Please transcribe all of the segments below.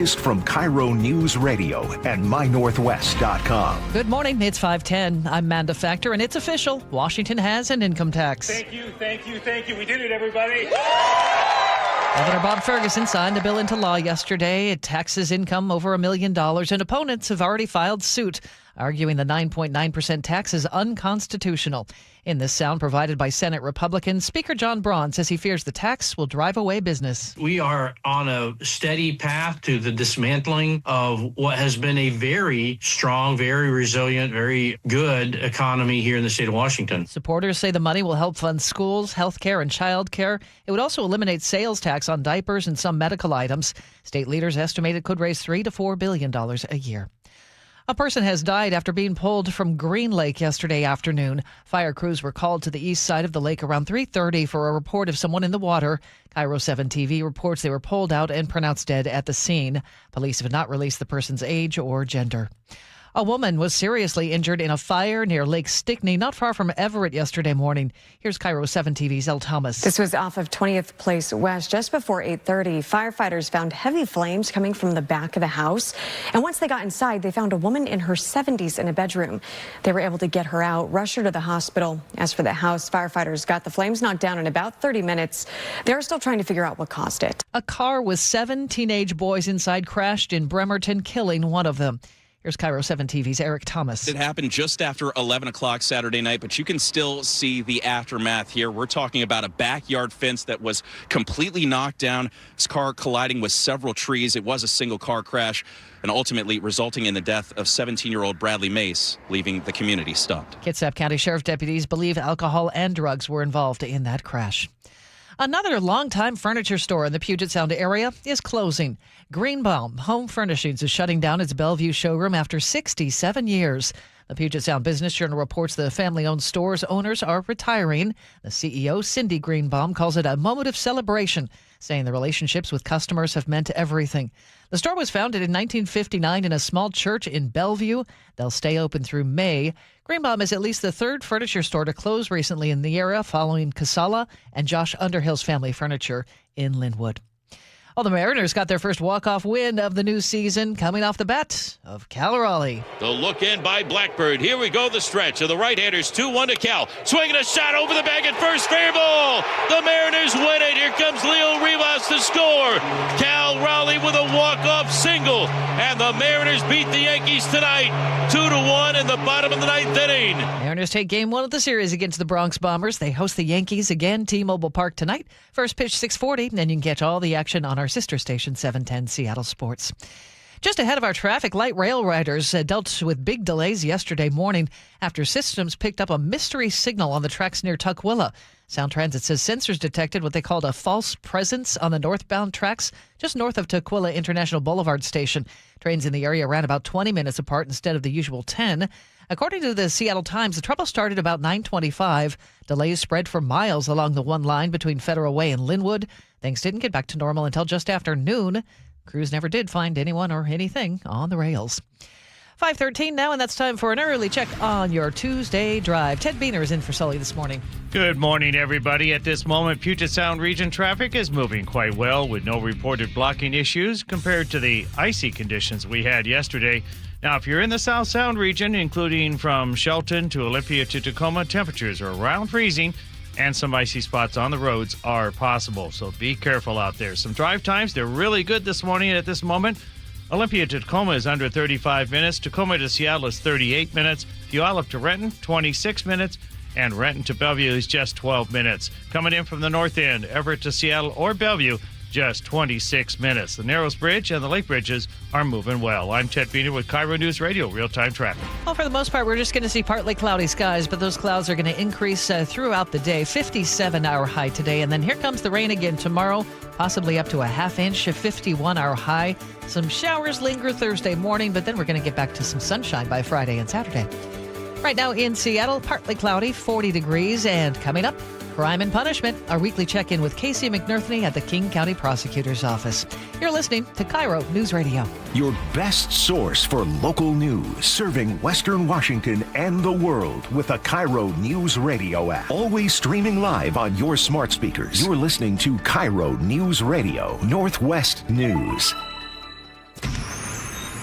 From KIRO Newsradio and mynorthwest.com. Good morning. It's 5:10. I'm Manda Factor, and it's official. Washington has an income tax. Thank you. We did it, everybody. Governor Bob Ferguson signed the bill into law yesterday. It taxes income over $1 million, and opponents have already filed suit, arguing the 9.9% tax is unconstitutional. In this sound provided by Senate Republicans, Speaker John Braun says he fears the tax will drive away business. We are on a steady path to the dismantling of what has been a very strong, very resilient, very good economy here in the state of Washington. Supporters say the money will help fund schools, health care, and child care. It would also eliminate sales tax on diapers and some medical items. State leaders estimate it could raise $3 to $4 billion a year. A person has died after being pulled from Green Lake yesterday afternoon. Fire crews were called to the east side of the lake around 3:30 for a report of someone in the water. KIRO 7 TV reports they were pulled out and pronounced dead at the scene. Police have not released the person's age or gender. A woman was seriously injured in a fire near Lake Stikney, not far from Everett yesterday morning. Here's KIRO 7 TV's Elle Thomas. This was off of 20th Place West just before 8:30. Firefighters found heavy flames coming from the back of the house. And once they got inside, they found a woman in her 70s in a bedroom. They were able to get her out, rush her to the hospital. As for the house, firefighters got the flames knocked down in about 30 minutes. They're still trying to figure out what caused it. A car with 7 teenage boys inside crashed in Bremerton, killing one of them. Here's KIRO 7 TV's Eric Thomas. It happened just after 11 o'clock Saturday night, but you can still see the aftermath here. We're talking about a backyard fence that was completely knocked down. This car colliding with several trees. It was a single car crash, and ultimately resulting in the death of 17-year-old Bradley Mace, leaving the community stunned. Kitsap County Sheriff deputies believe alcohol and drugs were involved in that crash. Another longtime furniture store in the Puget Sound area is closing. Greenbaum Home Furnishings is shutting down its Bellevue showroom after 67 years. The Puget Sound Business Journal reports the family-owned store's owners are retiring. The CEO, Cindy Greenbaum, calls it a moment of celebration, saying the relationships with customers have meant everything. The store was founded in 1959 in a small church in Bellevue. They'll stay open through May. Greenbaum is at least the third furniture store to close recently in the area, following Casala and Josh Underhill's Family Furniture in Linwood. Well, the Mariners got their first walk-off win of the new season, coming off the bat of Cal Raleigh. The look in by Blackbird. Here we go, the stretch of the right-handers. 2-1 to Cal. Swinging a shot over the bag at first. Fair ball. The Mariners win it. Here comes Leo Rivas to score. Cal Raleigh with a walk-off single. And the Mariners beat the Yankees tonight. 2-1 in the bottom of the ninth inning. Mariners take game 1 of the series against the Bronx Bombers. They host the Yankees again, T-Mobile Park tonight. First pitch 6:40, and you can catch all the action on our sister station 710 Seattle Sports. Just ahead of our traffic, light rail riders dealt with big delays yesterday morning after systems picked up a mystery signal on the tracks near Tukwila. Sound Transit says sensors detected what they called a false presence on the northbound tracks just north of Tukwila International Boulevard station. Trains in the area ran about 20 minutes apart instead of the usual 10. According to the Seattle Times, the trouble started about 9:25. Delays spread for miles along the one line between Federal Way and Linwood. Things didn't get back to normal until just after noon. Crews never did find anyone or anything on the rails. 5:13 now, and that's time for an early check on your Tuesday drive. Ted Beener is in for Sully this morning. Good morning, everybody. At this moment, Puget Sound region traffic is moving quite well with no reported blocking issues compared to the icy conditions we had yesterday. Now, if you're in the South Sound region, including from Shelton to Olympia to Tacoma, temperatures are around freezing and some icy spots on the roads are possible. So be careful out there. Some drive times, they're really good this morning at this moment. Olympia to Tacoma is under 35 minutes. Tacoma to Seattle is 38 minutes. Puyallup to Renton, 26 minutes. And Renton to Bellevue is just 12 minutes. Coming in from the north end, Everett to Seattle or Bellevue, just 26 minutes. The Narrows Bridge and the Lake Bridges are moving well. I'm Ted Beener with KIRO Newsradio Real-Time Traffic. Well, for the most part, we're just going to see partly cloudy skies, but those clouds are going to increase throughout the day. 57-hour high today, and then here comes the rain again tomorrow, possibly up to a half inch, a 51-hour high. Some showers linger Thursday morning, but then we're going to get back to some sunshine by Friday and Saturday. Right now in Seattle, partly cloudy, 40 degrees, and coming up, Crime and Punishment, our weekly check-in with Casey McNerthney at the King County Prosecutor's Office. You're listening to KIRO News Radio. Your best source for local news, serving Western Washington and the world with the KIRO Newsradio App. Always streaming live on your smart speakers. You're listening to KIRO News Radio, Northwest News.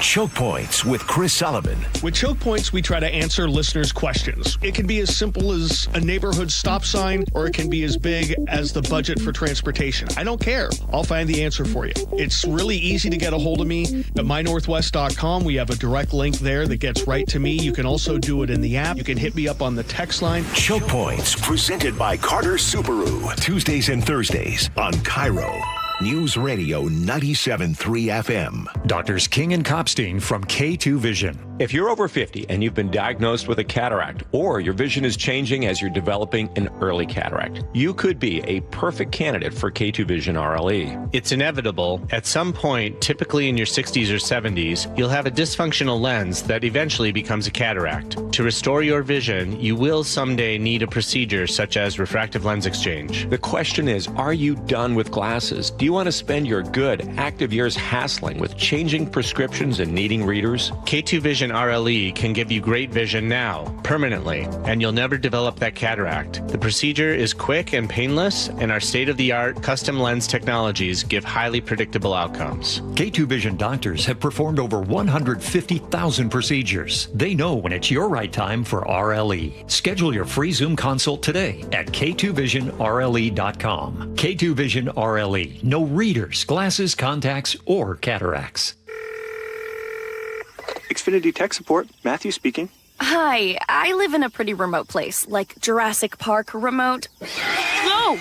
Choke Points with Chris Sullivan. With Choke Points, we try to answer listeners' questions. It can be as simple as a neighborhood stop sign, or it can be as big as the budget for transportation. I don't care. I'll find the answer for you. It's really easy to get a hold of me at mynorthwest.com. We have a direct link there that gets right to me. You can also do it in the app. You can hit me up on the text line. Choke Points, presented by Carter Subaru. Tuesdays and Thursdays on KIRO News Radio 97.3 FM. Doctors King and Kopstein from K2 Vision. If you're over 50 and you've been diagnosed with a cataract, or your vision is changing as you're developing an early cataract, you could be a perfect candidate for K2 Vision RLE. It's inevitable. At some point, typically in your 60s or 70s, you'll have a dysfunctional lens that eventually becomes a cataract. To restore your vision, you will someday need a procedure such as refractive lens exchange. The question is, are you done with glasses? Do you want to spend your good, active years hassling with changing prescriptions and needing readers? K2 Vision RLE can give you great vision now, permanently, and you'll never develop that cataract. The procedure is quick and painless, and our state-of-the-art custom lens technologies give highly predictable outcomes. K2 Vision doctors have performed over 150,000 procedures. They know when it's your right time for RLE. Schedule your free Zoom consult today at k2visionrle.com. K2 Vision RLE. No readers, glasses, contacts, or cataracts. Xfinity Tech Support, Matthew speaking. Hi, I live in a pretty remote place, like Jurassic Park remote. No!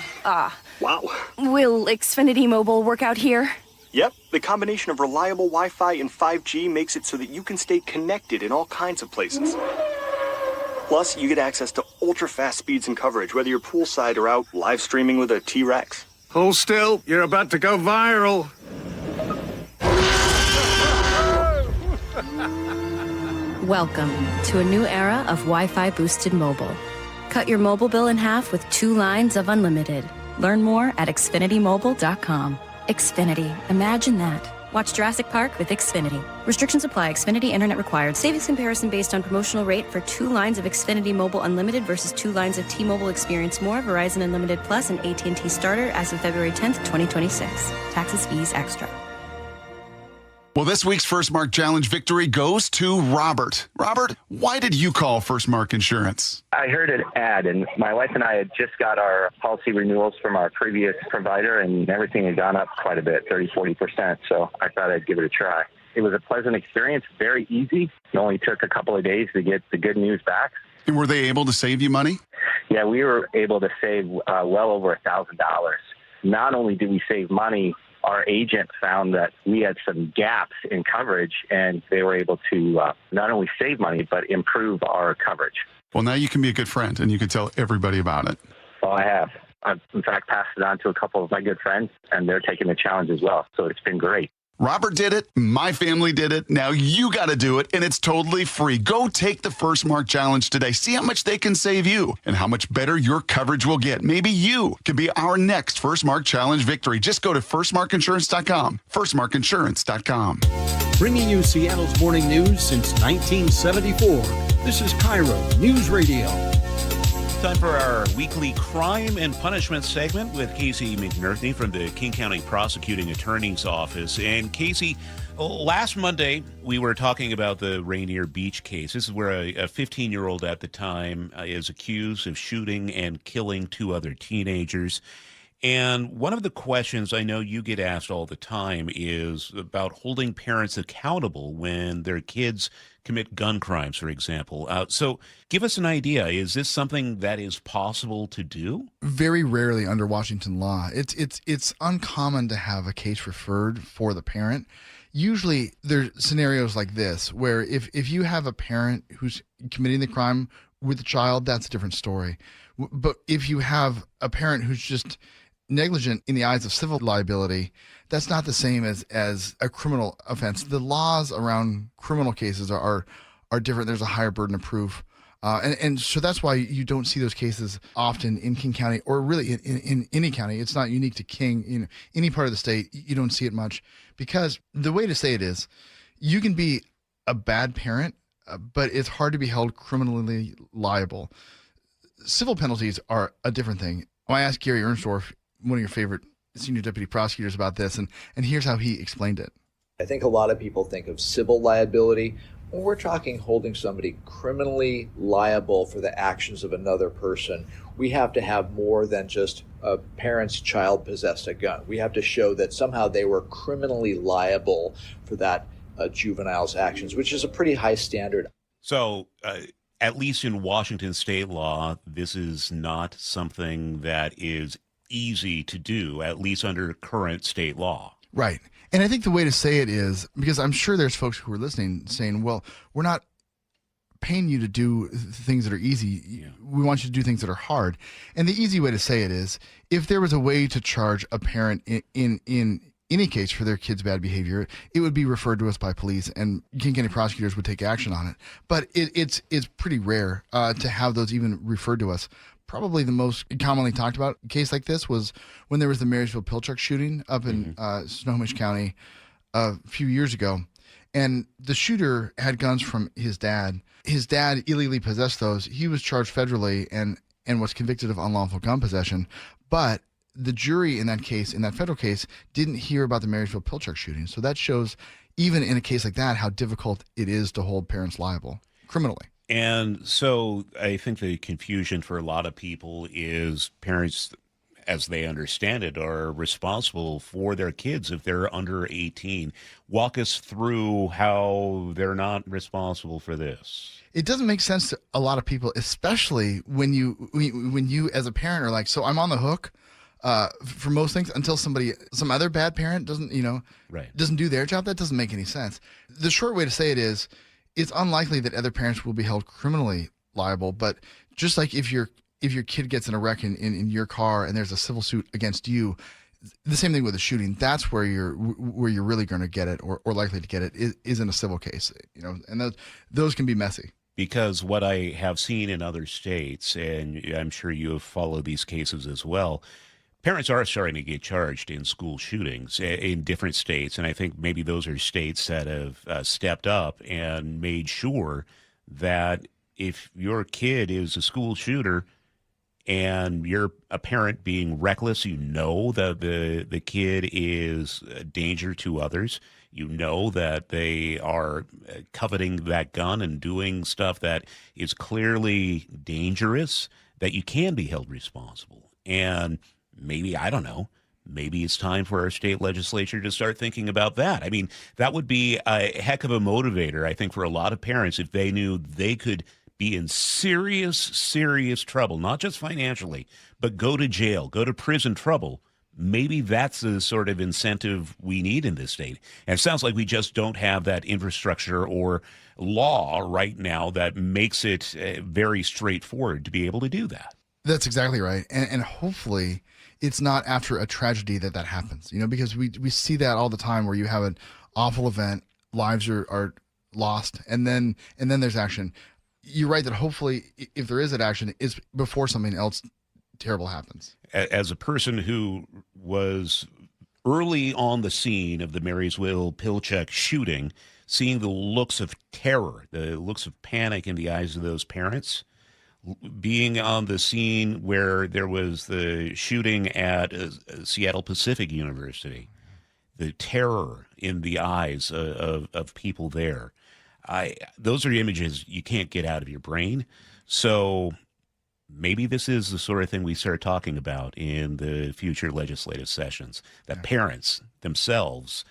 Wow. Will Xfinity Mobile work out here? Yep, the combination of reliable Wi-Fi and 5G makes it so that you can stay connected in all kinds of places. Plus, you get access to ultra-fast speeds and coverage, whether you're poolside or out live streaming with a T-Rex. Hold still, you're about to go viral. Welcome to a new era of Wi-Fi boosted mobile. Cut your mobile bill in half with 2 lines of unlimited. Learn more at xfinitymobile.com. Xfinity, imagine that. Watch Jurassic Park with Xfinity. Restrictions apply. Xfinity Internet required. Savings comparison based on promotional rate for 2 lines of Xfinity Mobile Unlimited versus 2 lines of T-Mobile Experience More, Verizon Unlimited Plus, and AT&T Starter as of February 10th, 2026. Taxes, fees, extra. Well, this week's First Mark Challenge victory goes to Robert. Robert, why did you call First Mark Insurance? I heard an ad, and my wife and I had just got our policy renewals from our previous provider, and everything had gone up quite a bit, 30-40%, so I thought I'd give it a try. It was a pleasant experience, very easy. It only took a couple of days to get the good news back. And were they able to save you money? Yeah, we were able to save well over $1,000. Not only did we save money, our agent found that we had some gaps in coverage, and they were able to not only save money, but improve our coverage. Well, now you can be a good friend, and you can tell everybody about it. Well, I have. I've, in fact, passed it on to a couple of my good friends, and they're taking the challenge as well. So it's been great. Robert did it. My family did it. Now you got to do it, and it's totally free. Go take the First Mark Challenge today. See how much they can save you and how much better your coverage will get. Maybe you could be our next First Mark Challenge victory. Just go to firstmarkinsurance.com. Firstmarkinsurance.com. Bringing you Seattle's morning news since 1974. This is KIRO News Radio. Time for our weekly crime and punishment segment with Casey McNerney from the King County Prosecuting Attorney's Office. And Casey, last Monday, we were talking about the Rainier Beach case. This is where a 15-year-old at the time is accused of shooting and killing 2 other teenagers. And one of the questions I know you get asked all the time is about holding parents accountable when their kids commit gun crimes, for example. So give us an idea. Is this something that is possible to do? Very rarely under Washington law. It's uncommon to have a case referred for the parent. Usually there's scenarios like this where if you have a parent who's committing the crime with the child, that's a different story. But if you have a parent who's just negligent in the eyes of civil liability, that's not the same as a criminal offense. The laws around criminal cases are different. There's a higher burden of proof. And so that's why you don't see those cases often in King County, or really in any county. It's not unique to King. In any part of the state, you don't see it much, because the way to say it is, you can be a bad parent, but it's hard to be held criminally liable. Civil penalties are a different thing. I asked Gary Ernstorff, one of your favorite senior deputy prosecutors, about this, and here's how he explained it. I think a lot of people think of civil liability. When we're talking holding somebody criminally liable for the actions of another person, we have to have more than just a parent's child possessed a gun. We have to show that somehow they were criminally liable for that juvenile's actions, which is a pretty high standard. So, at least in Washington state law, this is not something that is easy to do, at least under current state law. Right. And I think the way to say it is, because I'm sure there's folks who are listening saying, well, we're not paying you to do things that are easy. Yeah. We want you to do things that are hard. And the easy way to say it is, if there was a way to charge a parent in any case for their kid's bad behavior, it would be referred to us by police, and King County prosecutors would take action on it. But it's pretty rare to have those even referred to us. Probably the most commonly talked about case like this was when there was the Marysville Pilchuck shooting up in Snohomish County a few years ago. And the shooter had guns from his dad. His dad illegally possessed those. He was charged federally and was convicted of unlawful gun possession. But the jury in that case, in that federal case, didn't hear about the Marysville Pilchuck shooting. So that shows, even in a case like that, how difficult it is to hold parents liable criminally. And so I think the confusion for a lot of people is parents, as they understand it, are responsible for their kids if they're under 18. Walk us through how they're not responsible for this. It doesn't make sense to a lot of people, especially when you as a parent are like, so I'm on the hook for most things until some other bad parent doesn't do their job. That doesn't make any sense. The short way to say it is, it's unlikely that other parents will be held criminally liable, but just like if your kid gets in a wreck in your car and there's a civil suit against you, the same thing with a shooting. That's where you're really going to get it or likely to get it is in a civil case, and those can be messy. Because what I have seen in other states, and I'm sure you have followed these cases as well, parents are starting to get charged in school shootings in different states, and I think maybe those are states that have stepped up and made sure that if your kid is a school shooter and you're a parent being reckless, that the kid is a danger to others, that they are coveting that gun and doing stuff that is clearly dangerous, that you can be held responsible. And maybe, I don't know, maybe it's time for our state legislature to start thinking about that. I mean, that would be a heck of a motivator, I think, for a lot of parents if they knew they could be in serious, serious trouble, not just financially, but go to jail, go to prison trouble. Maybe that's the sort of incentive we need in this state. And it sounds like we just don't have that infrastructure or law right now that makes it very straightforward to be able to do that. That's exactly right. And hopefully it's not after a tragedy that happens, because we see that all the time where you have an awful event, lives are lost, and then there's action. You're right that hopefully if there is that action, it's before something else terrible happens. As a person who was early on the scene of the Marysville Pilchuck shooting, seeing the looks of terror, the looks of panic in the eyes of those parents, being on the scene where there was the shooting at Seattle Pacific University, the terror in the eyes of people there, those are images you can't get out of your brain. So maybe this is the sort of thing we start talking about in the future legislative sessions, that parents themselves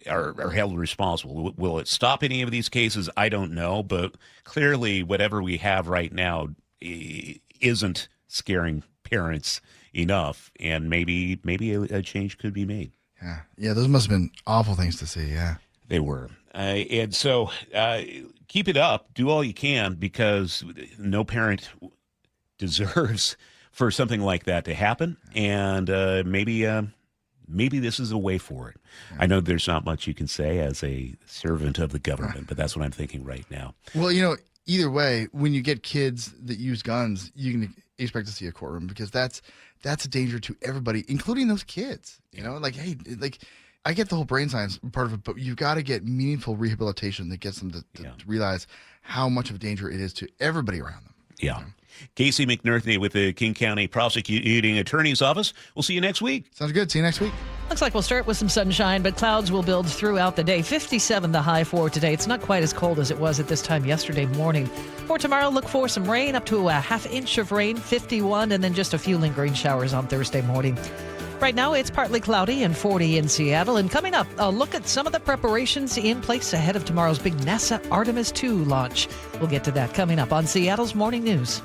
are held responsible. Will it stop any of these cases? I don't know, but clearly whatever we have right now isn't scaring parents enough, and maybe a change could be made. Yeah, those must have been awful things to see. Yeah, they were. And so keep it up. Do all you can, because no parent deserves for something like that to happen. And maybe this is a way for it. Yeah. I know there's not much you can say as a servant of the government, but that's what I'm thinking right now. Well, either way, when you get kids that use guns, you can expect to see a courtroom, because that's a danger to everybody, including those kids. I get the whole brain science part of it, but you've got to get meaningful rehabilitation that gets them to realize how much of a danger it is to everybody around them. Yeah. Casey McNerney with the King County Prosecuting Attorney's Office. We'll see you next week. Sounds good. See you next week. Looks like we'll start with some sunshine, but clouds will build throughout the day. 57 the high for today. It's not quite as cold as it was at this time yesterday morning. For tomorrow, look for some rain, up to a half inch of rain, 51, and then just a few lingering showers on Thursday morning. Right now, it's partly cloudy and 40 in Seattle. And coming up, a look at some of the preparations in place ahead of tomorrow's big NASA Artemis II launch. We'll get to that coming up on Seattle's Morning News.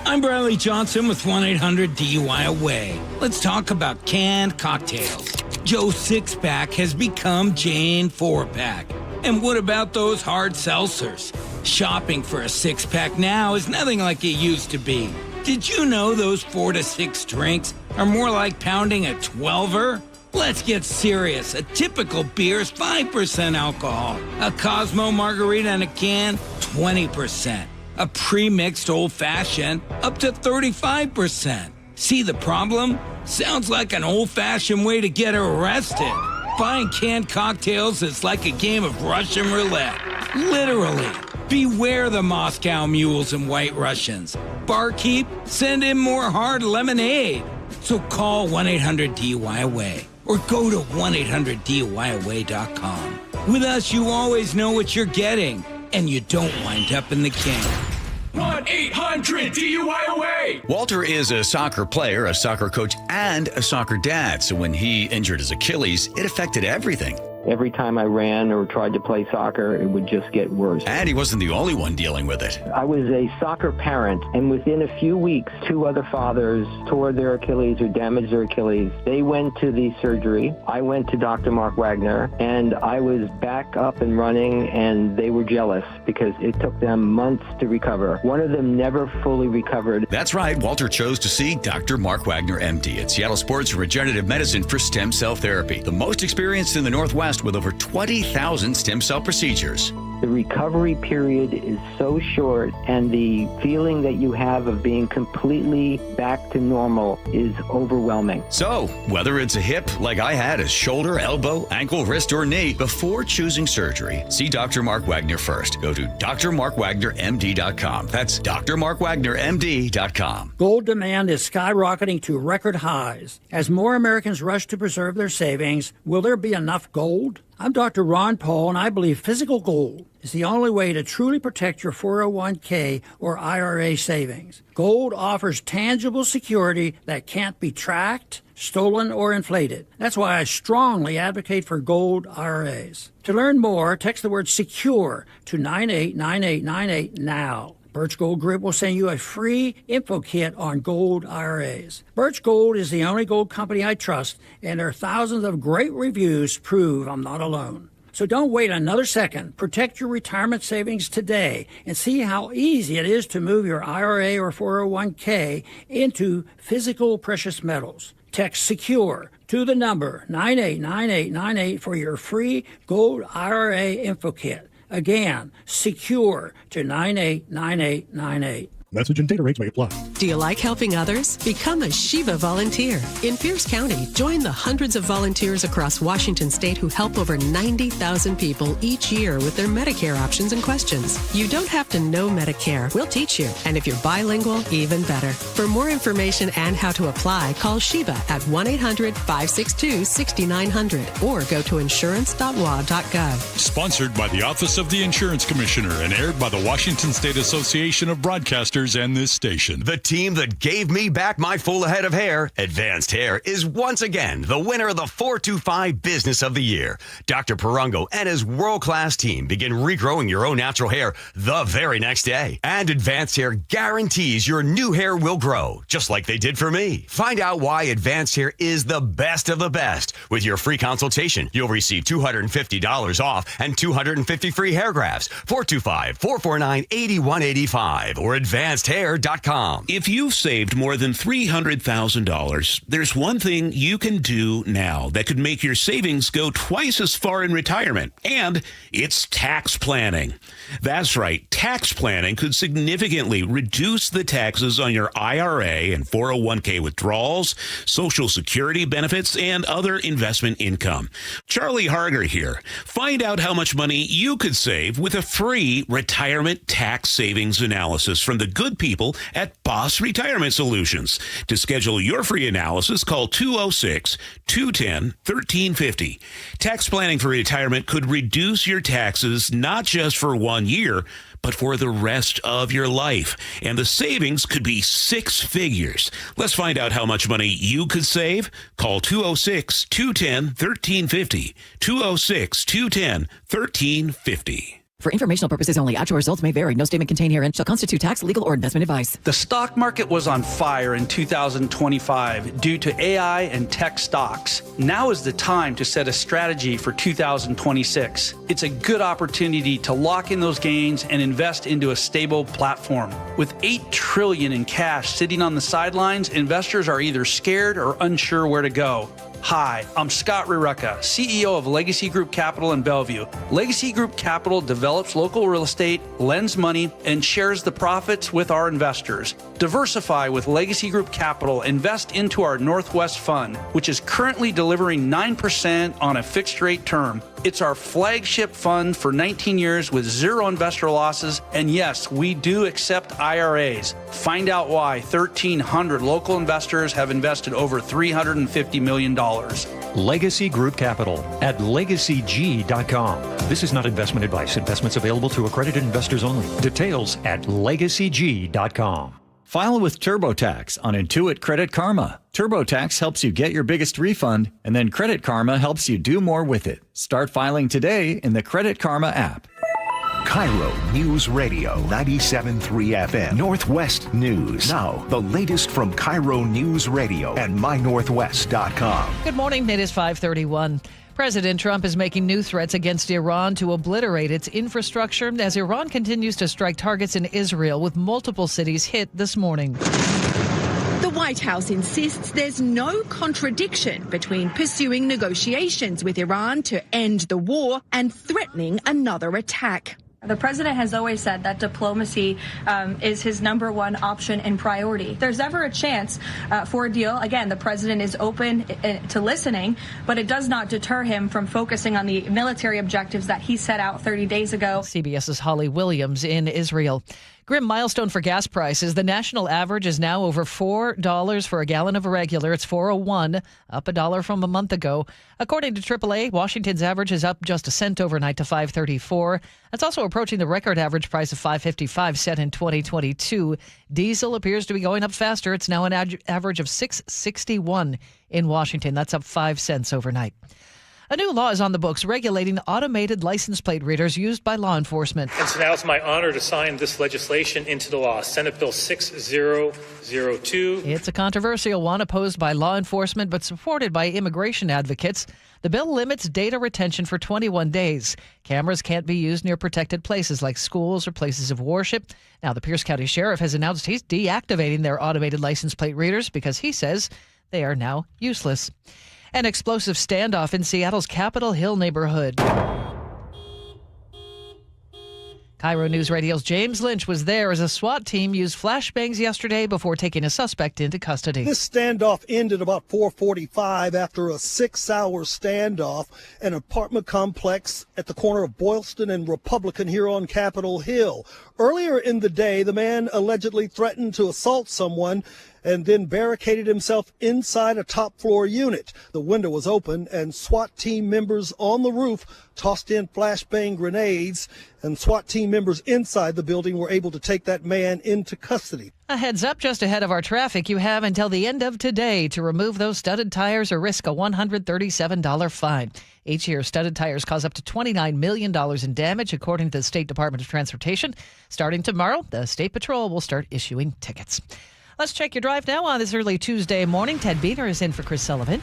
I'm Bradley Johnson with 1-800-DUI-AWAY. Let's talk about canned cocktails. Joe's six-pack has become Jane four-pack. And what about those hard seltzers? Shopping for a six-pack now is nothing like it used to be. Did you know those 4 to 6 drinks are more like pounding a 12er? Let's get serious. A typical beer is 5% alcohol. A Cosmo margarita in a can, 20%. A pre-mixed old-fashioned, up to 35%. See the problem? Sounds like an old-fashioned way to get arrested. Buying canned cocktails is like a game of Russian roulette. Literally. Beware the Moscow Mules and White Russians. Barkeep, send in more hard lemonade. So call 1-800-DUI-AWAY or go to 1-800-DUI-AWAY.com. With us, you always know what you're getting, and you don't wind up in the can. 1-800-DUI-AWAY! Walter is a soccer player, a soccer coach, and a soccer dad. So when he injured his Achilles, it affected everything. Every time I ran or tried to play soccer, it would just get worse. And he wasn't the only one dealing with it. I was a soccer parent, and within a few weeks, 2 other fathers tore their Achilles or damaged their Achilles. They went to the surgery. I went to Dr. Mark Wagner, and I was back up and running, and they were jealous because it took them months to recover. One of them never fully recovered. That's right. Walter chose to see Dr. Mark Wagner, MD, at Seattle Sports Regenerative Medicine for stem cell therapy, the most experienced in the Northwest with over 20,000 stem cell procedures. The recovery period is so short, and the feeling that you have of being completely back to normal is overwhelming. So, whether it's a hip, like I had, a shoulder, elbow, ankle, wrist, or knee, before choosing surgery, see Dr. Mark Wagner first. Go to drmarkwagnermd.com. That's drmarkwagnermd.com. Gold demand is skyrocketing to record highs. As more Americans rush to preserve their savings, will there be enough gold? I'm Dr. Ron Paul, and I believe physical gold is the only way to truly protect your 401k or IRA savings. Gold offers tangible security that can't be tracked, stolen, or inflated. That's why I strongly advocate for gold IRAs. To learn more, text the word SECURE to 989898 now. Birch Gold Group will send you a free info kit on gold IRAs. Birch Gold is the only gold company I trust, and their thousands of great reviews prove I'm not alone. So don't wait another second. Protect your retirement savings today and see how easy it is to move your IRA or 401k into physical precious metals. Text SECURE to the number 989898 for your free gold IRA info kit. Again, SECURE to 989898. Message and data rates may apply. Do you like helping others? Become a Shiva volunteer. In Pierce County, join the hundreds of volunteers across Washington state who help over 90,000 people each year with their Medicare options and questions. You don't have to know Medicare. We'll teach you. And if you're bilingual, even better. For more information and how to apply, call Shiva at 1-800-562-6900 or go to insurance.wa.gov. Sponsored by the Office of the Insurance Commissioner and aired by the Washington State Association of Broadcasters and this station. The team that gave me back my full head of hair, Advanced Hair, is once again the winner of the 425 Business of the Year. Dr. Perungo and his world-class team begin regrowing your own natural hair the very next day. And Advanced Hair guarantees your new hair will grow, just like they did for me. Find out why Advanced Hair is the best of the best. With your free consultation, you'll receive $250 off and 250 free hair grafts. 425-449-8185 or AdvancedHair.com. If you've saved more than $300,000, there's one thing you can do now that could make your savings go twice as far in retirement, and it's tax planning. That's right, tax planning could significantly reduce the taxes on your IRA and 401k withdrawals, Social Security benefits, and other investment income. Charlie Harger here. Find out how much money you could save with a free retirement tax savings analysis from the good people at Boss Retirement Solutions. To schedule your free analysis, call 206-210-1350. Tax planning for retirement could reduce your taxes not just for 1 year, but for the rest of your life. And the savings could be six figures. Let's find out how much money you could save. Call 206-210-1350. 206-210-1350. For informational purposes only, actual results may vary. No statement contained herein shall constitute tax, legal, or investment advice. The stock market was on fire in 2025 due to AI and tech stocks. Now is the time to set a strategy for 2026. It's a good opportunity to lock in those gains and invest into a stable platform. With $8 trillion in cash sitting on the sidelines, investors are either scared or unsure where to go. Hi, I'm Scott Rirucka, CEO of Legacy Group Capital in Bellevue. Legacy Group Capital develops local real estate, lends money, and shares the profits with our investors. Diversify with Legacy Group Capital. Invest into our Northwest Fund, which is currently delivering 9% on a fixed rate term. It's our flagship fund for 19 years with zero investor losses. And yes, we do accept IRAs. Find out why 1,300 local investors have invested over $350 million. Legacy Group Capital at legacyg.com. This is not investment advice. Investments available to accredited investors only. Details at legacyg.com. File with TurboTax on Intuit Credit Karma. TurboTax helps you get your biggest refund, and then Credit Karma helps you do more with it. Start filing today in the Credit Karma app. KIRO Newsradio 97.3 FM Northwest News. Now, the latest from KIRO Newsradio and mynorthwest.com. Good morning. It is 5:31. President Trump is making new threats against Iran to obliterate its infrastructure as Iran continues to strike targets in Israel, with multiple cities hit this morning. The White House insists there's no contradiction between pursuing negotiations with Iran to end the war and threatening another attack. The president has always said that diplomacy is his number one option and priority. If there's ever a chance for a deal, again, the president is open to listening, but it does not deter him from focusing on the military objectives that he set out 30 days ago. CBS's Holly Williams in Israel. Grim milestone for gas prices. The national average is now over $4 for a gallon of regular. It's $4.01, up $1 from a month ago. According to AAA, Washington's average is up just a cent overnight to $5.34. That's also approaching the record average price of $5.55 set in 2022. Diesel appears to be going up faster. It's now an average of $6.61 in Washington. That's up 5 cents overnight. A new law is on the books regulating automated license plate readers used by law enforcement. And so now it's my honor to sign this legislation into the law, Senate Bill 6002. It's a controversial one opposed by law enforcement but supported by immigration advocates. The bill limits data retention for 21 days. Cameras can't be used near protected places like schools or places of worship. Now, the Pierce County Sheriff has announced he's deactivating their automated license plate readers because he says they are now useless. An explosive standoff in Seattle's Capitol Hill neighborhood. KIRO Newsradio's James Lynch was there as a SWAT team used flashbangs yesterday before taking a suspect into custody. This standoff ended about 4:45 after a 6-hour standoff at an apartment complex at the corner of Boylston and Republican here on Capitol Hill. Earlier in the day, the man allegedly threatened to assault someone and then barricaded himself inside a top-floor unit. The window was open, and SWAT team members on the roof tossed in flashbang grenades, and SWAT team members inside the building were able to take that man into custody. A heads up just ahead of our traffic. You have until the end of today to remove those studded tires or risk a $137 fine. Each year, studded tires cause up to $29 million in damage, according to the State Department of Transportation. Starting tomorrow, the State Patrol will start issuing tickets. Let's check your drive now on this early Tuesday morning. Ted Biener is in for Chris Sullivan.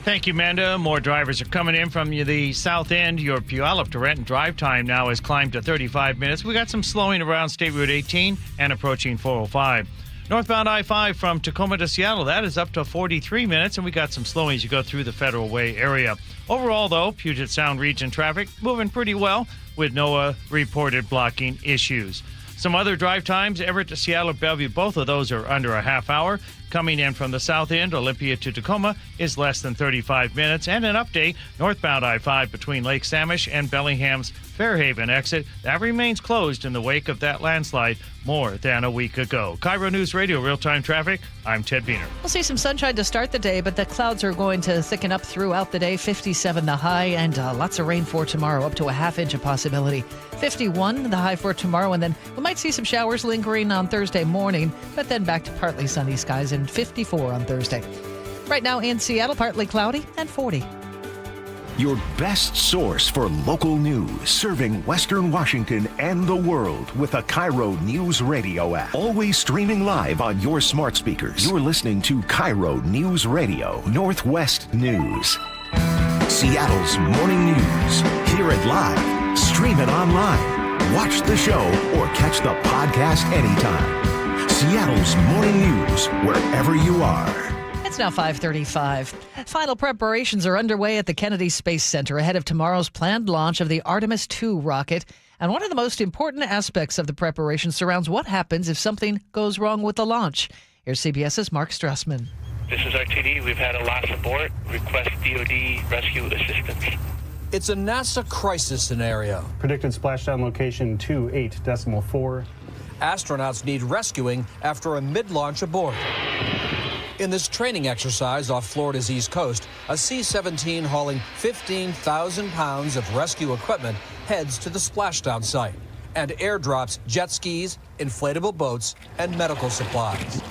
Thank you, Manda. More drivers are coming in from the south end. Your Puyallup to Renton drive time now has climbed to 35 minutes. We got some slowing around State Route 18 and approaching 405. Northbound I-5 from Tacoma to Seattle, that is up to 43 minutes, and we got some slowing as you go through the Federal Way area. Overall, though, Puget Sound region traffic moving pretty well with no reported blocking issues. Some other drive times, Everett to Seattle, Bellevue, both of those are under a half hour. Coming in from the south end, Olympia to Tacoma is less than 35 minutes. And an update, northbound I-5 between Lake Samish and Bellingham's Fairhaven exit, that remains closed in the wake of that landslide more than a week ago. KIRO News Radio real-time traffic. I'm Ted Biener. We'll see some sunshine to start the day, but the clouds are going to thicken up throughout the day. 57 the high, and lots of rain for tomorrow, up to a half inch of possibility. 51 the high for tomorrow, and then we might see some showers lingering on Thursday morning, but then back to partly sunny skies, and 54 on Thursday. Right now in Seattle, partly cloudy and 40. Your best source for local news, serving Western Washington and the world with the KIRO Newsradio App. Always streaming live on your smart speakers. You're listening to KIRO Newsradio Northwest News. Seattle's morning news. Hear it live, stream it online, watch the show, or catch the podcast anytime. Seattle's morning news, wherever you are. It's now 5:35. Final preparations are underway at the Kennedy Space Center ahead of tomorrow's planned launch of the Artemis II rocket. And one of the most important aspects of the preparation surrounds what happens if something goes wrong with the launch. Here's CBS's Mark Strassman. This is RTD. We've had a loss aboard. Request DoD rescue assistance. It's a NASA crisis scenario. Predicted splashdown location 28.4. Astronauts need rescuing after a mid-launch abort. In this training exercise off Florida's East Coast, a C-17 hauling 15,000 pounds of rescue equipment heads to the splashdown site and airdrops jet skis, inflatable boats, and medical supplies.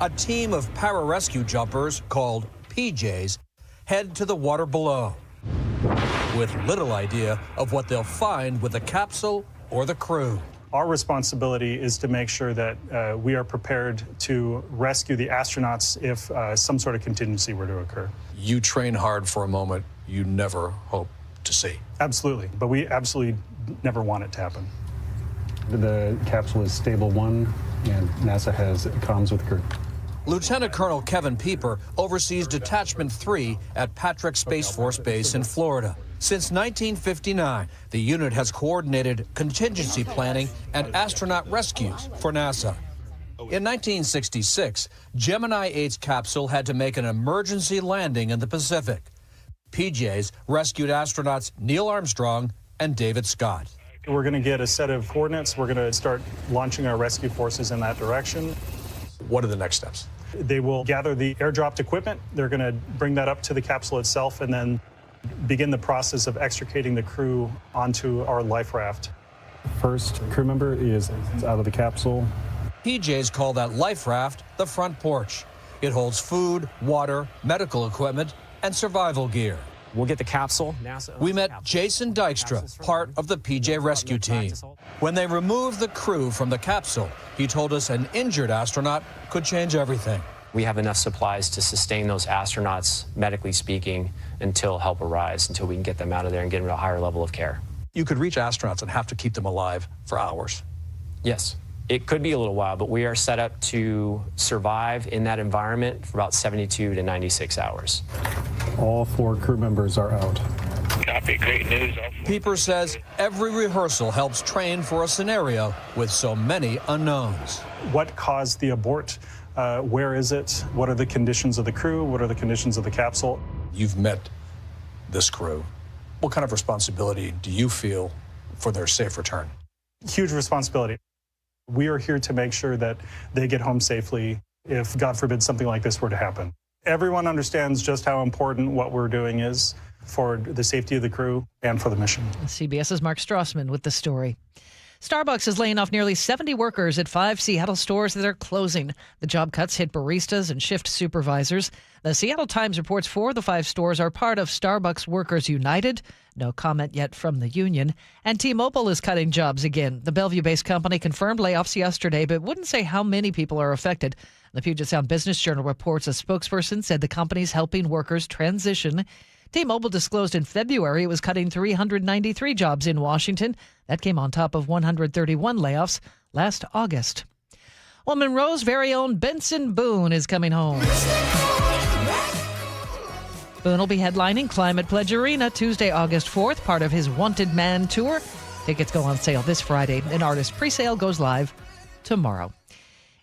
A team of pararescue jumpers, called PJs, head to the water below, with little idea of what they'll find with the capsule or the crew. Our responsibility is to make sure that we are prepared to rescue the astronauts if some sort of contingency were to occur. You train hard for a moment you never hope to see. Absolutely, but we absolutely never want it to happen. The capsule is stable 1, and NASA has comms with crew. Lieutenant Colonel Kevin Pieper oversees Detachment 3 at Patrick Space Force Base in Florida. Since 1959, the unit has coordinated contingency planning and astronaut rescues for NASA. In 1966, Gemini 8's capsule had to make an emergency landing in the Pacific. PJs rescued astronauts Neil Armstrong and David Scott. We're going to get a set of coordinates. We're going to start launching our rescue forces in that direction. What are the next steps? They will gather the airdropped equipment. They're going to bring that up to the capsule itself and then begin the process of extricating the crew onto our life raft. First crew member is out of the capsule. PJs call that life raft the front porch. It holds food, water, medical equipment, and survival gear. We'll get the capsule. We met Jason Dykstra, part of the PJ rescue team. When they removed the crew from the capsule, he told us an injured astronaut could change everything. We have enough supplies to sustain those astronauts, medically speaking, until help arrives, until we can get them out of there and get them to a higher level of care. You could reach astronauts and have to keep them alive for hours. Yes. It could be a little while, but we are set up to survive in that environment for about 72 to 96 hours. All 4 crew members are out. Copy. Great news. Pieper says every rehearsal helps train for a scenario with so many unknowns. What caused the abort? Where is it? What are the conditions of the crew? What are the conditions of the capsule? You've met this crew. What kind of responsibility do you feel for their safe return? Huge responsibility. We are here to make sure that they get home safely if, God forbid, something like this were to happen. Everyone understands just how important what we're doing is for the safety of the crew and for the mission. CBS's Mark Strassman with the story. Starbucks is laying off nearly 70 workers at 5 Seattle stores that are closing. The job cuts hit baristas and shift supervisors. The Seattle Times reports 4 of the 5 stores are part of Starbucks Workers United. No comment yet from the union. And T-Mobile is cutting jobs again. The Bellevue-based company confirmed layoffs yesterday, but wouldn't say how many people are affected. The Puget Sound Business Journal reports a spokesperson said the company's helping workers transition. T-Mobile disclosed in February it was cutting 393 jobs in Washington. That came on top of 131 layoffs last August. Well, Monroe's very own Benson Boone is coming home. Boone will be headlining Climate Pledge Arena Tuesday, August 4th, part of his Wanted Man tour. Tickets go on sale this Friday, and artist presale goes live tomorrow.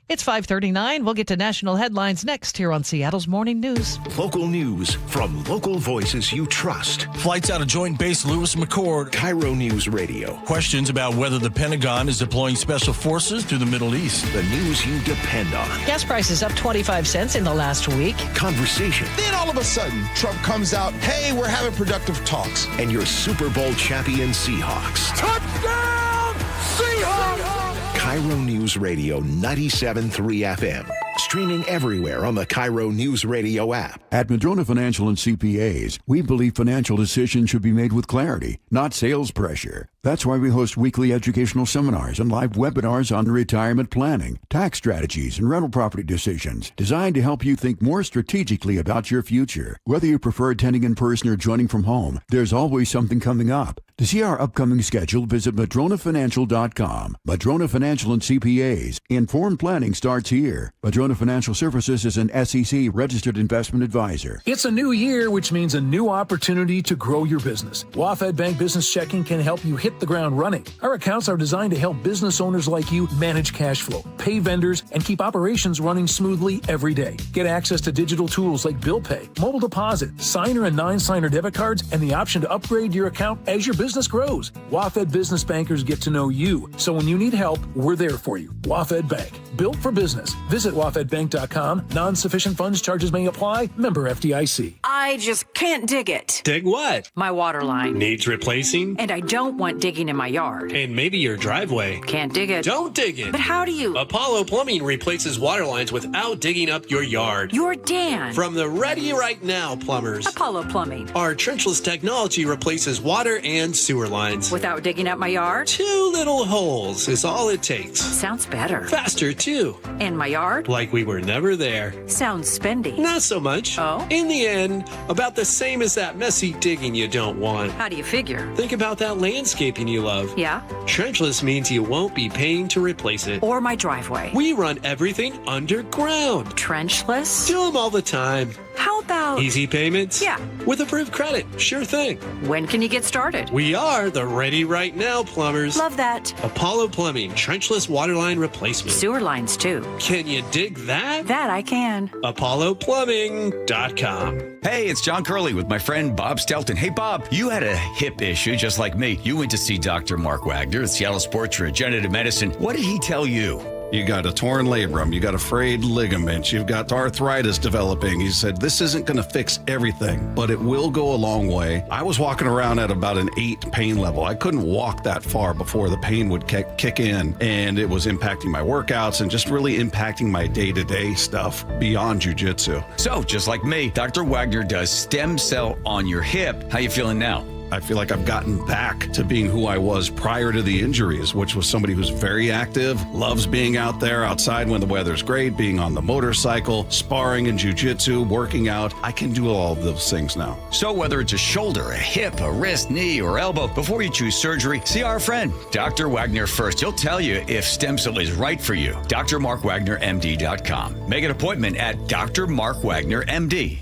It's 5:39. We'll get to national headlines next here on Seattle's Morning News. Local news from local voices you trust. Flights out of Joint Base Lewis McChord. KIRO Newsradio. Questions about whether the Pentagon is deploying special forces to the Middle East. The news you depend on. Gas prices up 25 cents in the last week. Conversation. Then all of a sudden, Trump comes out, hey, we're having productive talks. And your Super Bowl champion Seahawks. Touchdown, Seahawks! KIRO Newsradio 97.3 FM. Streaming everywhere on the KIRO Newsradio app. At Madrona Financial and CPAs, we believe financial decisions should be made with clarity, not sales pressure. That's why we host weekly educational seminars and live webinars on retirement planning, tax strategies, and rental property decisions, designed to help you think more strategically about your future. Whether you prefer attending in person or joining from home, there's always something coming up. To see our upcoming schedule, visit MadronaFinancial.com. Madrona Financial and CPAs. Informed planning starts here. Madrona Financial Services is an SEC registered investment advisor. It's a new year, which means a new opportunity to grow your business. WaFd Bank Business Checking can help you hit the ground running. Our accounts are designed to help business owners like you manage cash flow, pay vendors, and keep operations running smoothly every day. Get access to digital tools like bill pay, mobile deposit, signer and non-signer debit cards, and the option to upgrade your account as your business grows. WaFd business bankers get to know you, so when you need help, we're there for you. WaFd Bank, built for business. Visit WaFdBank.com. Non-sufficient funds charges may apply. Member FDIC. I just can't dig it. Dig what? My water line. Needs replacing? And I don't want digging in my yard. And maybe your driveway. Can't dig it. Don't dig it. But how do you? Apollo Plumbing replaces water lines without digging up your yard. You're Dan. From the Ready Right Now plumbers. Apollo Plumbing. Our trenchless technology replaces water and sewer lines. Without digging up my yard? 2 little holes is all it takes. Sounds better. Faster, too. And my yard? Like we were never there. Sounds spendy. Not so much. Oh? In the end, about the same as that messy digging you don't want. How do you figure? Think about that landscaping you love. Yeah? Trenchless means you won't be paying to replace it. Or my driveway. We run everything underground. Trenchless? Do them all the time. How about... Easy payments? Yeah. With approved credit. Sure thing. When can you get started? We are the Ready Right Now plumbers. Love that. Apollo Plumbing, trenchless waterline replacement. Sewer lines, too. Can you dig that? That I can. ApolloPlumbing.com. Hey, it's John Curley with my friend Bob Stelton. Hey, Bob, you had a hip issue just like me. You went to see Dr. Mark Wagner at Seattle Sports Regenerative Medicine. What did he tell you? You got a torn labrum, you got a frayed ligament, you've got arthritis developing. He said, this isn't going to fix everything, but it will go a long way. I was walking around at about an 8 pain level. I couldn't walk that far before the pain would kick in, and it was impacting my workouts and just really impacting my day-to-day stuff beyond jiu-jitsu. So, just like me, Dr. Wagner does stem cell on your hip. How you feeling now? I feel like I've gotten back to being who I was prior to the injuries, which was somebody who's very active, loves being out there outside when the weather's great, being on the motorcycle, sparring in jiu-jitsu, working out. I can do all of those things now. So whether it's a shoulder, a hip, a wrist, knee, or elbow, before you choose surgery, see our friend, Dr. Wagner first. He'll tell you if stem cell is right for you. drmarkwagnermd.com. Make an appointment at drmarkwagnermd.com.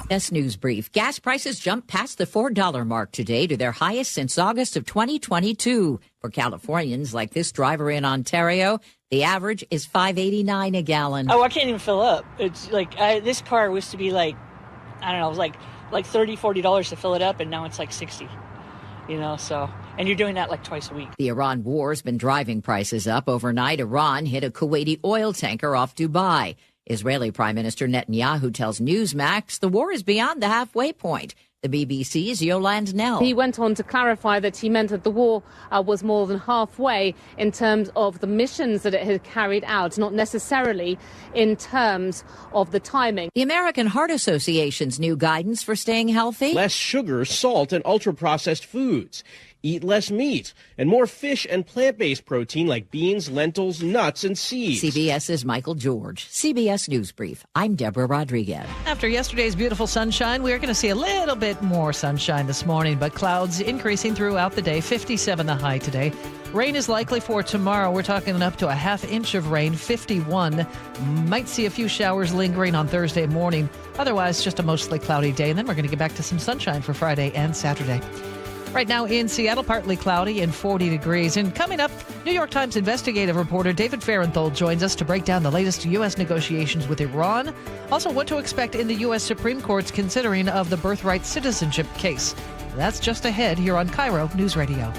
This news brief. Gas prices jumped past the $4 mark today to their highest since August of 2022. For Californians like this driver in Ontario, the average is $5.89 a gallon. Oh, I can't even fill up. It's like this car used to be like, I don't know, it was like $30, $40 to fill it up, and now it's like $60. You know, so, and you're doing that like twice a week. The Iran war's been driving prices up. Overnight, Iran hit a Kuwaiti oil tanker off Dubai. Israeli Prime Minister Netanyahu tells Newsmax the war is beyond the halfway point. The BBC's Yolande Nell. He went on to clarify that he meant that the war was more than halfway in terms of the missions that it had carried out, not necessarily in terms of the timing. The American Heart Association's new guidance for staying healthy. Less sugar, salt, and ultra-processed foods. Eat less meat and more fish and plant-based protein like beans, lentils, nuts, and seeds. CBS's Michael George. CBS News Brief. I'm Deborah Rodriguez. After yesterday's beautiful sunshine, we are going to see a little bit more sunshine this morning, but clouds increasing throughout the day. 57 the high today. Rain is likely for tomorrow. We're talking up to a half inch of rain, 51. Might see a few showers lingering on Thursday morning. Otherwise, just a mostly cloudy day. And then we're going to get back to some sunshine for Friday and Saturday. Right now in Seattle, partly cloudy and 40 degrees. And coming up, New York Times investigative reporter David Farenthold joins us to break down the latest U.S. negotiations with Iran. Also, what to expect in the U.S. Supreme Court's considering of the birthright citizenship case. That's just ahead here on KIRO News Radio.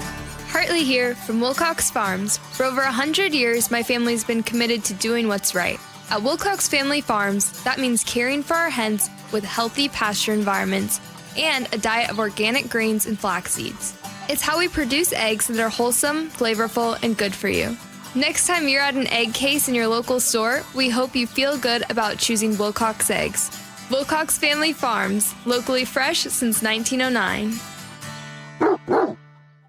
Hartley here from Wilcox Farms. For over 100 years, my family's been committed to doing what's right. At Wilcox Family Farms, that means caring for our hens with healthy pasture environments and a diet of organic grains and flax seeds. It's how we produce eggs that are wholesome, flavorful, and good for you. Next time you're at an egg case in your local store, we hope you feel good about choosing Wilcox eggs. Wilcox Family Farms, locally fresh since 1909.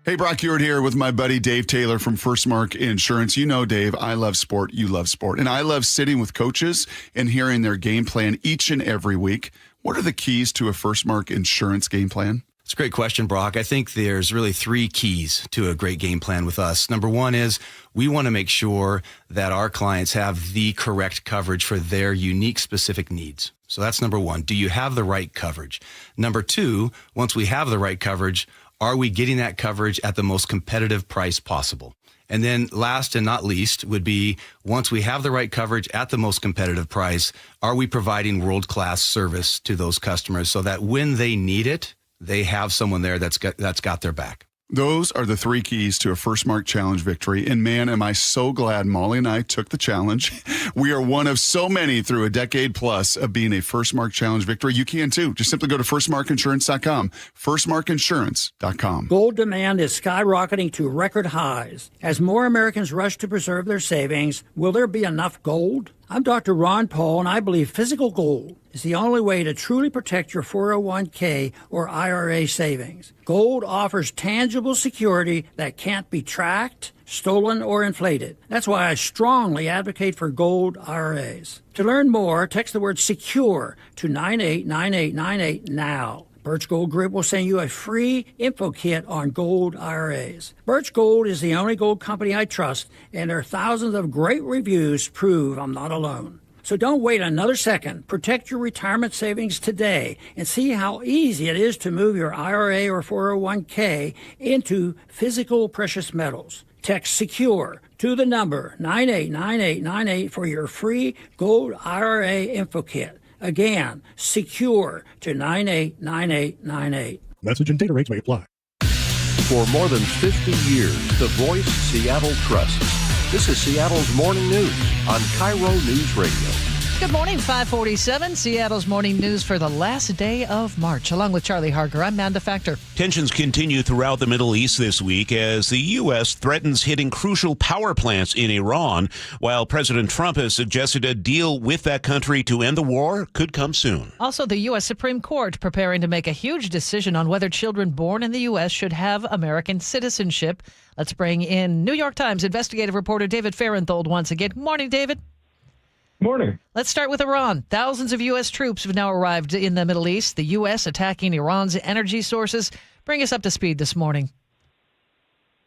Hey, Brock Ewart here with my buddy Dave Taylor from First Mark Insurance. You know, Dave, I love sport. You love sport. And I love sitting with coaches and hearing their game plan each and every week. What are the keys to a First Mark Insurance game plan? It's a great question, Brock. I think there's really 3 keys to a great game plan with us. Number 1 is we want to make sure that our clients have the correct coverage for their unique specific needs. So that's number 1. Do you have the right coverage? Number 2, once we have the right coverage, are we getting that coverage at the most competitive price possible? And then last and not least would be, once we have the right coverage at the most competitive price, are we providing world-class service to those customers so that when they need it, they have someone there that's got their back? Those are the 3 keys to a First Mark Challenge victory. And man, am I so glad Molly and I took the challenge. We are one of so many through a decade plus of being a First Mark Challenge victory. You can too. Just simply go to firstmarkinsurance.com, firstmarkinsurance.com. Gold demand is skyrocketing to record highs. As more Americans rush to preserve their savings, will there be enough gold? I'm Dr. Ron Paul, and I believe physical gold is the only way to truly protect your 401k or IRA savings. Gold offers tangible security that can't be tracked, stolen, or inflated. That's why I strongly advocate for gold IRAs. To learn more, text the word SECURE to 989898 now. Birch Gold Group will send you a free info kit on gold IRAs. Birch Gold is the only gold company I trust, and their thousands of great reviews prove I'm not alone. So don't wait another second. Protect your retirement savings today and see how easy it is to move your IRA or 401k into physical precious metals. Text SECURE to the number 989898 for your free gold IRA info kit. Again, SECURE to 989898. Message and data rates may apply. For more than 50 years, the voice Seattle trusts. This is Seattle's Morning News on KIRO News Radio. Good morning, 547, Seattle's morning news for the last day of March. Along with Charlie Harger, I'm Manda Factor. Tensions continue throughout the Middle East this week as the U.S. threatens hitting crucial power plants in Iran, while President Trump has suggested a deal with that country to end the war could come soon. Also, the U.S. Supreme Court preparing to make a huge decision on whether children born in the U.S. should have American citizenship. Let's bring in New York Times investigative reporter David Farenthold once again. Good morning, David. Morning. Let's start with Iran. Thousands of U.S. troops have now arrived in the Middle East. The U.S. attacking Iran's energy sources. Bring us up to speed this morning.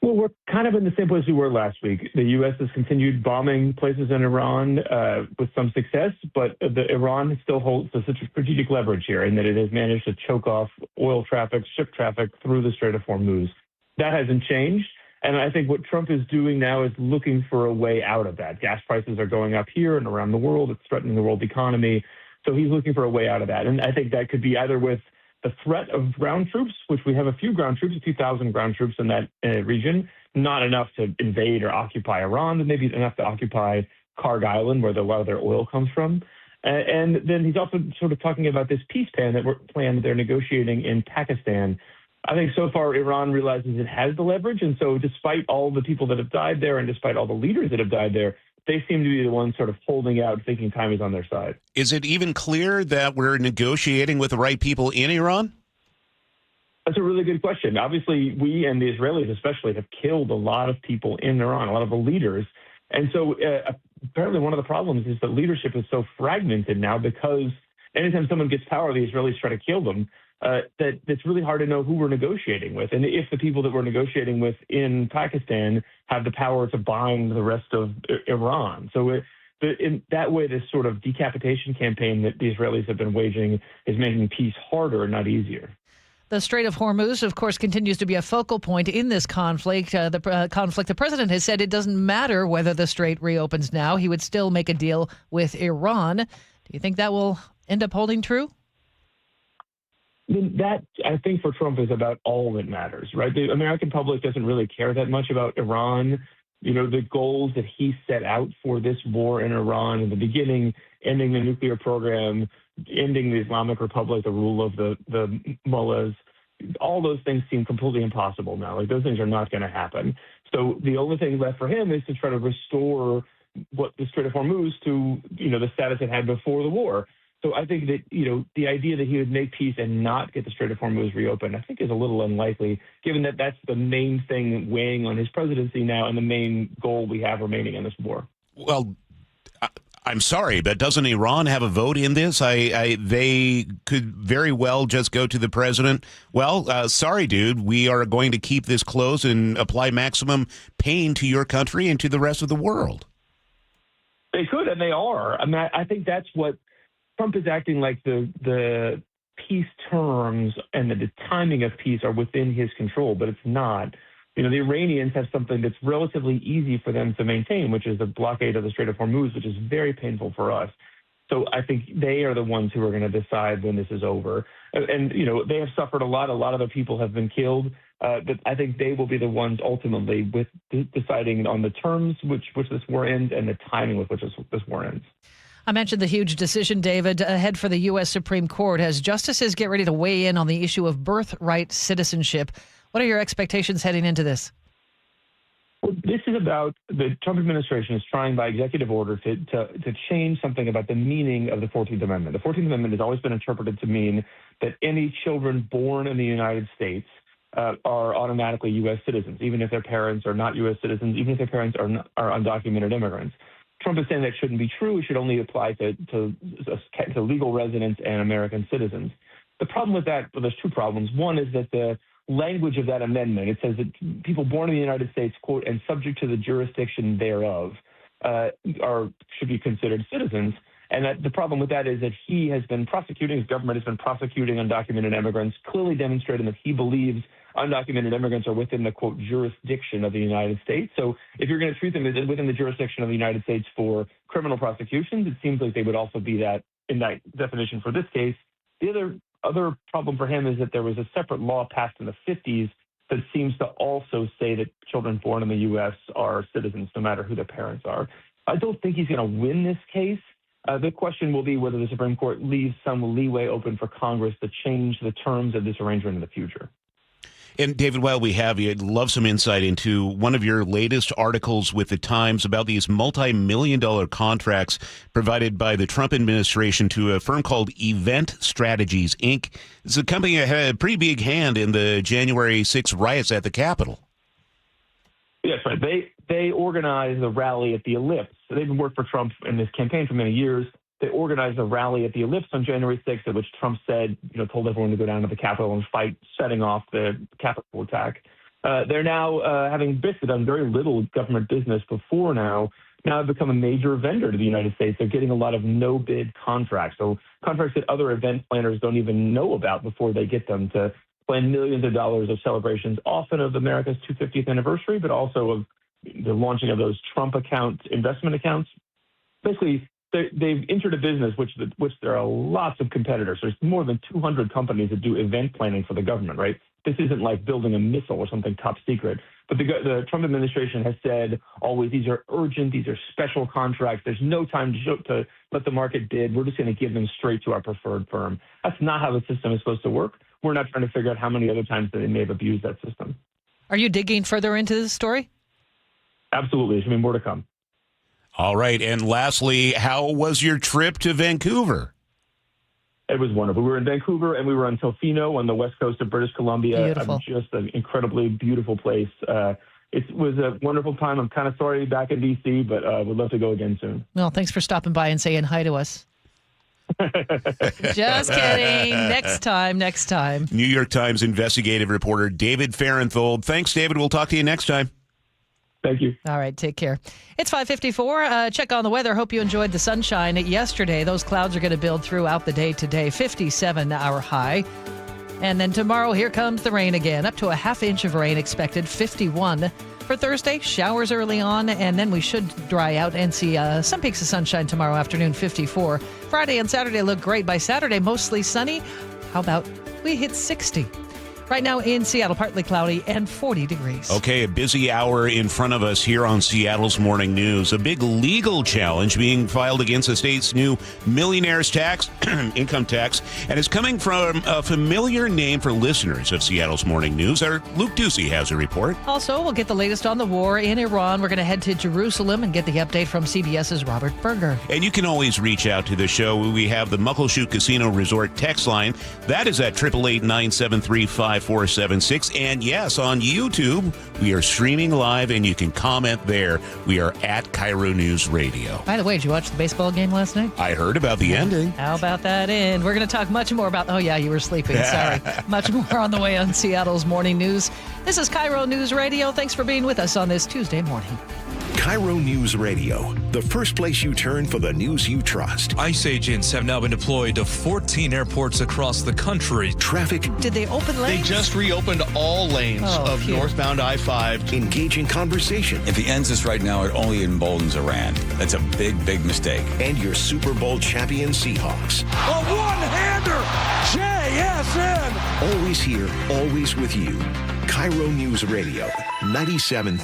Well, we're kind of in the same place we were last week. The U.S. has continued bombing places in Iran with some success, but Iran still holds such a strategic leverage here in that it has managed to choke off oil traffic, ship traffic through the Strait of Hormuz. That hasn't changed. And I think what Trump is doing now is looking for a way out of that. Gas prices are going up here and around the world. It's threatening the world economy. So he's looking for a way out of that. And I think that could be either with the threat of ground troops, which we have a few ground troops, a few thousand ground troops in that region, not enough to invade or occupy Iran, but maybe enough to occupy Karg Island, where a lot of their oil comes from. And then he's also sort of talking about this peace plan that they're negotiating in Pakistan. I think so far Iran realizes it has the leverage, and so despite all the people that have died there and despite all the leaders that have died there, they seem to be the ones sort of holding out, thinking time is on their side. Is it even clear that we're negotiating with the right people in Iran? That's a really good question. Obviously, we and the Israelis especially have killed a lot of people in Iran, a lot of the leaders. And so apparently one of the problems is that leadership is so fragmented now because anytime someone gets power, the Israelis try to kill them. That it's really hard to know who we're negotiating with. And if the people that we're negotiating with in Pakistan have the power to bind the rest of Iran. So in that way, this sort of decapitation campaign that the Israelis have been waging is making peace harder, not easier. The Strait of Hormuz, of course, continues to be a focal point in this conflict. The president has said it doesn't matter whether the strait reopens now. He would still make a deal with Iran. Do you think that will end up holding true? That, I think, for Trump is about all that matters, right? The American public doesn't really care that much about Iran. The goals that he set out for this war in Iran in the beginning, ending the nuclear program, ending the Islamic Republic, the rule of the mullahs, all those things seem completely impossible now. Like, those things are not going to happen. So the only thing left for him is to try to restore what the Strait of Hormuz to, the status it had before the war. So I think that, the idea that he would make peace and not get the Strait of Hormuz reopened, I think is a little unlikely, given that that's the main thing weighing on his presidency now and the main goal we have remaining in this war. Well, I'm sorry, but doesn't Iran have a vote in this? They could very well just go to the president. Well, sorry, dude, we are going to keep this closed and apply maximum pain to your country and to the rest of the world. They could, and they are. I mean, I think that's what Trump is acting like the peace terms and the timing of peace are within his control, but it's not. The Iranians have something that's relatively easy for them to maintain, which is the blockade of the Strait of Hormuz, which is very painful for us. So I think they are the ones who are going to decide when this is over. And, they have suffered a lot. A lot of their people have been killed. But I think they will be the ones ultimately with deciding on the terms which this war ends and the timing with which this war ends. I mentioned the huge decision, David, ahead for the U.S. Supreme Court as justices get ready to weigh in on the issue of birthright citizenship. What are your expectations heading into this? Well, this is about the Trump administration is trying by executive order to change something about the meaning of the 14th Amendment. The 14th Amendment has always been interpreted to mean that any children born in the United States are automatically U.S. citizens, even if their parents are not U.S. citizens, even if their parents are undocumented immigrants. Trump is saying that shouldn't be true. It should only apply to legal residents and American citizens. The problem with that, well, there's two problems. One is that the language of that amendment, it says that people born in the United States, quote, and subject to the jurisdiction thereof, should be considered citizens. And that the problem with that is that his government has been prosecuting undocumented immigrants, clearly demonstrating that he believes undocumented immigrants are within the, quote, jurisdiction of the United States. So if you're going to treat them as within the jurisdiction of the United States for criminal prosecutions, it seems like they would also be that in that definition for this case. The other problem for him is that there was a separate law passed in the 50s that seems to also say that children born in the U.S. are citizens, no matter who their parents are. I don't think he's going to win this case. The question will be whether the Supreme Court leaves some leeway open for Congress to change the terms of this arrangement in the future. And David, while we have you, I'd love some insight into one of your latest articles with the Times about these multi-million-dollar contracts provided by the Trump administration to a firm called Event Strategies, Inc. It's a company that had a pretty big hand in the January 6th riots at the Capitol. Yes, right. They organized the rally at the Ellipse. So they've been working for Trump in this campaign for many years. They organized a rally at the Ellipse on January 6th, at which Trump said, told everyone to go down to the Capitol and fight, setting off the Capitol attack. They're now, having basically done very little government business before now have become a major vendor to the United States. They're getting a lot of no-bid contracts, so contracts that other event planners don't even know about before they get them, to plan millions of dollars of celebrations, often of America's 250th anniversary, but also of the launching of those Trump investment accounts. Basically, they've entered a business which there are lots of competitors. There's more than 200 companies that do event planning for the government, right? This isn't like building a missile or something top secret. But the Trump administration has said always, these are urgent, these are special contracts. There's no time to let the market bid. We're just going to give them straight to our preferred firm. That's not how the system is supposed to work. We're not trying to figure out how many other times they may have abused that system. Are you digging further into this story? Absolutely. There's going to be more to come. All right. And lastly, how was your trip to Vancouver? It was wonderful. We were in Vancouver and we were on Tofino on the west coast of British Columbia. Beautiful. Just an incredibly beautiful place. It was a wonderful time. I'm kind of sorry to be back in D.C., but would love to go again soon. Well, thanks for stopping by and saying hi to us. Just kidding. Next time. New York Times investigative reporter David Farenthold. Thanks, David. We'll talk to you next time. Thank you. All right, take care. It's 5:54. Check on the weather. Hope you enjoyed the sunshine yesterday. Those clouds are going to build throughout the day today. 57 our high. And then tomorrow, here comes the rain again. Up to a half inch of rain expected, 51. For Thursday, showers early on, and then we should dry out and see some peaks of sunshine tomorrow afternoon, 54. Friday and Saturday look great. By Saturday, mostly sunny. How about we hit 60? Right now in Seattle, partly cloudy and 40 degrees. Okay, a busy hour in front of us here on Seattle's Morning News. A big legal challenge being filed against the state's new millionaire's tax, income tax, and it's coming from a familiar name for listeners of Seattle's Morning News. Our Luke Ducey has a report. Also, we'll get the latest on the war in Iran. We're going to head to Jerusalem and get the update from CBS's Robert Berger. And you can always reach out to the show. We have the Muckleshoot Casino Resort text line. That is at 888-973-5476. And yes, on YouTube, we are streaming live and you can comment there. We are at KIRO Newsradio. By the way, did you watch the baseball game last night? I heard about the ending. How about that end? We're going to talk much more about... Oh, yeah, you were sleeping. Sorry. Much more on the way on Seattle's Morning News. This is KIRO News Radio. Thanks for being with us on this Tuesday morning. KIRO News Radio, the first place you turn for the news you trust. ICE agents have now been deployed to 14 airports across the country. Traffic. Did they open lanes? They just reopened all lanes of northbound I-5. Engaging conversation. If he ends this right now, it only emboldens Iran. That's a big, big mistake. And your Super Bowl champion Seahawks. A one-hander! JSN! Always here, always with you. KIRO News Radio, 97.3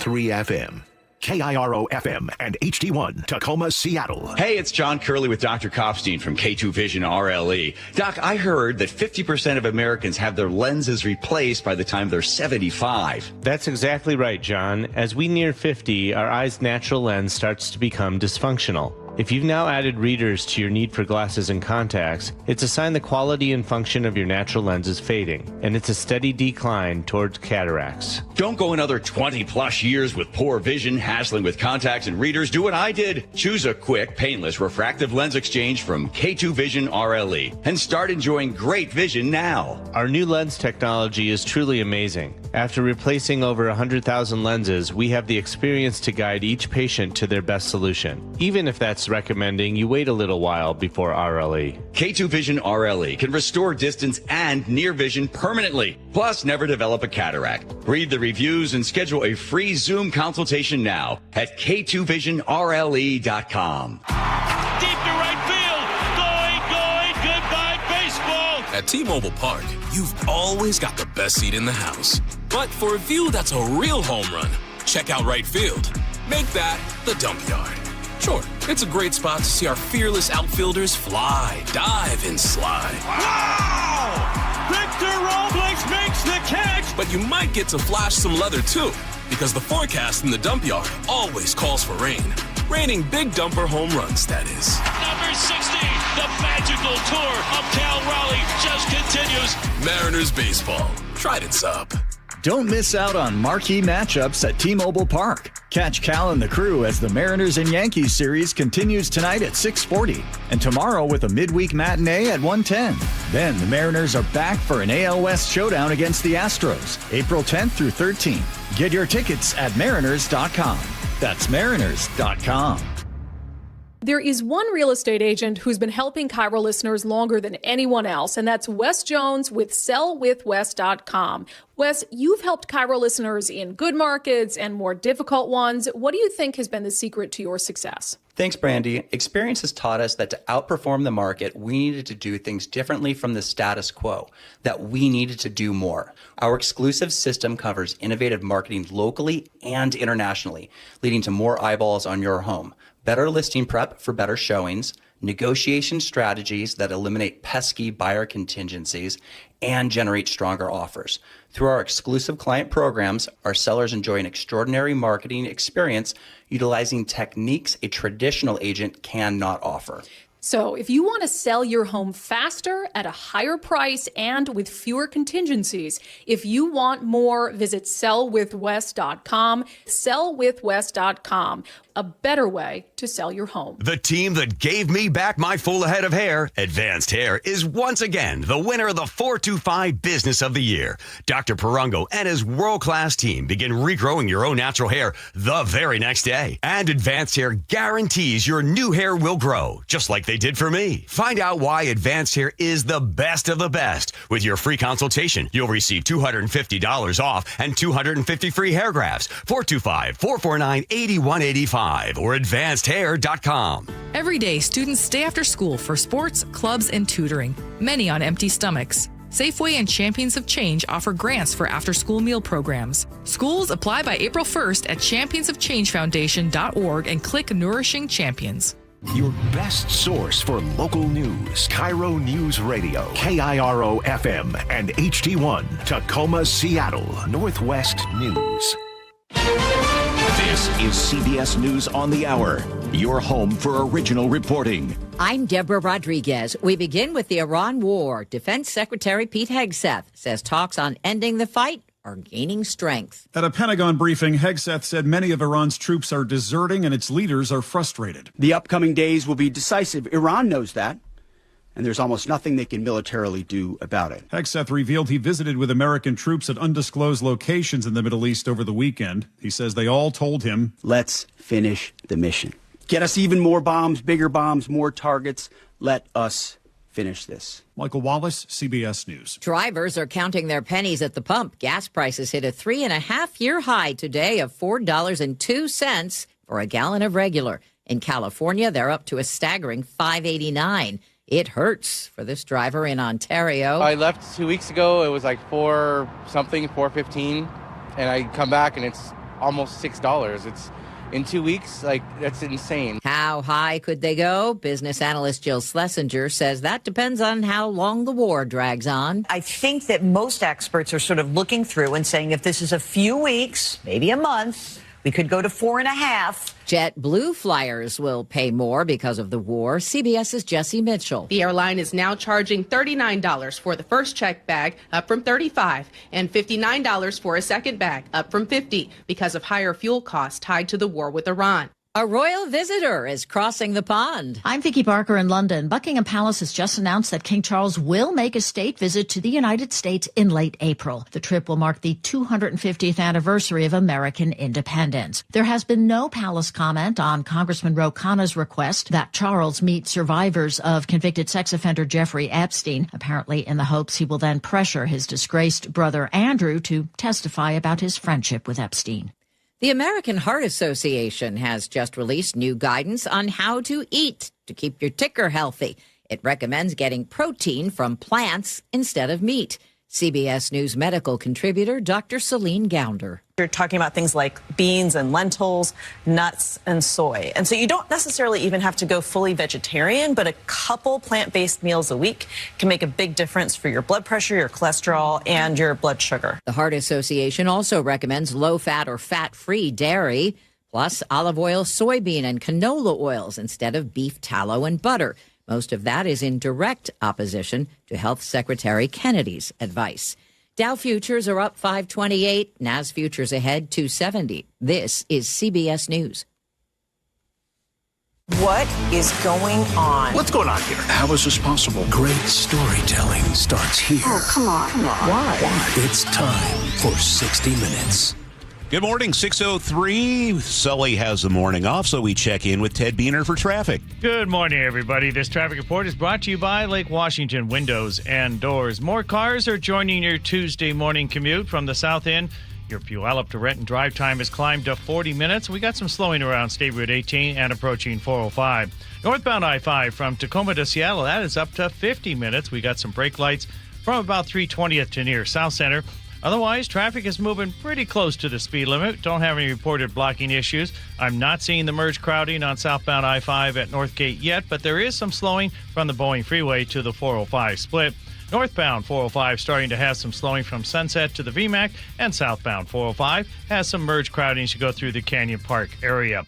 FM. KIRO FM and HD1, Tacoma, Seattle. Hey, it's John Curley with Dr. Kopstein from K2 Vision RLE. Doc, I heard that 50% of Americans have their lenses replaced by the time they're 75. That's exactly right, John. As we near 50, our eye's natural lens starts to become dysfunctional. If you've now added readers to your need for glasses and contacts, it's a sign the quality and function of your natural lens is fading, and it's a steady decline towards cataracts. Don't go another 20-plus years with poor vision, hassling with contacts and readers. Do what I did. Choose a quick, painless refractive lens exchange from K2 Vision RLE and start enjoying great vision now. Our new lens technology is truly amazing. After replacing over 100,000 lenses, we have the experience to guide each patient to their best solution, even if that's recommending you wait a little while before RLE. K2 Vision RLE can restore distance and near vision permanently, plus never develop a cataract. Read the reviews and schedule a free Zoom consultation now at k2visionrle.com. Deep to right field. Going. Goodbye, baseball. At T-Mobile Park, you've always got the best seat in the house. But for a view that's a real home run, check out right field. Make that the dump yard. Sure, it's a great spot to see our fearless outfielders fly, dive, and slide. Wow! Victor Robles makes the catch! But you might get to flash some leather too, because the forecast in the dump yard always calls for rain. Raining big dumper home runs, that is. Number 60, the magical tour of Cal Raleigh just continues. Mariners baseball. Trident's up. Don't miss out on marquee matchups at T-Mobile Park. Catch Cal and the crew as the Mariners and Yankees series continues tonight at 6:40 and tomorrow with a midweek matinee at 1:10. Then the Mariners are back for an AL West showdown against the Astros, April 10th through 13th. Get your tickets at mariners.com. That's mariners.com. There is one real estate agent who's been helping KIRO listeners longer than anyone else, and that's Wes Jones with sellwithwes.com. Wes, you've helped KIRO listeners in good markets and more difficult ones. What do you think has been the secret to your success? Thanks, Brandy. Experience has taught us that to outperform the market, we needed to do things differently from the status quo, that we needed to do more. Our exclusive system covers innovative marketing locally and internationally, leading to more eyeballs on your home, better listing prep for better showings, negotiation strategies that eliminate pesky buyer contingencies, and generate stronger offers. Through our exclusive client programs, our sellers enjoy an extraordinary marketing experience utilizing techniques a traditional agent cannot offer. So if you want to sell your home faster at a higher price and with fewer contingencies, if you want more, visit sellwithwes.com, sellwithwes.com. a better way to sell your home. The team that gave me back my full head of hair, Advanced Hair, is once again the winner of the 425 Business of the Year. Dr. Perungo and his world-class team begin regrowing your own natural hair the very next day. And Advanced Hair guarantees your new hair will grow, just like they did for me. Find out why Advanced Hair is the best of the best. With your free consultation, you'll receive $250 off and 250 free hair grafts. 425-449-8185 or advancedhair.com. Every day, students stay after school for sports, clubs, and tutoring, many on empty stomachs. Safeway and Champions of Change offer grants for after-school meal programs. Schools apply by April 1st at championsofchangefoundation.org and click Nourishing Champions. Your best source for local news. KIRO Newsradio, KIRO FM, and HD1, Tacoma, Seattle, Northwest News. This is CBS News on the Hour, your home for original reporting. I'm Deborah Rodriguez. We begin with the Iran war. Defense Secretary Pete Hegseth says talks on ending the fight are gaining strength. At a Pentagon briefing, Hegseth said many of Iran's troops are deserting and its leaders are frustrated. The upcoming days will be decisive. Iran knows that, and there's almost nothing they can militarily do about it. Hegseth revealed he visited with American troops at undisclosed locations in the Middle East over the weekend. He says they all told him, let's finish the mission. Get us even more bombs, bigger bombs, more targets. Let us finish this. Michael Wallace, CBS News. Drivers are counting their pennies at the pump. Gas prices hit a 3.5-year high today of $4.02 for a gallon of regular. In California, they're up to a staggering $5.89. It hurts for this driver in Ontario. I left 2 weeks ago. It was like $4.15, and I come back and it's almost $6. It's in 2 weeks, that's insane. How high could they go? Business analyst Jill Schlesinger says that depends on how long the war drags on. I think that most experts are sort of looking through and saying if this is a few weeks, maybe a month, we could go to 4.5. JetBlue flyers will pay more because of the war. CBS's Jesse Mitchell. The airline is now charging $39 for the first checked bag, up from $35, and $59 for a second bag, up from $50, because of higher fuel costs tied to the war with Iran. A royal visitor is crossing the pond. I'm Vicky Barker in London. Buckingham Palace has just announced that King Charles will make a state visit to the United States in late April. The trip will mark the 250th anniversary of American independence. There has been no palace comment on Congressman Ro Khanna's request that Charles meet survivors of convicted sex offender Jeffrey Epstein, apparently in the hopes he will then pressure his disgraced brother Andrew to testify about his friendship with Epstein. The American Heart Association has just released new guidance on how to eat to keep your ticker healthy. It recommends getting protein from plants instead of meat. CBS News medical contributor Dr. Celine Gounder. You're talking about things like beans and lentils, nuts and soy. And so you don't necessarily even have to go fully vegetarian, but a couple plant-based meals a week can make a big difference for your blood pressure, your cholesterol, and your blood sugar. The Heart Association also recommends low-fat or fat-free dairy, plus olive oil, soybean, and canola oils instead of beef tallow and butter. Most of that is in direct opposition to Health Secretary Kennedy's advice. Dow futures are up 528, Nas futures ahead 270. This is CBS News. What is going on? What's going on here? How is this possible? Great storytelling starts here. Oh, come on. Why? It's time for 60 Minutes. Good morning, 6:03. Sully has the morning off, so we check in with Ted Beener for traffic. Good morning, everybody. This traffic report is brought to you by Lake Washington Windows and Doors. More cars are joining your Tuesday morning commute from the south end. Your Puyallup to Renton drive time has climbed to 40 minutes. We got some slowing around State Route 18 and approaching 405. Northbound I-5 from Tacoma to Seattle, that is up to 50 minutes. We got some brake lights from about 320th to near South Center. Otherwise, traffic is moving pretty close to the speed limit. Don't have any reported blocking issues. I'm not seeing the merge crowding on southbound I-5 at Northgate yet, but there is some slowing from the Boeing Freeway to the 405 split. Northbound 405 starting to have some slowing from Sunset to the VMAC, and southbound 405 has some merge crowding as you go through the Canyon Park area.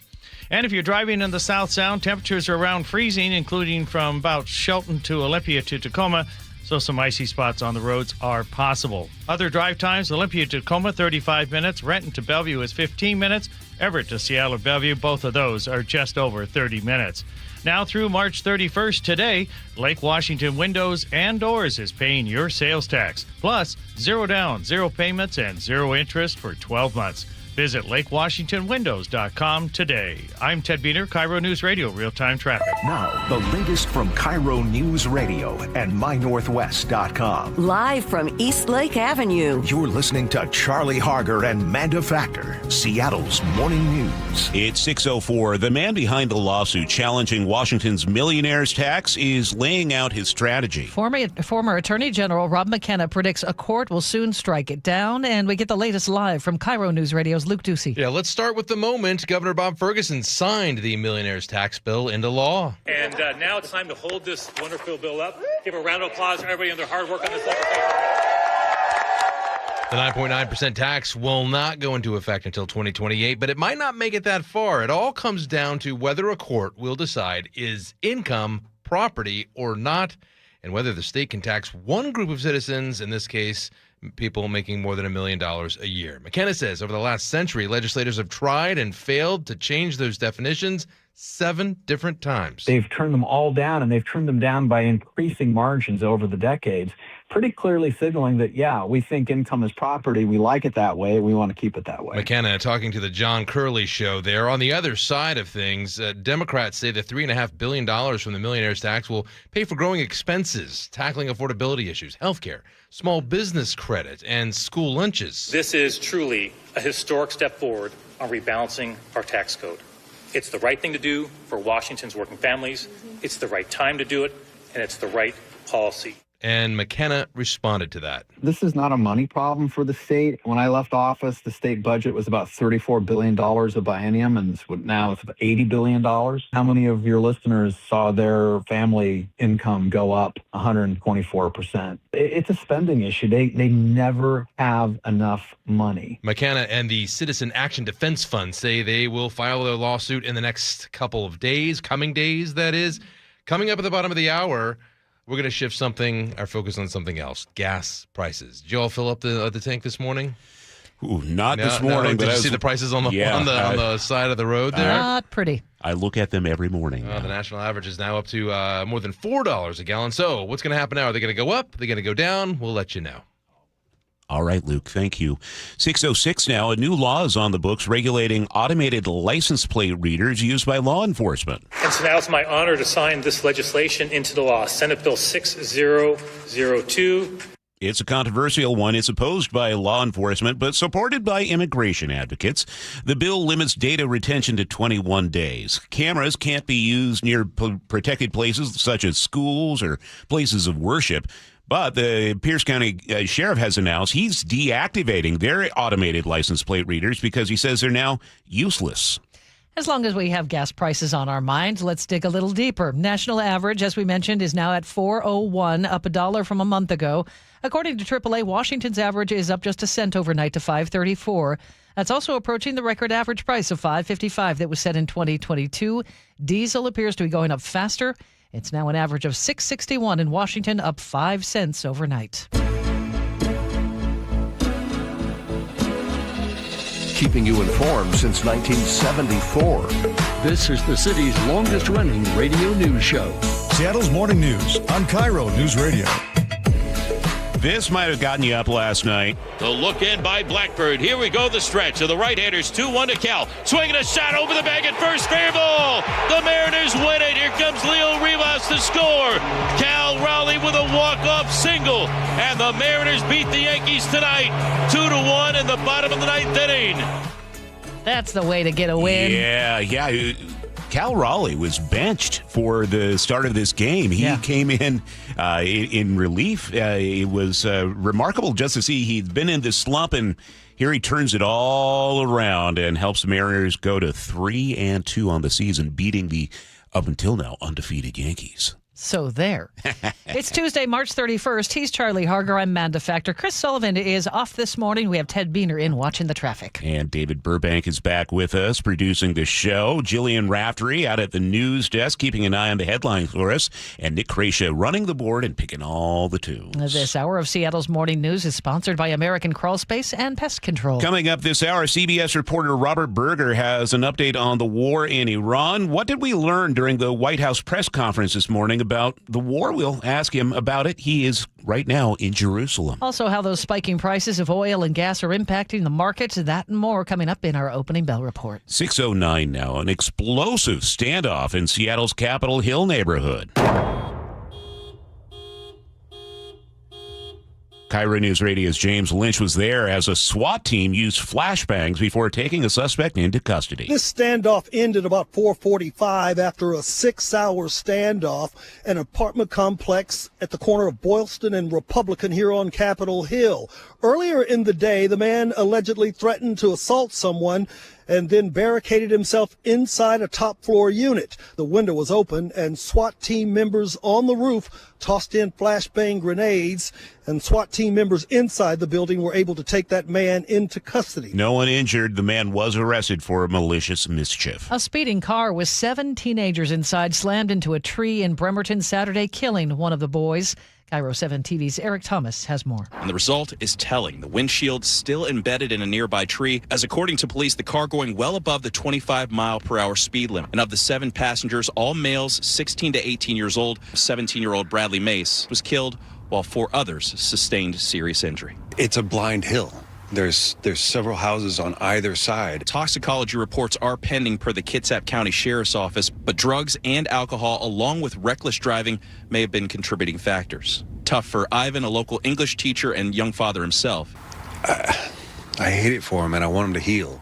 And if you're driving in the South Sound, temperatures are around freezing, including from about Shelton to Olympia to Tacoma. So some icy spots on the roads are possible. Other drive times, Olympia to Tacoma, 35 minutes. Renton to Bellevue is 15 minutes. Everett to Seattle or Bellevue, both of those are just over 30 minutes. Now through March 31st today, Lake Washington Windows and Doors is paying your sales tax. Plus, 0 down, 0 payments, and 0 interest for 12 months. Visit LakeWashingtonWindows.com today. I'm Ted Biener, KIRO News Radio, real-time traffic. Now, the latest from KIRO News Radio and MyNorthwest.com. Live from East Lake Avenue. You're listening to Charlie Harger and Manda Factor, Seattle's morning news. It's 6:04. The man behind the lawsuit challenging Washington's millionaires tax is laying out his strategy. Former Attorney General Rob McKenna predicts a court will soon strike it down, and we get the latest live from KIRO News Radio's Luke Ducey. Yeah, let's start with the moment Governor Bob Ferguson signed the millionaire's tax bill into law. And now it's time to hold this wonderful bill up. Give a round of applause for everybody and their hard work on this legislation. The 9.9% tax will not go into effect until 2028, but it might not make it that far. It all comes down to whether a court will decide is income property or not, and whether the state can tax one group of citizens, in this case, people making more than $1 million a year. McKenna says over the last century, legislators have tried and failed to change those definitions 7 different times. They've turned them all down, and they've turned them down by increasing margins over the decades, pretty clearly signaling that, yeah, we think income is property. We like it that way. We want to keep it that way. McKenna talking to the John Curley show there. On the other side of things, Democrats say the $3.5 billion from the millionaire's tax will pay for growing expenses, tackling affordability issues, healthcare, small business credit, and school lunches. This is truly a historic step forward on rebalancing our tax code. It's the right thing to do for Washington's working families. It's the right time to do it, and it's the right policy. And McKenna responded to that. This is not a money problem for the state. When I left office, the state budget was about $34 billion a biennium, and now it's about $80 billion. How many of your listeners saw their family income go up 124%? It's a spending issue. They never have enough money. McKenna and the Citizen Action Defense Fund say they will file their lawsuit in the next couple of days, coming days, that is. Coming up at the bottom of the hour, we're going to shift our focus on something else, gas prices. Did you all fill up the tank this morning? Ooh, not this morning. Did you see the prices on the side of the road there? Not pretty. I look at them every morning. The national average is now up to more than $4 a gallon. So what's going to happen now? Are they going to go up? Are they going to go down? We'll let you know. All right, Luke, thank you. 6:06 now. A new law is on the books regulating automated license plate readers used by law enforcement. And so now it's my honor to sign this legislation into the law, Senate Bill 6002. It's a controversial one. It's opposed by law enforcement, but supported by immigration advocates. The bill limits data retention to 21 days. Cameras can't be used near protected places such as schools or places of worship. But the Pierce County Sheriff has announced he's deactivating their automated license plate readers because he says they're now useless. As long as we have gas prices on our minds, let's dig a little deeper. National average, as we mentioned, is now at $4.01, up $1 from a month ago. According to AAA, Washington's average is up just a cent overnight to $5.34. That's also approaching the record average price of $5.55 that was set in 2022. Diesel appears to be going up faster. It's now an average of $6.61 in Washington, up 5 cents overnight. Keeping you informed since 1974. This is the city's longest-running radio news show. Seattle's Morning News on KIRO News Radio. This might have gotten you up last night. The look in by Blackbird. Here we go, the stretch. To the right-handers, 2-1 to Cal. Swinging a shot over the bag at first. Fair ball. The Mariners win it. Here comes Leo Rivas to score. Cal Raleigh with a walk-off single. And the Mariners beat the Yankees tonight. 2-1 in the bottom of the 9th inning. That's the way to get a win. Yeah. Cal Raleigh was benched for the start of this game. He came in relief. It was remarkable just to see he'd been in this slump, and here he turns it all around and helps the Mariners go to 3-2 on the season, beating the, up until now, undefeated Yankees. So there. It's Tuesday, March 31st. He's Charlie Harger. I'm Manda Factor. Chris Sullivan is off this morning. We have Ted Beener in watching the traffic. And David Burbank is back with us, producing the show. Jillian Raftery out at the news desk, keeping an eye on the headlines for us. And Nick Krasia running the board and picking all the tunes. This hour of Seattle's Morning News is sponsored by American Crawl Space and Pest Control. Coming up this hour, CBS reporter Robert Berger has an update on the war in Iran. What did we learn during the White House press conference this morning about the war? We'll ask him about it. He is right now in Jerusalem. Also, how those spiking prices of oil and gas are impacting the markets. That and more coming up in our opening bell report. 6:09 now. An explosive standoff in Seattle's Capitol Hill neighborhood. KIRO Newsradio's James Lynch was there as a SWAT team used flashbangs before taking a suspect into custody. This standoff ended about 4:45 after a 6-hour standoff at an apartment complex at the corner of Boylston and Republican here on Capitol Hill. Earlier in the day, the man allegedly threatened to assault someone and then barricaded himself inside a top-floor unit. The window was open, and SWAT team members on the roof tossed in flashbang grenades, and SWAT team members inside the building were able to take that man into custody. No one injured. The man was arrested for malicious mischief. A speeding car with 7 teenagers inside slammed into a tree in Bremerton Saturday, killing one of the boys. KIRO 7 TV's Eric Thomas has more. And the result is telling. The windshield still embedded in a nearby tree, as according to police, the car going well above the 25-mile-per-hour speed limit. And of the 7 passengers, all males 16 to 18 years old, 17-year-old Bradley Mace was killed, while 4 others sustained serious injury. It's a blind hill. There's several houses on either side. Toxicology reports are pending per the Kitsap County Sheriff's Office, but drugs and alcohol, along with reckless driving, may have been contributing factors. Tough for Ivan, a local English teacher and young father himself. I hate it for him, and I want him to heal.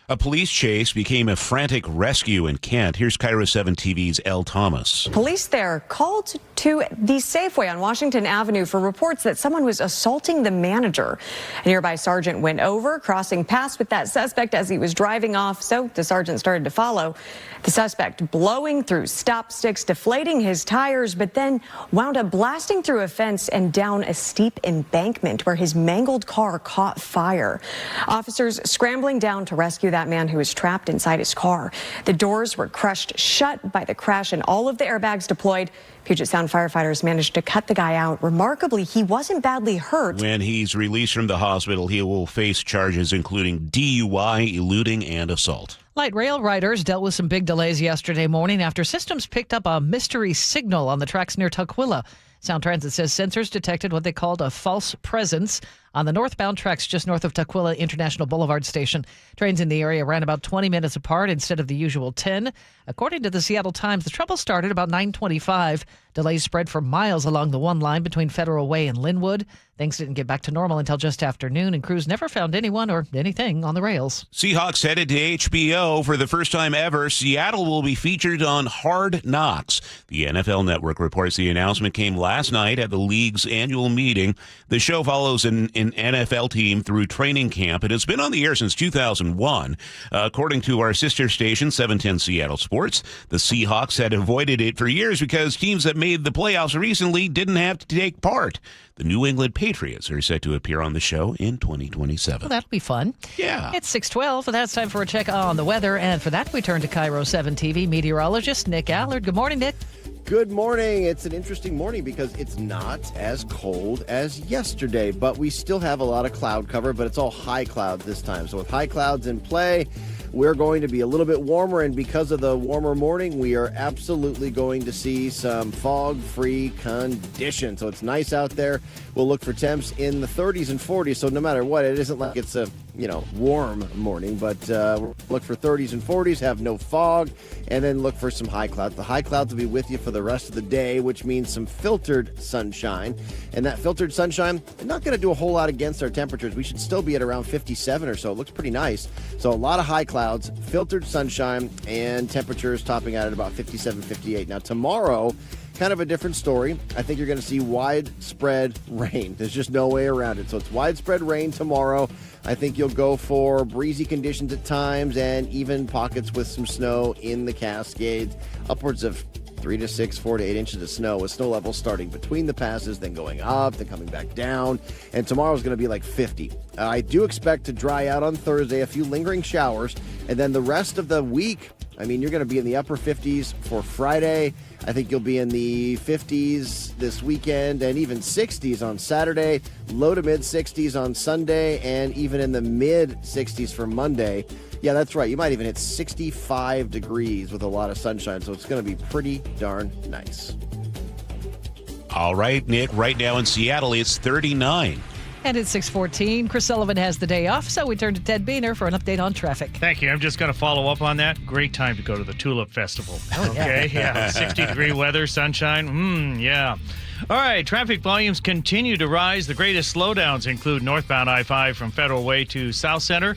A police chase became a frantic rescue in Kent. Here's KIRO 7 TV's Elle Thomas. Police there called to the Safeway on Washington Avenue for reports that someone was assaulting the manager. A nearby sergeant went over, crossing paths with that suspect as he was driving off, so the sergeant started to follow. The suspect blowing through stop sticks, deflating his tires, but then wound up blasting through a fence and down a steep embankment where his mangled car caught fire. Officers scrambling down to rescue that man who was trapped inside his car. The doors were crushed shut by the crash and all of the airbags deployed. Puget Sound firefighters managed to cut the guy out. Remarkably, he wasn't badly hurt. When he's released from the hospital, he will face charges including DUI, eluding, and assault. Light rail riders dealt with some big delays yesterday morning after systems picked up a mystery signal on the tracks near Tukwila. Sound Transit says sensors detected what they called a false presence on the northbound tracks just north of Tukwila International Boulevard Station. Trains in the area ran about 20 minutes apart instead of the usual 10. According to the Seattle Times, the trouble started about 9:25. Delays spread for miles along the one line between Federal Way and Linwood. Things didn't get back to normal until just after noon, and crews never found anyone or anything on the rails. Seahawks headed to HBO. For the first time ever, Seattle will be featured on Hard Knocks. The NFL Network reports the announcement came last night at the league's annual meeting. The show follows an NFL team through training camp. It has been on the air since 2001. According to our sister station, 710 Seattle Sports, the Seahawks had avoided it for years because teams that made the playoffs recently didn't have to take part. The New England Patriots are set to appear on the show in 2027. Well, that'll be fun. Yeah. It's 6:12, and that's time for a check on the weather. And for that, we turn to KIRO 7 TV meteorologist Nick Allard. Good morning, Nick. Good morning. It's an interesting morning because it's not as cold as yesterday, but we still have a lot of cloud cover, but it's all high clouds this time. So with high clouds in play, we're going to be a little bit warmer, and because of the warmer morning, we are absolutely going to see some fog-free conditions. So it's nice out there. We'll look for temps in the 30s and 40s, so no matter what, it isn't like it's a warm morning, but look for 30s and 40s, have no fog, and then look for some high clouds. The high clouds will be with you for the rest of the day, which means some filtered sunshine. And that filtered sunshine, not going to do a whole lot against our temperatures. We should still be at around 57 or so. It looks pretty nice. So a lot of high clouds, filtered sunshine, and temperatures topping out at about 57, 58. Now tomorrow, kind of a different story. I think you're going to see widespread rain. There's just no way around it. So it's widespread rain tomorrow. I think you'll go for breezy conditions at times and even pockets with some snow in the Cascades. Upwards of 3 to 6, 4 to 8 inches of snow with snow levels starting between the passes, then going up, then coming back down. And tomorrow's going to be like 50. I do expect to dry out on Thursday, a few lingering showers. And then the rest of the week, I mean, you're going to be in the upper 50s for Friday. I think you'll be in the 50s this weekend and even 60s on Saturday, low to mid 60s on Sunday, and even in the mid 60s for Monday. Yeah, that's right. You might even hit 65 degrees with a lot of sunshine, so it's going to be pretty darn nice. All right, Nick, right now in Seattle, it's 39. And it's 6:14. Chris Sullivan has the day off, so we turn to Ted Beener for an update on traffic. Thank you. I'm just going to follow up on that. Great time to go to the Tulip Festival. Okay, yeah. 60-degree weather, sunshine. Yeah. All right, traffic volumes continue to rise. The greatest slowdowns include northbound I-5 from Federal Way to South Center,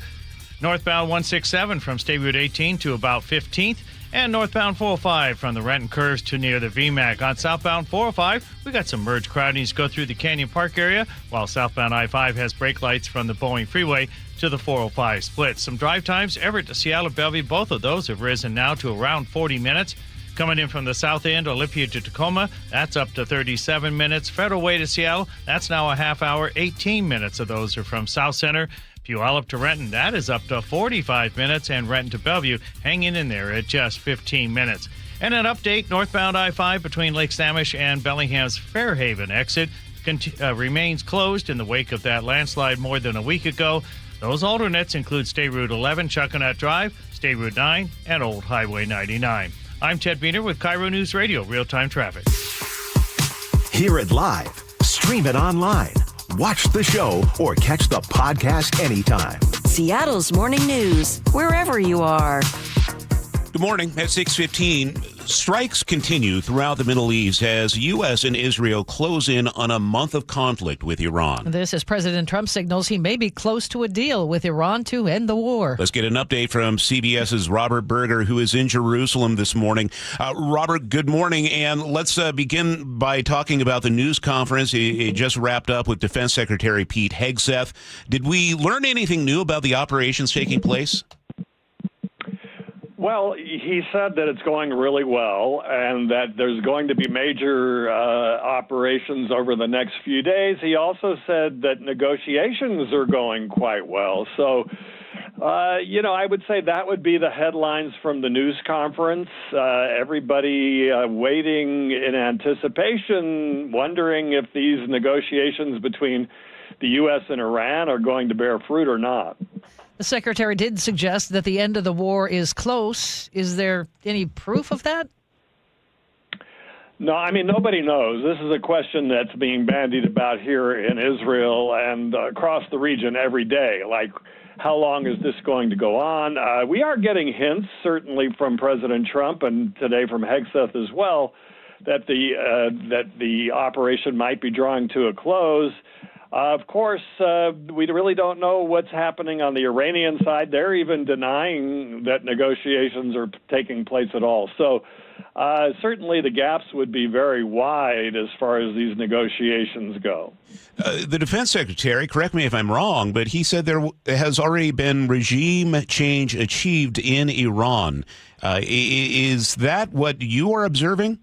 northbound 167 from State Route 18 to about 15th, and northbound 405 from the Renton Curves to near the VMAC. On southbound 405, we got some merge crowding to go through the Canyon Park area, while southbound I-5 has brake lights from the Boeing Freeway to the 405 split. Some drive times, Everett to Seattle Bellevue, both of those have risen now to around 40 minutes. Coming in from the south end, Olympia to Tacoma, that's up to 37 minutes. Federal Way to Seattle, that's now a half hour. 18 minutes of those are from South Center. Puyallup to Renton, that is up to 45 minutes, and Renton to Bellevue hanging in there at just 15 minutes. And an update, northbound I-5 between Lake Samish and Bellingham's Fairhaven exit remains closed in the wake of that landslide more than a week ago. Those alternates include State Route 11, Chuckanut Drive, State Route 9, and Old Highway 99. I'm Ted Beener with KIRO News Radio, real-time traffic. Hear it live, stream it online, watch the show, or catch the podcast anytime. Seattle's Morning News, wherever you are. Good morning. At 6:15, strikes continue throughout the Middle East as U.S. and Israel close in on a month of conflict with Iran. This as President Trump signals he may be close to a deal with Iran to end the war. Let's get an update from CBS's Robert Berger, who is in Jerusalem this morning. Robert, good morning. And let's begin by talking about the news conference. It just wrapped up with Defense Secretary Pete Hegseth. Did we learn anything new about the operations taking place? Well, he said that it's going really well and that there's going to be major operations over the next few days. He also said that negotiations are going quite well. So, I would say that would be the headlines from the news conference. Everybody waiting in anticipation, wondering if these negotiations between the U.S. and Iran are going to bear fruit or not. The secretary did suggest that the end of the war is close. Is there any proof of that? No, I mean, nobody knows. This is a question that's being bandied about here in Israel and across the region every day. Like, how long is this going to go on? We are getting hints, certainly from President Trump and today from Hegseth as well, that the operation might be drawing to a close. Of course, we really don't know what's happening on the Iranian side. They're even denying that negotiations are taking place at all. So certainly the gaps would be very wide as far as these negotiations go. The defense secretary, correct me if I'm wrong, but he said there has already been regime change achieved in Iran. Is that what you are observing?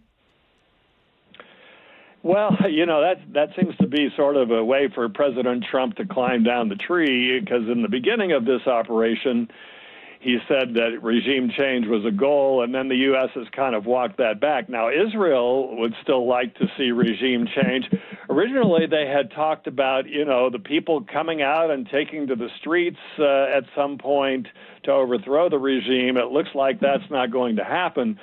Well, that seems to be sort of a way for President Trump to climb down the tree, because in the beginning of this operation, he said that regime change was a goal, and then the U.S. has kind of walked that back. Now, Israel would still like to see regime change. Originally, they had talked about, the people coming out and taking to the streets at some point to overthrow the regime. It looks like that's not going to happen.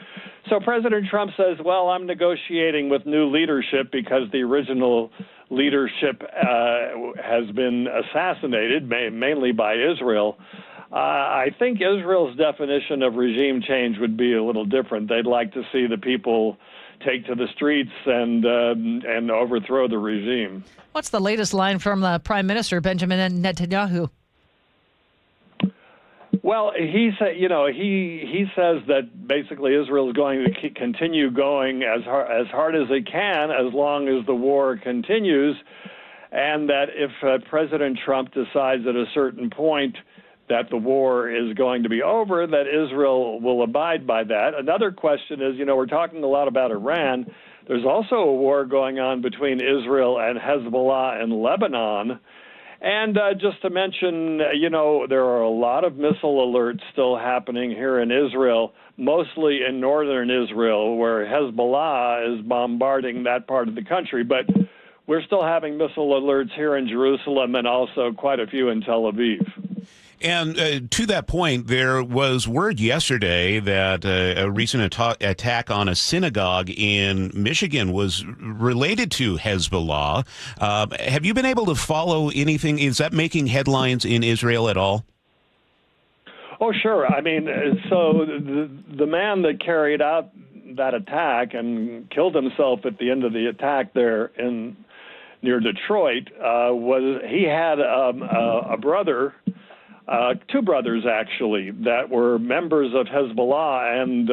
So President Trump says, well, I'm negotiating with new leadership because the original leadership has been assassinated, mainly by Israel. I think Israel's definition of regime change would be a little different. They'd like to see the people take to the streets and overthrow the regime. What's the latest line from Prime Minister Benjamin Netanyahu? Well, he said, he says that basically Israel is going to continue going as hard as it can as long as the war continues, and that if President Trump decides at a certain point that the war is going to be over, that Israel will abide by that. Another question is, we're talking a lot about Iran. There's also a war going on between Israel and Hezbollah in Lebanon. And just to mention, there are a lot of missile alerts still happening here in Israel, mostly in northern Israel, where Hezbollah is bombarding that part of the country. But we're still having missile alerts here in Jerusalem and also quite a few in Tel Aviv. And to that point, there was word yesterday that a recent attack on a synagogue in Michigan was related to Hezbollah. Have you been able to follow anything? Is that making headlines in Israel at all? Oh, sure. I mean, so the man that carried out that attack and killed himself at the end of the attack there near Detroit he had a brother. Two brothers, actually, that were members of Hezbollah and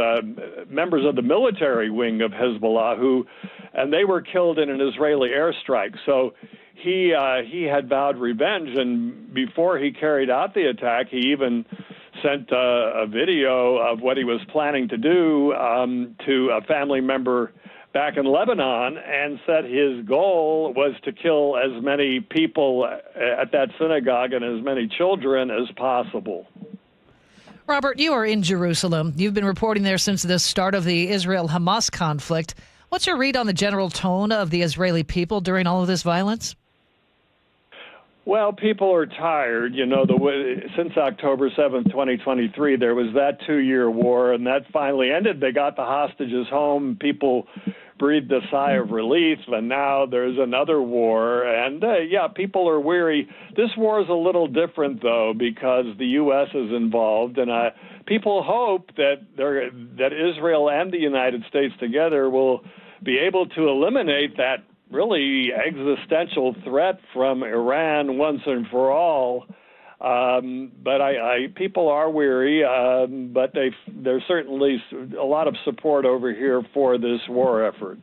members of the military wing of Hezbollah, and they were killed in an Israeli airstrike. So he had vowed revenge, and before he carried out the attack, he even sent a video of what he was planning to do to a family member back in Lebanon, and said his goal was to kill as many people at that synagogue and as many children as possible. Robert, you are in Jerusalem. You've been reporting there since the start of the Israel-Hamas conflict. What's your read on the general tone of the Israeli people during all of this violence? Well, people are tired. Since October 7th, 2023, there was that 2-year war, and that finally ended. They got the hostages home. People breathed a sigh of relief, and now there's another war. And, people are weary. This war is a little different, though, because the U.S. is involved, and people hope that Israel and the United States together will be able to eliminate that really existential threat from Iran once and for all. But people are weary, but there's certainly a lot of support over here for this war effort.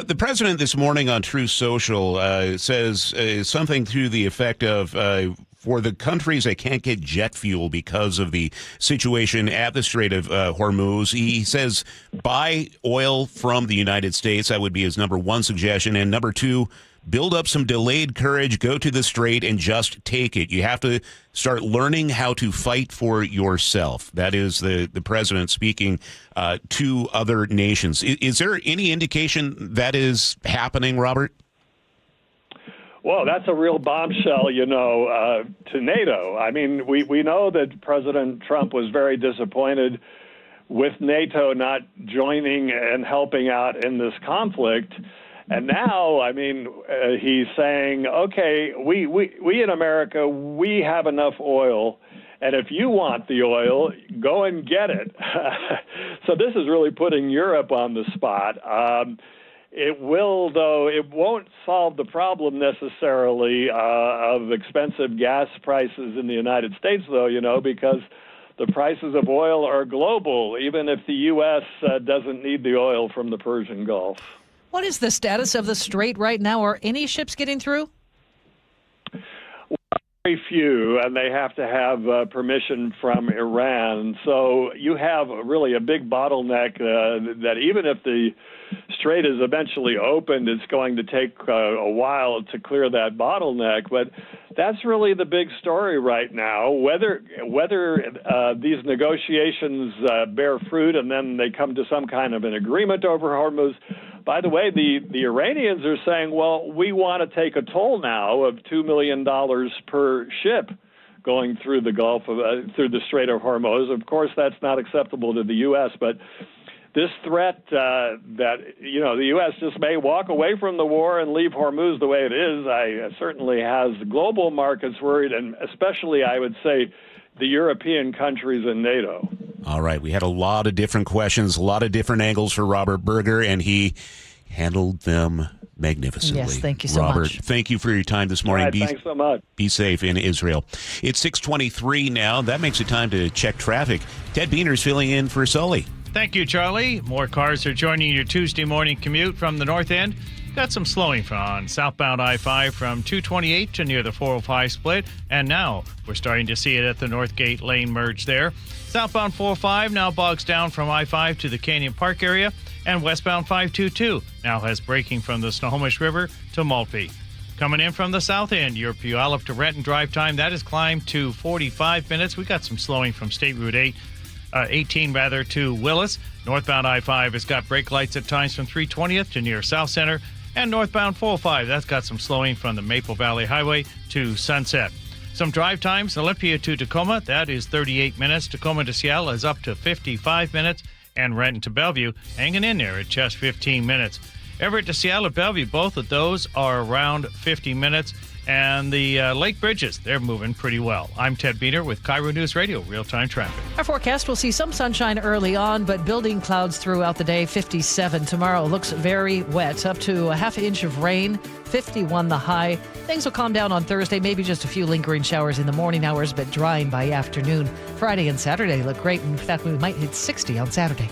The president this morning on Truth Social says something to the effect of for the countries that can't get jet fuel because of the situation at the Strait of Hormuz, he says buy oil from the United States. That would be his number one suggestion. And number two, build up some delayed courage, go to the Strait and just take it. You have to start learning how to fight for yourself. That is the president speaking to other nations. Is there any indication that is happening, Robert? Well, that's a real bombshell, to NATO. I mean, we know that President Trump was very disappointed with NATO not joining and helping out in this conflict. And now, he's saying, okay, we in America, we have enough oil, and if you want the oil, go and get it. So this is really putting Europe on the spot. It won't solve the problem necessarily of expensive gas prices in the United States, though, because the prices of oil are global, even if the U.S. doesn't need the oil from the Persian Gulf. What is the status of the Strait right now? Are any ships getting through? Very few, and they have to have permission from Iran. So you have really a big bottleneck that even if the Strait is eventually opened, it's going to take a while to clear that bottleneck. But that's really the big story right now. Whether these negotiations bear fruit and then they come to some kind of an agreement over Hormuz. By the way, the Iranians are saying, well, we want to take a toll now of $2 million per ship going through the Gulf through the Strait of Hormuz. Of course, that's not acceptable to the U.S., but this threat that, the U.S. just may walk away from the war and leave Hormuz the way it is, certainly has global markets worried, and especially, I would say, the European countries and NATO. All right. We had a lot of different questions, a lot of different angles for Robert Berger, and he handled them magnificently. Yes, thank you so Robert, much. thank you for your time this morning. All right, thanks so much. Be safe in Israel. It's 6:23 now. That makes it time to check traffic. Ted Beaner's filling in for Sully. Thank you, Charlie. More cars are joining your Tuesday morning commute from the north end. Got some slowing on southbound I-5 from 228 to near the 405 split, and now we're starting to see it at the Northgate Lane merge there. Southbound 405 now bogs down from I-5 to the Canyon Park area, and westbound 522 now has braking from the Snohomish River to Maltby. Coming in from the south end, your Puyallup to Renton drive time, that has climbed to 45 minutes. We got some slowing from State Route 18 to Willis. Northbound I-5 has got brake lights at times from 320th to near South Center. And northbound 405, that's got some slowing from the Maple Valley Highway to Sunset. Some drive times, Olympia to Tacoma, that is 38 minutes. Tacoma to Seattle is up to 55 minutes. And Renton to Bellevue, hanging in there at just 15 minutes. Everett to Seattle at Bellevue, both of those are around 50 minutes. And the Lake Bridges, they're moving pretty well. I'm Ted Beener with KIRO News Radio, real-time traffic. Our forecast will see some sunshine early on, but building clouds throughout the day. 57 tomorrow. Looks very wet, up to a half inch of rain. 51 the high. Things will calm down on Thursday, maybe just a few lingering showers in the morning hours, but drying by afternoon. Friday and Saturday look great. In fact, we might hit 60 on Saturday.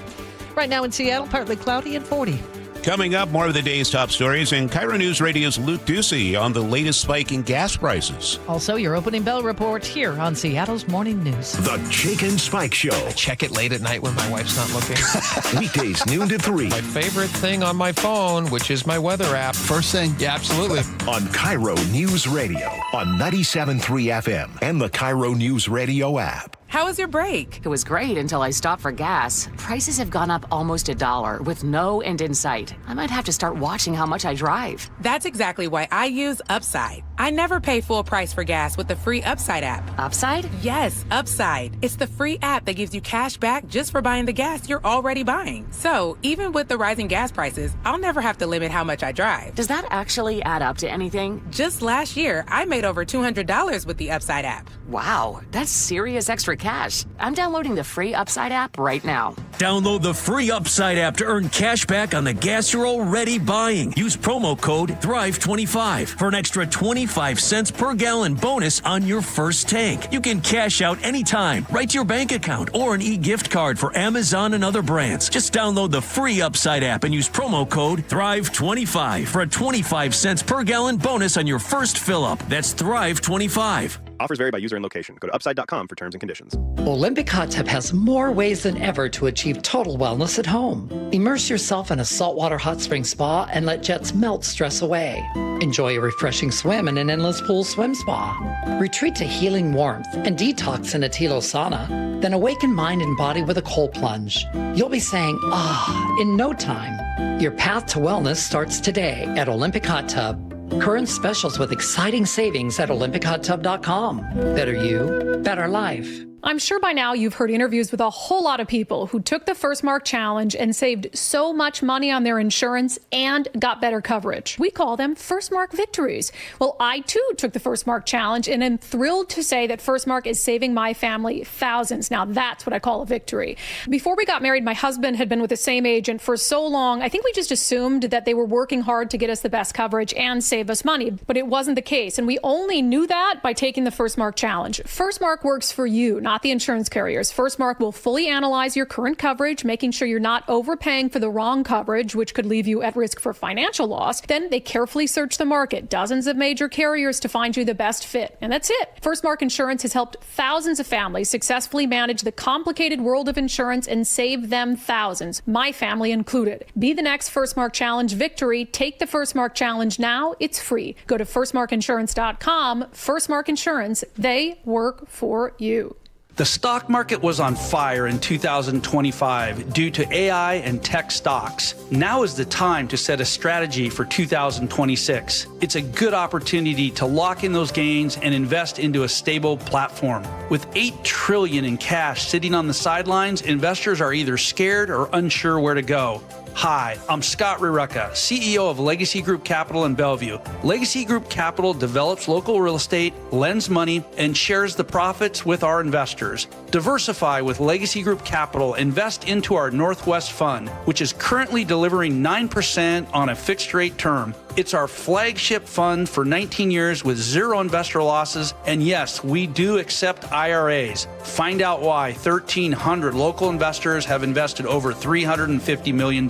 Right now in Seattle, partly cloudy and 40. Coming up, more of the day's top stories, and KIRO News Radio's Luke Ducey on the latest spike in gas prices. Also, your opening bell report here on Seattle's Morning News. The Jake and Spike Show. I check it late at night when my wife's not looking. Weekdays, noon to 3. My favorite thing on my phone, which is my weather app. First thing? Yeah, absolutely. On KIRO News Radio, on 97.3 FM, and the KIRO News Radio app. How was your break? It was great until I stopped for gas. Prices have gone up almost $1 with no end in sight. I might have to start watching how much I drive. That's exactly why I use Upside. I never pay full price for gas with the free Upside app. Upside? Yes, Upside. It's the free app that gives you cash back just for buying the gas you're already buying. So even with the rising gas prices, I'll never have to limit how much I drive. Does that actually add up to anything? Just last year, I made over $200 with the Upside app. Wow, that's serious extra cash. I'm downloading the free Upside app right now. Download the free Upside app to earn cash back on the gas you're already buying. Use promo code THRIVE25 for an extra 25 cents per gallon bonus on your first tank. You can cash out anytime, right to your bank account, or an e-gift card for Amazon and other brands. Just download the free Upside app and use promo code THRIVE25 for a 25 cents per gallon bonus on your first fill-up. That's THRIVE25. Offers vary by user and location. Go to upside.com for terms and conditions. Olympic Hot Tub has more ways than ever to achieve total wellness at home. Immerse yourself in a saltwater hot spring spa and let jets melt stress away. Enjoy a refreshing swim in an endless pool swim spa. Retreat to healing warmth and detox in a Tilo sauna. Then awaken mind and body with a cold plunge. You'll be saying, ah, in no time. Your path to wellness starts today at Olympic Hot Tub. Current specials with exciting savings at OlympicHotTub.com. Better you, better life. I'm sure by now you've heard interviews with a whole lot of people who took the First Mark Challenge and saved so much money on their insurance and got better coverage. We call them First Mark victories. Well, I too took the First Mark Challenge and am thrilled to say that First Mark is saving my family thousands. Now that's what I call a victory. Before we got married, my husband had been with the same agent for so long, I think we just assumed that they were working hard to get us the best coverage and save us money, but it wasn't the case. And we only knew that by taking the First Mark Challenge. First Mark works for you, not the insurance carriers. First Mark will fully analyze your current coverage, making sure you're not overpaying for the wrong coverage, which could leave you at risk for financial loss. Then they carefully search the market, dozens of major carriers to find you the best fit. And that's it. First Mark Insurance has helped thousands of families successfully manage the complicated world of insurance and save them thousands, my family included. Be the next First Mark Challenge victory. Take the First Mark Challenge now. It's free. Go to firstmarkinsurance.com. First Mark Insurance. They work for you. The stock market was on fire in 2025 due to AI and tech stocks. Now is the time to set a strategy for 2026. It's a good opportunity to lock in those gains and invest into a stable platform. With $8 trillion in cash sitting on the sidelines, investors are either scared or unsure where to go. Hi, I'm Scott Rurecka, CEO of Legacy Group Capital in Bellevue. Legacy Group Capital develops local real estate, lends money, and shares the profits with our investors. Diversify with Legacy Group Capital. Invest into our Northwest Fund, which is currently delivering 9% on a fixed rate term. It's our flagship fund for 19 years with zero investor losses. And yes, we do accept IRAs. Find out why 1,300 local investors have invested over $350 million.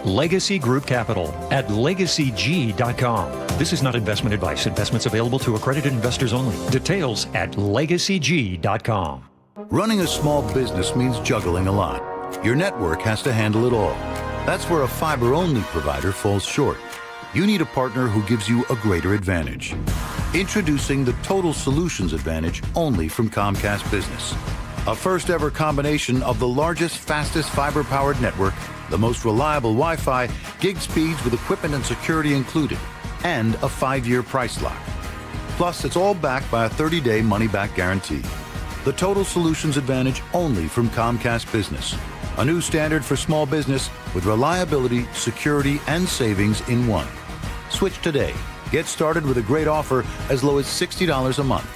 Legacy Group Capital at legacyg.com. This is not investment advice. Investments available to accredited investors only. Details at legacyg.com. Running a small business means juggling a lot. Your network has to handle it all. That's where a fiber-only provider falls short. You need a partner who gives you a greater advantage. Introducing the Total Solutions Advantage only from Comcast Business. A first-ever combination of the largest, fastest fiber-powered network, the most reliable Wi-Fi, gig speeds with equipment and security included, and a 5-year price lock. Plus, it's all backed by a 30-day money-back guarantee. The Total Solutions Advantage only from Comcast Business. A new standard for small business with reliability, security, and savings in one. Switch today. Get started with a great offer as low as $60 a month.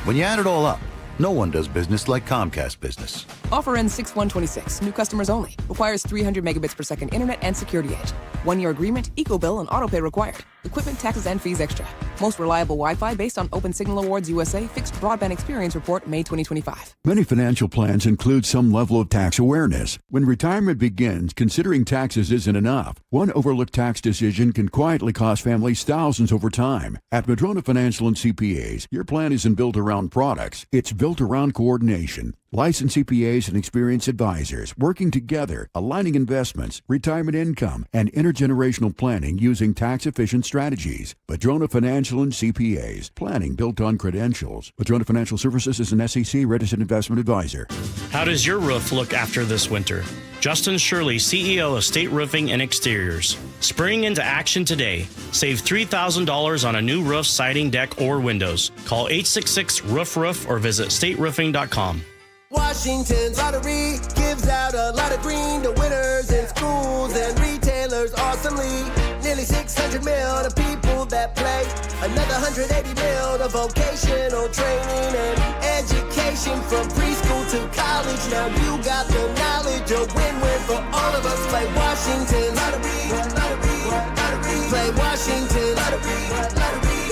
When you add it all up, no one does business like Comcast Business. Offer ends 6/1/26. New customers only. Requires 300 megabits per second internet and security edge. 1-year agreement, eco-bill, and autopay required. Equipment, taxes, and fees extra. Most reliable Wi-Fi based on Open Signal Awards USA Fixed Broadband Experience Report, May 2025. Many financial plans include some level of tax awareness. When retirement begins, considering taxes isn't enough. One overlooked tax decision can quietly cost families thousands over time. At Madrona Financial and CPAs, your plan isn't built around products. It's built around coordination. Licensed CPAs and experienced advisors working together, aligning investments, retirement income, and intergenerational planning using tax-efficient strategies. Madrona Financial and CPAs. Planning built on credentials. Madrona Financial Services is an SEC-registered investment advisor. How does your roof look after this winter? Justin Shirley, CEO of State Roofing and Exteriors. Spring into action today. Save $3,000 on a new roof, siding, deck, or windows. Call 866-ROOF-ROOF or visit stateroofing.com. Washington's lottery gives out a lot of green to winners in schools and retailers awesomely. Nearly 600 mil to people that play. Another 180 mil to vocational training and education from preschool to college. Now you got the knowledge, a win-win for all of us. Play Washington lottery, lottery, lottery. Play Washington lottery, lottery,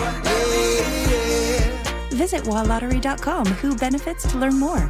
yeah. Visit walllottery.com. Who benefits to learn more.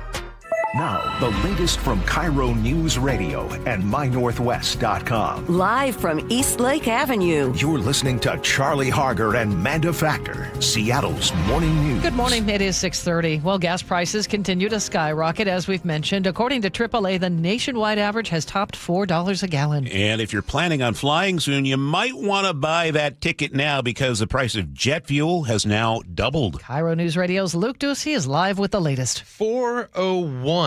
Now, the latest from KIRO Newsradio and MyNorthwest.com. Live from East Lake Avenue. You're listening to Charlie Harger and Manda Factor, Seattle's morning news. Good morning. It is 6:30. Well, gas prices continue to skyrocket, as we've mentioned. According to AAA, the nationwide average has topped $4 a gallon. And if you're planning on flying soon, you might want to buy that ticket now because the price of jet fuel has now doubled. KIRO News Radio's Luke Ducey is live with the latest. 401.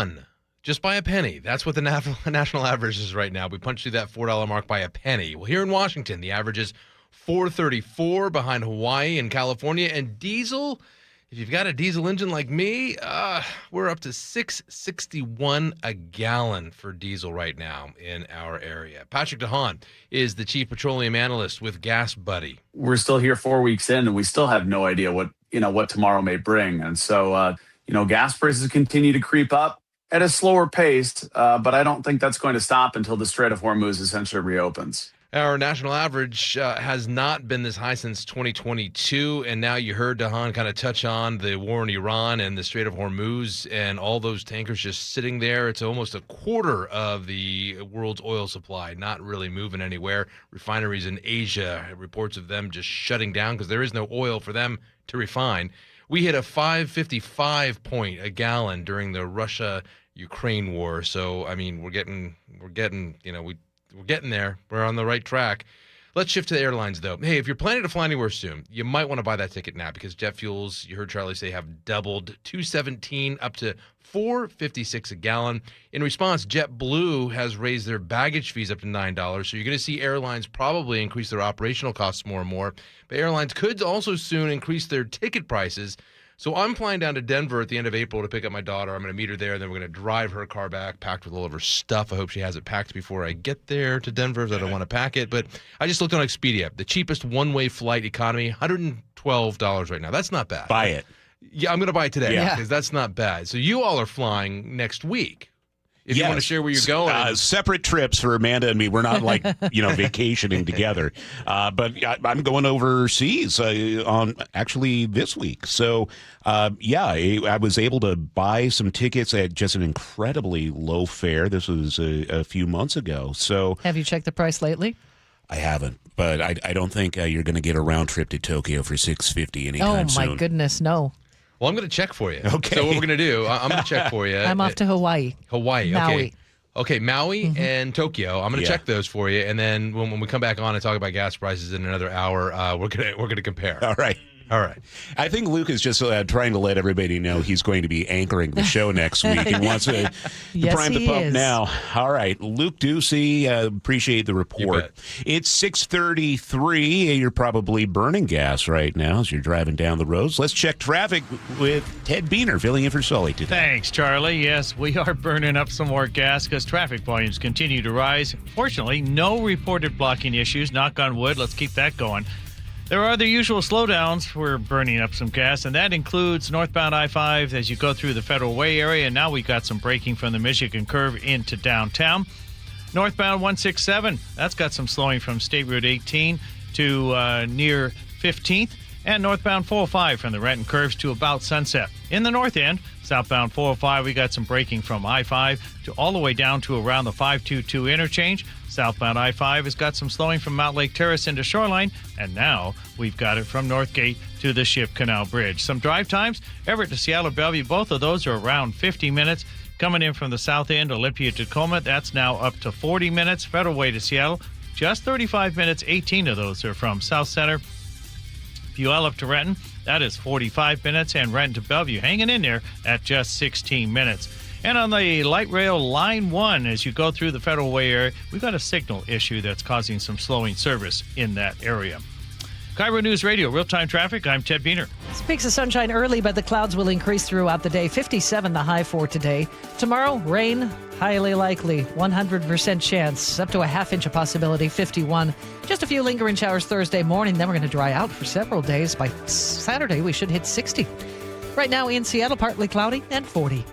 Just by a penny. That's what the national average is right now. We punched through that $4 mark by a penny. Well, here in Washington, the average is $4.34, behind Hawaii and California. And diesel, if you've got a diesel engine like me, we're up to $6.61 a gallon for diesel right now in our area. Patrick DeHaan is the chief petroleum analyst with Gas Buddy. We're still here 4 weeks in, and we still have no idea what tomorrow may bring. And so, gas prices continue to creep up at a slower pace, but I don't think that's going to stop until the Strait of Hormuz essentially reopens. Our national average has not been this high since 2022, and now you heard DeHaan kind of touch on the war in Iran and the Strait of Hormuz and all those tankers just sitting there. It's almost a quarter of the world's oil supply, not really moving anywhere. Refineries in Asia, reports of them just shutting down because there is no oil for them to refine. We hit a 5.55 point a gallon during the Russia-Ukraine war. So, I mean, we're getting there. We're on the right track. Let's shift to the airlines, though. Hey, if you're planning to fly anywhere soon, you might want to buy that ticket now because jet fuels, you heard Charlie say, have doubled, $2.17 up to $4.56 a gallon. In response, JetBlue has raised their baggage fees up to $9. So you're going to see airlines probably increase their operational costs more and more. But airlines could also soon increase their ticket prices. So I'm flying down to Denver at the end of April to pick up my daughter. I'm going to meet her there, and then we're going to drive her car back, packed with all of her stuff. I hope she has it packed before I get there to Denver, because I don't want to pack it. But I just looked on Expedia. The cheapest one-way flight economy, $112 right now. That's not bad. Buy it. Yeah, I'm going to buy it today Yeah. because that's not bad. So you all are flying next week. if you want to share where you're going. Separate trips for Amanda and me. We're not like, vacationing together. But I'm going overseas on actually this week. So, I was able to buy some tickets at just an incredibly low fare. This was a few months ago. So, have you checked the price lately? I haven't, but I don't think you're going to get a round trip to Tokyo for $650 anytime soon. Oh, my goodness, no. Well, I'm going to check for you. Okay. So what we're going to do, I'm going to check for you. I'm off to Hawaii. Maui. Okay, Maui and Tokyo. I'm going to check those for you, and then when we come back on and talk about gas prices in another hour, we're going to compare. All right. I think Luke is just trying to let everybody know he's going to be anchoring the show next week. He wants to prime the pump now. All right, Luke Ducey, appreciate the report. It's 6:33. You're probably burning gas right now as you're driving down the roads. Let's check traffic with Ted Beener filling in for Sully today. Thanks, Charlie. Yes, we are burning up some more gas because traffic volumes continue to rise. Fortunately, no reported blocking issues. Knock on wood. Let's keep that going. There are the usual slowdowns. We're burning up some gas, and that includes northbound I-5 as you go through the Federal Way area. And now we got some braking from the Michigan Curve into downtown. Northbound 167, that's got some slowing from State Route 18 to near 15th. And northbound 405 from the Renton Curves to about Sunset. In the north end, southbound 405, we got some braking from I-5 to all the way down to around the 522 interchange. Southbound I-5 has got some slowing from Mount Lake Terrace into Shoreline, and now we've got it from Northgate to the Ship Canal Bridge. Some drive times, Everett to Seattle Bellevue, both of those are around 50 minutes. Coming in from the south end, Olympia to Tacoma, that's now up to 40 minutes. Federal Way to Seattle, just 35 minutes. 18 of those are from South Center. Puyallup to Renton, that is 45 minutes, and Renton to Bellevue hanging in there at just 16 minutes. And on the light rail Line 1, as you go through the Federal Way area, we've got a signal issue that's causing some slowing service in that area. KIRO News Radio, real-time traffic. I'm Ted Beener. Speaks of sunshine early, but the clouds will increase throughout the day. 57 the high for today. Tomorrow, rain, highly likely. 100% chance. Up to a half inch of possibility, 51. Just a few lingering showers Thursday morning. Then we're going to dry out for several days. By Saturday, we should hit 60. Right now in Seattle, partly cloudy and 40.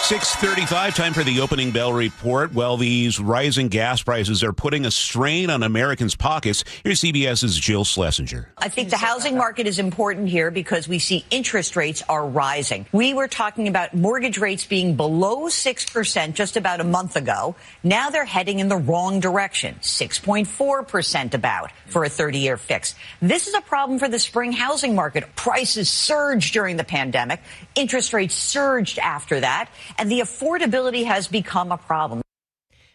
6:35, time for the opening bell report. Well, these rising gas prices are putting a strain on Americans' pockets. Here's CBS's Jill Schlesinger. I think the housing market is important here because we see interest rates are rising. We were talking about mortgage rates being below 6% just about a month ago. Now they're heading in the wrong direction, 6.4% about for a 30-year fix. This is a problem for the spring housing market. Prices surged during the pandemic. Interest rates surged after that. And the affordability has become a problem.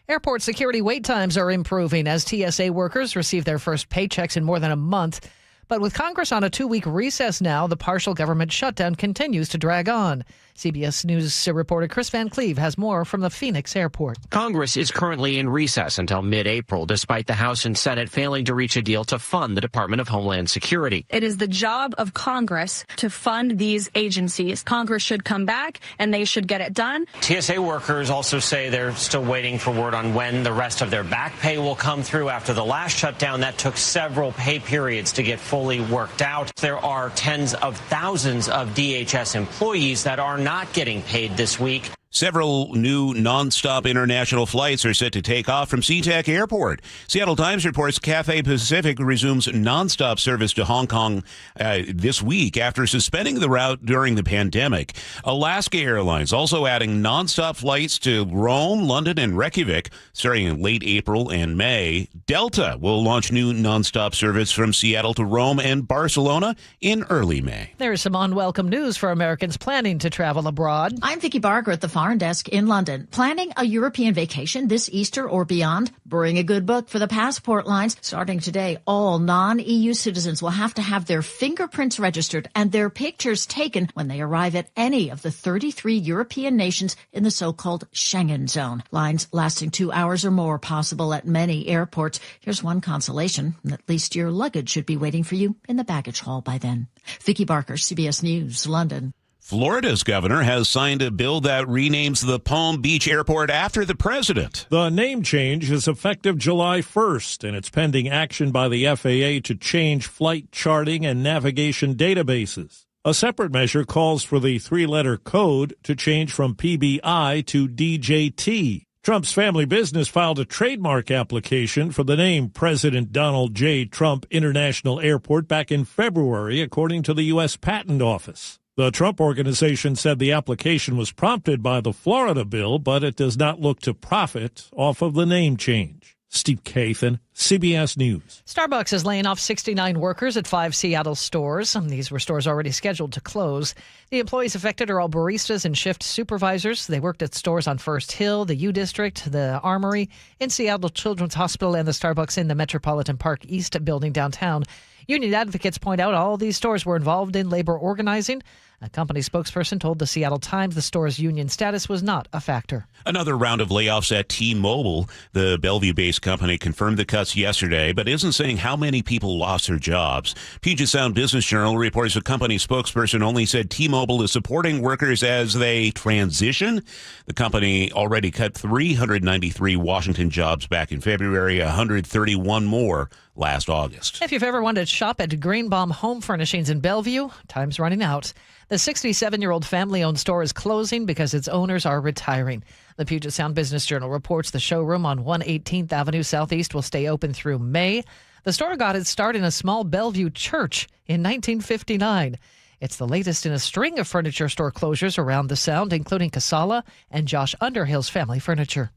Airport security wait times are improving as TSA workers receive their first paychecks in more than a month. But with Congress on a 2-week recess now, the partial government shutdown continues to drag on. CBS News reporter Chris Van Cleve has more from the Phoenix airport. Congress is currently in recess until mid-April, despite the House and Senate failing to reach a deal to fund the Department of Homeland Security. It is the job of Congress to fund these agencies. Congress should come back, and they should get it done. TSA workers also say they're still waiting for word on when the rest of their back pay will come through. After the last shutdown, that took several pay periods to get fully worked out. There are tens of thousands of DHS employees that are not getting paid this week. Several new nonstop international flights are set to take off from SeaTac Airport. Seattle Times reports Cathay Pacific resumes nonstop service to Hong Kong this week after suspending the route during the pandemic. Alaska Airlines also adding nonstop flights to Rome, London, and Reykjavik starting in late April and May. Delta will launch new nonstop service from Seattle to Rome and Barcelona in early May. There is some unwelcome news for Americans planning to travel abroad. I'm Vicki Barker at the Foreign Desk in London. Planning a European vacation this Easter or beyond? Bring a good book for the passport lines. Starting today, all non-EU citizens will have to have their fingerprints registered and their pictures taken when they arrive at any of the 33 European nations in the so-called Schengen zone. Lines lasting 2 hours or more possible at many airports. Here's one consolation. At least your luggage should be waiting for you in the baggage hall by then. Vicki Barker, CBS News, London. Florida's governor has signed a bill that renames the Palm Beach Airport after the president. The name change is effective July 1st, and it's pending action by the FAA to change flight charting and navigation databases. A separate measure calls for the three-letter code to change from PBI to DJT. Trump's family business filed a trademark application for the name President Donald J. Trump International Airport back in February, according to the U.S. Patent Office. The Trump Organization said the application was prompted by the Florida bill, but it does not look to profit off of the name change. Steve Kathan, CBS News. Starbucks is laying off 69 workers at 5 Seattle stores. These were stores already scheduled to close. The employees affected are all baristas and shift supervisors. They worked at stores on First Hill, the U District, the Armory, in Seattle Children's Hospital, and the Starbucks in the Metropolitan Park East building downtown. Union advocates point out all these stores were involved in labor organizing. A company spokesperson told the Seattle Times the store's union status was not a factor. Another round of layoffs at T-Mobile. The Bellevue-based company confirmed the cuts yesterday, but isn't saying how many people lost their jobs. Puget Sound Business Journal reports a company spokesperson only said T-Mobile is supporting workers as they transition. The company already cut 393 Washington jobs back in February, 131 more last August. If you've ever wanted to shop at Greenbaum Home Furnishings in Bellevue, time's running out. The 67-year-old family-owned store is closing because its owners are retiring. The Puget Sound Business Journal reports the showroom on 118th Avenue Southeast will stay open through May. The store got its start in a small Bellevue church in 1959. It's the latest in a string of furniture store closures around the Sound, including Casala and Josh Underhill's Family Furniture.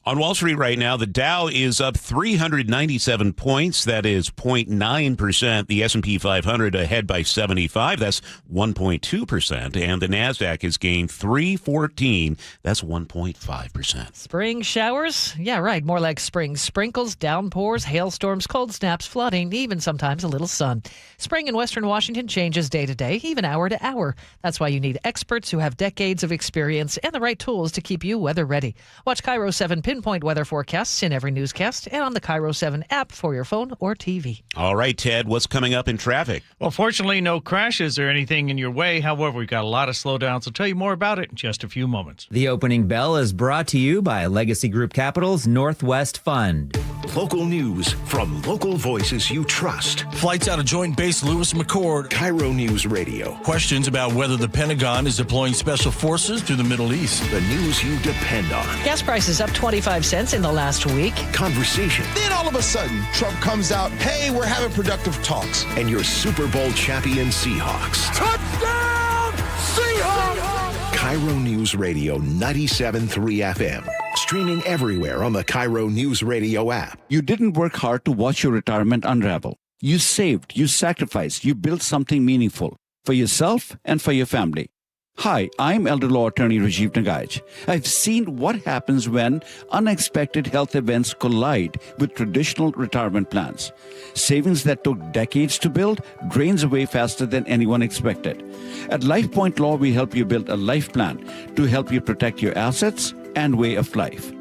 On Wall Street right now, the Dow is up 397 points. That is 0.9%. The S&P 500 ahead by 75. That's 1.2%. And the NASDAQ has gained 314. That's 1.5%. Spring showers? Yeah, right. More like spring sprinkles, downpours, hailstorms, cold snaps, flooding, even sometimes a little sun. Spring in Western Washington changes day to day, even hour to hour. That's why you need experts who have decades of experience and the right tools to keep you weather ready. Watch KIRO 7 pinpoint weather forecasts in every newscast and on the KIRO 7 app for your phone or TV. All right, Ted, what's coming up in traffic? Well, fortunately, no crashes or anything in your way. However, we've got a lot of slowdowns. I'll tell you more about it in just a few moments. The opening bell is brought to you by Legacy Group Capital's Northwest Fund. Local news from local voices you trust. Flights out of Joint Base Lewis McChord. KIRO Newsradio. Questions about whether the Pentagon is deploying special forces to the Middle East. The news you depend on. Gas prices up 25 cents in the last week. Conversation. Then all of a sudden, Trump comes out, hey, we're having productive talks. And your Super Bowl champion Seahawks. Touchdown, Seahawks! KIRO Newsradio 97.3 FM. Streaming everywhere on the KIRO Newsradio app. You didn't work hard to watch your retirement unravel. You saved, you sacrificed, you built something meaningful for yourself and for your family. Hi, I'm elder law attorney Rajiv Nagaich. I've seen what happens when unexpected health events collide with traditional retirement plans. Savings that took decades to build drains away faster than anyone expected. At LifePoint Law, we help you build a life plan to help you protect your assets and way of life.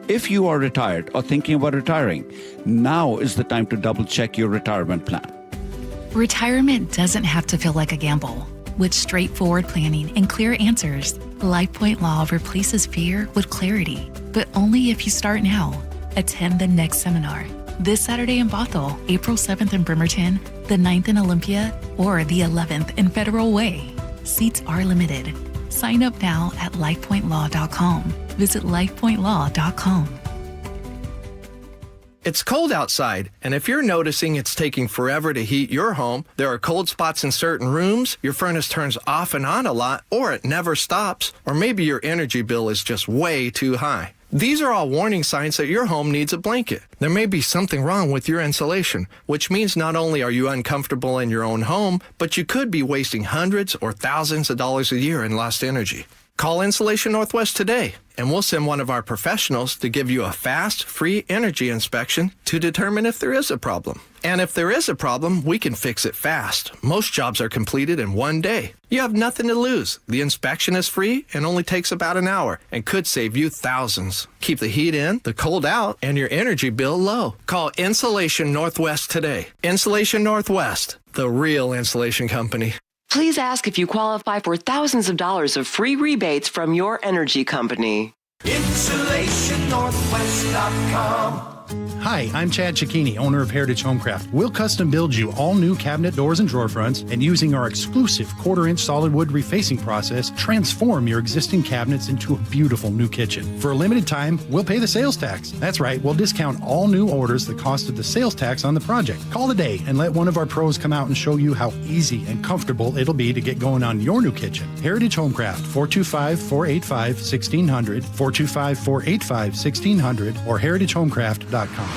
If you are retired or thinking about retiring, now is the time to double-check your retirement plan. Retirement doesn't have to feel like a gamble. With straightforward planning and clear answers, LifePoint Law replaces fear with clarity, but only if you start now. Attend the next seminar this Saturday in Bothell, April 7th in Bremerton, the 9th in Olympia, or the 11th in Federal Way. Seats are limited. Sign up now at lifepointlaw.com. Visit lifepointlaw.com. It's cold outside, and if you're noticing it's taking forever to heat your home, there are cold spots in certain rooms, your furnace turns off and on a lot, or it never stops, or maybe your energy bill is just way too high. These are all warning signs that your home needs a blanket. There may be something wrong with your insulation, which means not only are you uncomfortable in your own home, but you could be wasting hundreds or thousands of dollars a year in lost energy. Call Insulation Northwest today, and we'll send one of our professionals to give you a fast, free energy inspection to determine if there is a problem. And if there is a problem, we can fix it fast. Most jobs are completed in one day. You have nothing to lose. The inspection is free and only takes about an hour and could save you thousands. Keep the heat in, the cold out, and your energy bill low. Call Insulation Northwest today. Insulation Northwest, the real insulation company. Please ask if you qualify for thousands of dollars of free rebates from your energy company. InsulationNorthwest.com. Hi, I'm Chad Cicchini, owner of Heritage Homecraft. We'll custom build you all new cabinet doors and drawer fronts, and using our exclusive 1/4-inch solid wood refacing process, transform your existing cabinets into a beautiful new kitchen. For a limited time, we'll pay the sales tax. That's right, we'll discount all new orders the cost of the sales tax on the project. Call today and let one of our pros come out and show you how easy and comfortable it'll be to get going on your new kitchen. Heritage Homecraft, 425-485-1600, 425-485-1600, or heritagehomecraft.com.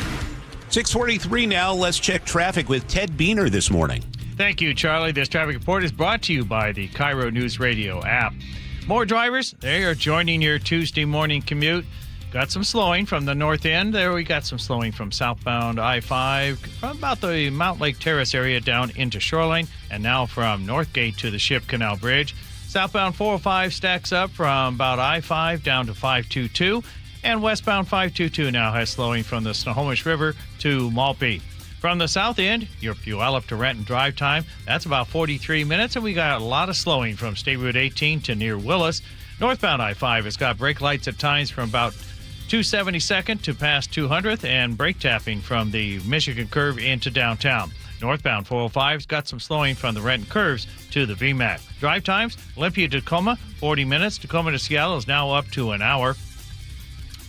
6:43 now. Let's check traffic with Ted Beener this morning. Thank you, Charlie. This traffic report is brought to you by the KIRO Newsradio app. More drivers, they are joining your Tuesday morning commute. Got some slowing from the north end. There we got some slowing from southbound I-5 from about the Mount Lake Terrace area down into Shoreline, and now from Northgate to the Ship Canal Bridge. Southbound 405 stacks up from about I-5 down to 522. And westbound 522 now has slowing from the Snohomish River to Malpe. From the south end, your Puyallup to Renton drive time, that's about 43 minutes, and we got a lot of slowing from State Route 18 to near Willis. Northbound I-5 has got brake lights at times from about 272nd to past 200th, and brake tapping from the Michigan curve into downtown. Northbound 405's got some slowing from the Renton curves to the VMAC. Drive times, Olympia to Tacoma, 40 minutes. Tacoma to Seattle is now up to an hour.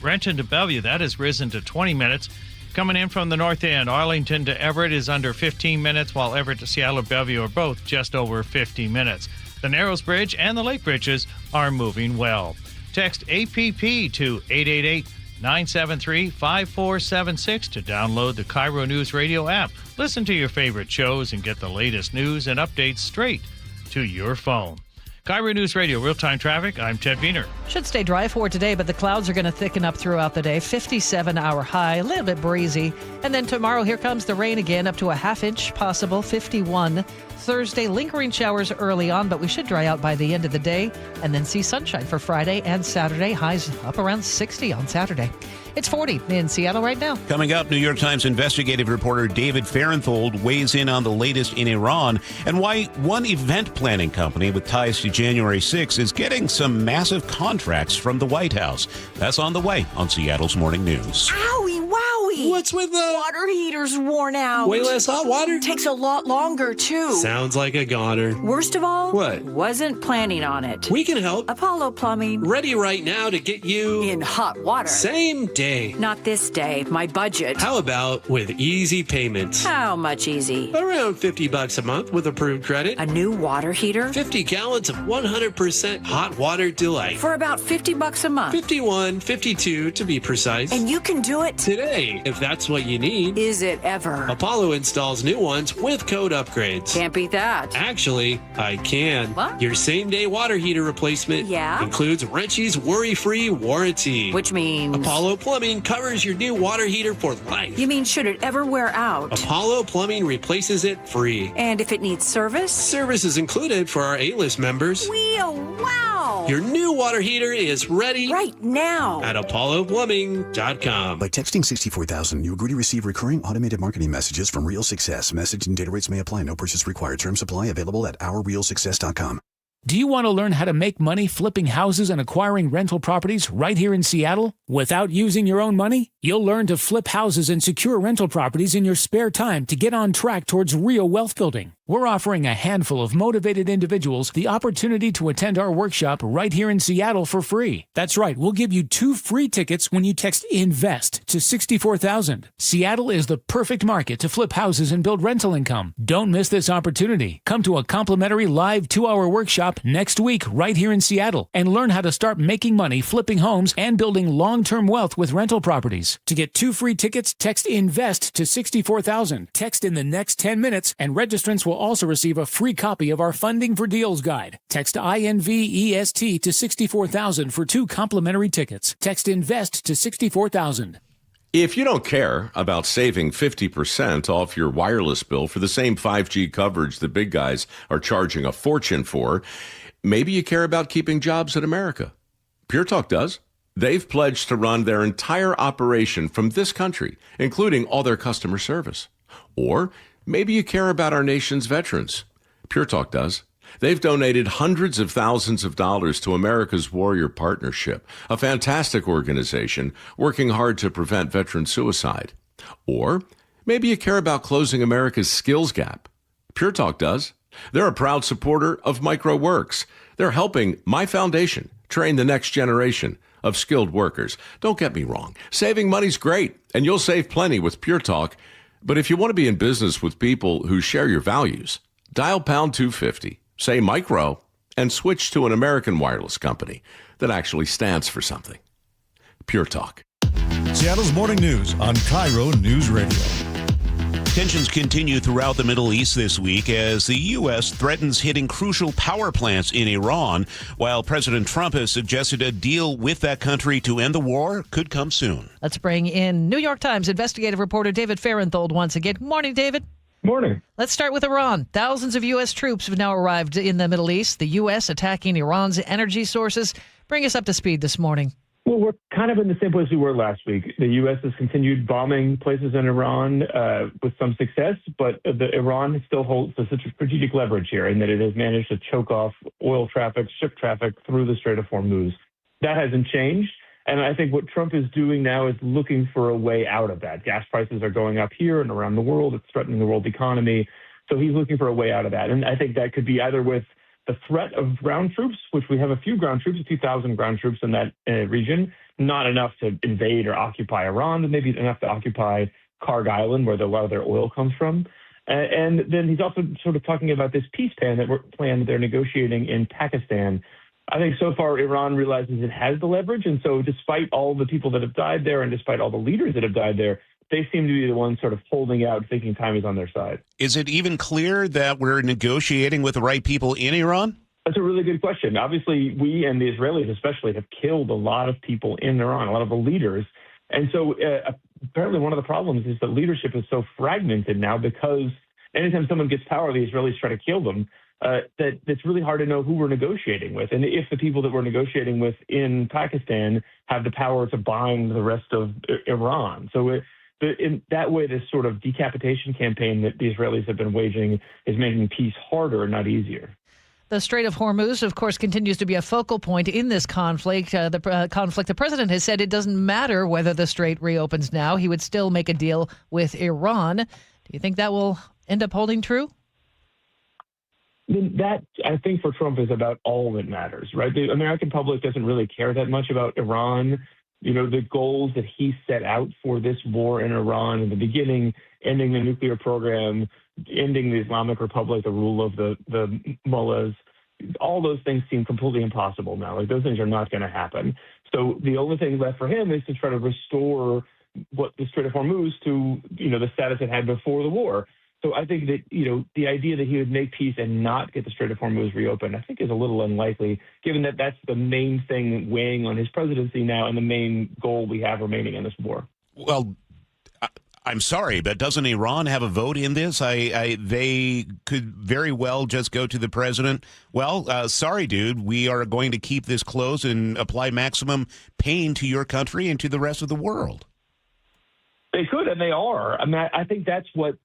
Renton to Bellevue, that has risen to 20 minutes. Coming in from the north end, Arlington to Everett is under 15 minutes, while Everett to Seattle or Bellevue are both just over 50 minutes. The Narrows Bridge and the Lake Bridges are moving well. Text APP to 888-973-5476 to download the KIRO News Radio app. Listen to your favorite shows and get the latest news and updates straight to your phone. KIRO News Radio, real-time traffic. I'm Ted Beener. Should stay dry for today, but the clouds are going to thicken up throughout the day. 57-hour high, a little bit breezy. And then tomorrow, here comes the rain again, up to a half-inch possible, 51. Thursday, lingering showers early on, but we should dry out by the end of the day. And then see sunshine for Friday and Saturday. Highs up around 60 on Saturday. It's 40 in Seattle right now. Coming up, New York Times investigative reporter David Farenthold weighs in on the latest in Iran and why one event planning company with ties to January 6 is getting some massive contracts from the White House. That's on the way on Seattle's Morning News. Owie, wowie. What's with the water heater's worn out? Way less hot water? Takes a lot longer, too. Sounds like a goner. Worst of all? What? Wasn't planning on it. We can help. Apollo Plumbing. Ready right now to get you in hot water. Same day. Not this day. My budget. How about with easy payments? How much easy? Around $50 a month with approved credit. A new water heater? 50 gallons of 100% hot water delight. For about $50 a month. 51, 52 to be precise. And you can do it today if that's what you need. Is it ever? Apollo installs new ones with code upgrades. Can't beat that. Actually, I can. What? Your same-day water heater replacement includes Wrenchy's worry-free warranty. Which means? Apollo Plumbing covers your new water heater for life. You mean should it ever wear out? Apollo Plumbing replaces it free. And if it needs service? Service is included for our A-list members. Wow! Your new water heater is ready right now at ApolloPlumbing.com. By texting 64,000, you agree to receive recurring automated marketing messages from Real Success. Message and data rates may apply. No purchase required. Terms apply. Available at OurRealSuccess.com. Do you want to learn how to make money flipping houses and acquiring rental properties right here in Seattle without using your own money? You'll learn to flip houses and secure rental properties in your spare time to get on track towards real wealth building. We're offering a handful of motivated individuals the opportunity to attend our workshop right here in Seattle for free. That's right, we'll give you 2 free tickets when you text INVEST to 64,000. Seattle is the perfect market to flip houses and build rental income. Don't miss this opportunity. Come to a complimentary live 2-hour workshop next week right here in Seattle and learn how to start making money flipping homes and building long-term wealth with rental properties. To get 2 free tickets, text INVEST to 64,000. Text in the next 10 minutes and registrants will also receive a free copy of our Funding for Deals guide. Text INVEST to 64,000 for 2 complimentary tickets. Text INVEST to 64,000. If you don't care about saving 50% off your wireless bill for the same 5G coverage the big guys are charging a fortune for, maybe you care about keeping jobs in America. Pure Talk does. They've pledged to run their entire operation from this country, including all their customer service. Or maybe you care about our nation's veterans. Pure Talk does. They've donated hundreds of thousands of dollars to America's Warrior Partnership, a fantastic organization working hard to prevent veteran suicide. Or maybe you care about closing America's skills gap. Pure Talk does. They're a proud supporter of MicroWorks. They're helping my foundation train the next generation of skilled workers. Don't get me wrong. Saving money's great, and you'll save plenty with Pure Talk. But if you want to be in business with people who share your values, dial pound 250, say micro, and switch to an American wireless company that actually stands for something. Pure Talk. Seattle's morning news on KIRO News Radio. Tensions continue throughout the Middle East this week as the U.S. threatens hitting crucial power plants in Iran, while President Trump has suggested a deal with that country to end the war could come soon. Let's bring in New York Times investigative reporter David Farenthold once again. Good morning, David. Morning. Let's start with Iran. Thousands of U.S. troops have now arrived in the Middle East. The U.S. attacking Iran's energy sources. Bring us up to speed this morning. Well, we're kind of in the same place we were last week. The U.S. has continued bombing places in Iran with some success, but Iran still holds such a strategic leverage here in that it has managed to choke off oil traffic, ship traffic through the Strait of Hormuz. That hasn't changed. And I think what Trump is doing now is looking for a way out of that. Gas prices are going up here and around the world. It's threatening the world economy. So he's looking for a way out of that. And I think that could be either with the threat of ground troops, which we have a few ground troops, 2,000 ground troops in that region, not enough to invade or occupy Iran, but maybe enough to occupy Karg Island, where a lot of their oil comes from. And then he's also sort of talking about this peace plan that they're negotiating in Pakistan. I think so far Iran realizes it has the leverage, and so despite all the people that have died there and despite all the leaders that have died there, they seem to be the ones sort of holding out, thinking time is on their side. Is it even clear that we're negotiating with the right people in Iran? That's a really good question. Obviously, we and the Israelis especially have killed a lot of people in Iran, a lot of the leaders. And so apparently one of the problems is that leadership is so fragmented now because anytime someone gets power, the Israelis try to kill them. That it's really hard to know who we're negotiating with. And if the people that we're negotiating with in Pakistan have the power to bind the rest of Iran. So in that way, this sort of decapitation campaign that the Israelis have been waging is making peace harder, not easier. The Strait of Hormuz, of course, continues to be a focal point in this conflict. The president has said it doesn't matter whether the strait reopens now. He would still make a deal with Iran. Do you think that will end up holding true? That, I think, for Trump is about all that matters, right? The American public doesn't really care that much about Iran. You know, the goals that he set out for this war in Iran in the beginning, ending the nuclear program, ending the Islamic Republic, the rule of the mullahs, all those things seem completely impossible now. Like, those things are not going to happen. So the only thing left for him is to try to restore what the Strait of Hormuz to, the status it had before the war. So I think that, the idea that he would make peace and not get the Strait of Hormuz reopened, I think is a little unlikely, given that that's the main thing weighing on his presidency now and the main goal we have remaining in this war. Well, I'm sorry, but doesn't Iran have a vote in this? They could very well just go to the president. Well, sorry, dude, we are going to keep this closed and apply maximum pain to your country and to the rest of the world. They could, and they are. I mean, I think that's what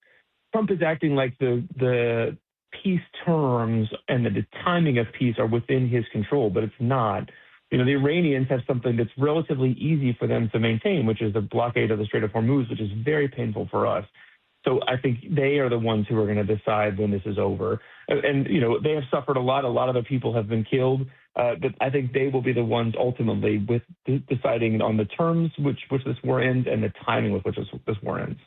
Trump is acting like the peace terms and the timing of peace are within his control, but it's not. The Iranians have something that's relatively easy for them to maintain, which is the blockade of the Strait of Hormuz, which is very painful for us. So I think they are the ones who are going to decide when this is over. And they have suffered a lot. A lot of their people have been killed. But I think they will be the ones ultimately with deciding on the terms which this war ends and the timing with which this war ends.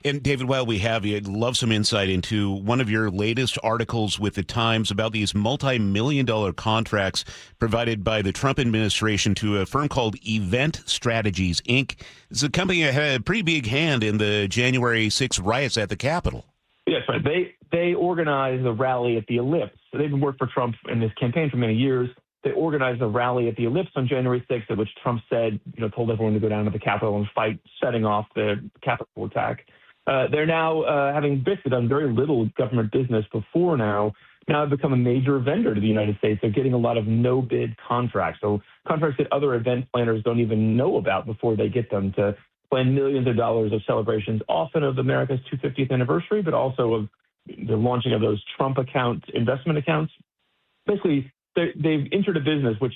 And David, while we have you, I'd love some insight into one of your latest articles with the Times about these multi-million-dollar contracts provided by the Trump administration to a firm called Event Strategies, Inc. It's a company that had a pretty big hand in the January 6th riots at the Capitol. Yes, right. They organized the rally at the Ellipse. So they've been working for Trump in this campaign for many years. They organized a rally at the Ellipse on January 6th, at which Trump said, told everyone to go down to the Capitol and fight, setting off the Capitol attack. They're now, having basically done very little government business before now have become a major vendor to the United States. They're getting a lot of no-bid contracts. So contracts that other event planners don't even know about before they get them to plan millions of dollars of celebrations, often of America's 250th anniversary, but also of the launching of those Trump investment accounts. Basically, they've entered a business which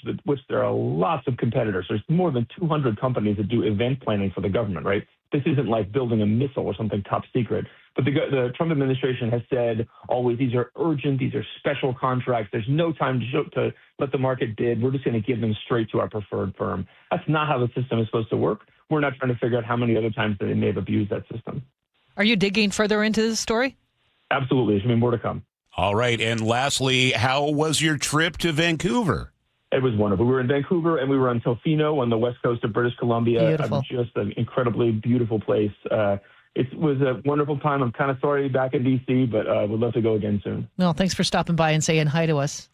there are lots of competitors. There's more than 200 companies that do event planning for the government, right? This isn't like building a missile or something top secret. But the Trump administration has said always these are urgent, these are special contracts. There's no time to let the market bid. We're just going to give them straight to our preferred firm. That's not how the system is supposed to work. We're not trying to figure out how many other times that they may have abused that system. Are you digging further into this story? Absolutely. There's more to come. All right. And lastly, how was your trip to Vancouver? It was wonderful. We were in Vancouver and we were on Tofino on the west coast of British Columbia. Beautiful. Just an incredibly beautiful place. It was a wonderful time. I'm kind of sorry back in D.C., but would love to go again soon. Well, thanks for stopping by and saying hi to us.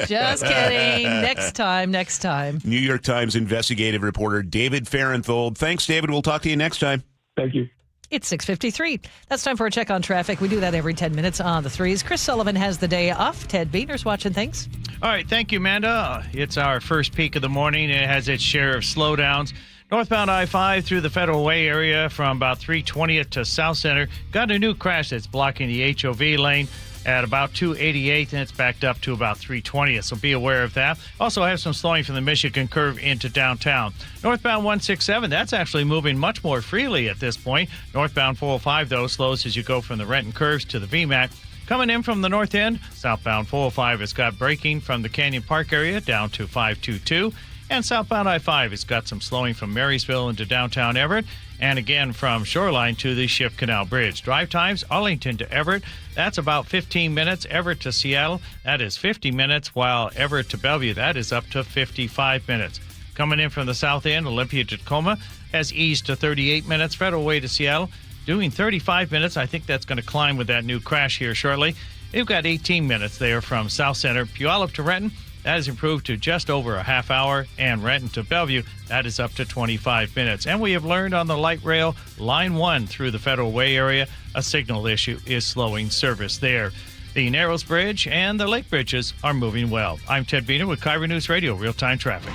Just kidding. Next time. New York Times investigative reporter David Farenthold. Thanks, David. We'll talk to you next time. Thank you. It's 6:53. That's time for a check on traffic. We do that every 10 minutes on the threes. Chris Sullivan has the day off. Ted Biener's watching things. All right. Thank you, Amanda. It's our first peak of the morning. It has its share of slowdowns. Northbound I-5 through the Federal Way area from about 320th to South Center. Got a new crash that's blocking the HOV lane at about 288th, and it's backed up to about 320th, so be aware of that. Also have some slowing from the Michigan curve into downtown. Northbound 167, that's actually moving much more freely at this point. Northbound 405, though, slows as you go from the Renton curves to the VMAC. Coming in from the north end, southbound 405 has got braking from the Canyon Park area down to 522. And southbound I-5 has got some slowing from Marysville into downtown Everett, and again from Shoreline to the Ship Canal Bridge. Drive times, Arlington to Everett, that's about 15 minutes. Everett to Seattle, that is 50 minutes, while Everett to Bellevue, that is up to 55 minutes. Coming in from the south end, Olympia to Tacoma has eased to 38 minutes. Federal Way to Seattle, doing 35 minutes. I think that's going to climb with that new crash here shortly. You've got 18 minutes there from South Center. Puyallup to Renton, that has improved to just over a half hour, and Renton to Bellevue, that is up to 25 minutes. And we have learned on the light rail, Line 1 through the Federal Way area, a signal issue is slowing service there. The Narrows Bridge and the Lake Bridges are moving well. I'm Ted Biener with KIRO Newsradio Real-Time Traffic.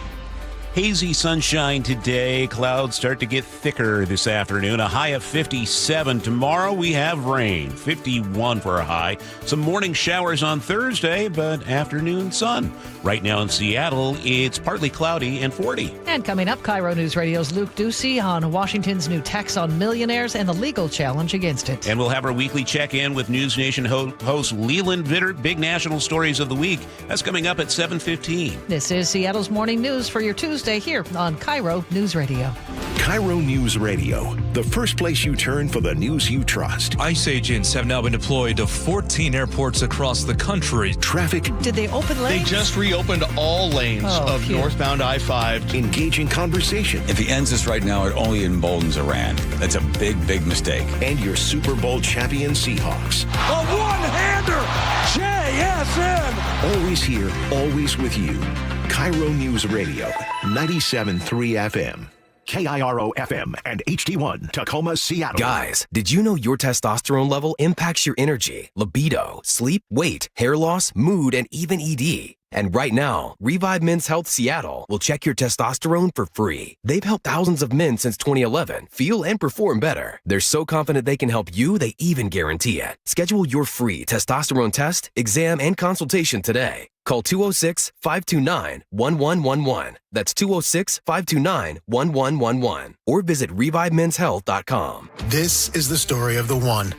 Hazy sunshine today. Clouds start to get thicker this afternoon. A high of 57. Tomorrow we have rain. 51 for a high. Some morning showers on Thursday, but afternoon sun. Right now in Seattle, it's partly cloudy and 40. And coming up, KIRO News Radio's Luke Ducey on Washington's new tax on millionaires and the legal challenge against it. And we'll have our weekly check-in with News Nation host Leland Vittert. Big national stories of the week. That's coming up at 7:15. This is Seattle's Morning News for your Tuesday here on KIRO News Radio. KIRO News Radio, the first place you turn for the news you trust. ICE agents have now been deployed to 14 airports across the country. Traffic. Did they open lanes? They just reopened all lanes of northbound I-5. Engaging conversation. If he ends this right now, it only emboldens Iran. That's a big, big mistake. And your Super Bowl champion Seahawks. A one-hander! JSN! Always here, always with you. KIRO News Radio, 97.3 FM. KIRO FM and HD1, Tacoma, Seattle. Guys, did you know your testosterone level impacts your energy, libido, sleep, weight, hair loss, mood, and even ED? And right now, Revive Men's Health Seattle will check your testosterone for free. They've helped thousands of men since 2011 feel and perform better. They're so confident they can help you, they even guarantee it. Schedule your free testosterone test, exam, and consultation today. Call 206-529-1111. That's 206-529-1111. Or visit ReviveMen'sHealth.com. This is the story of the one.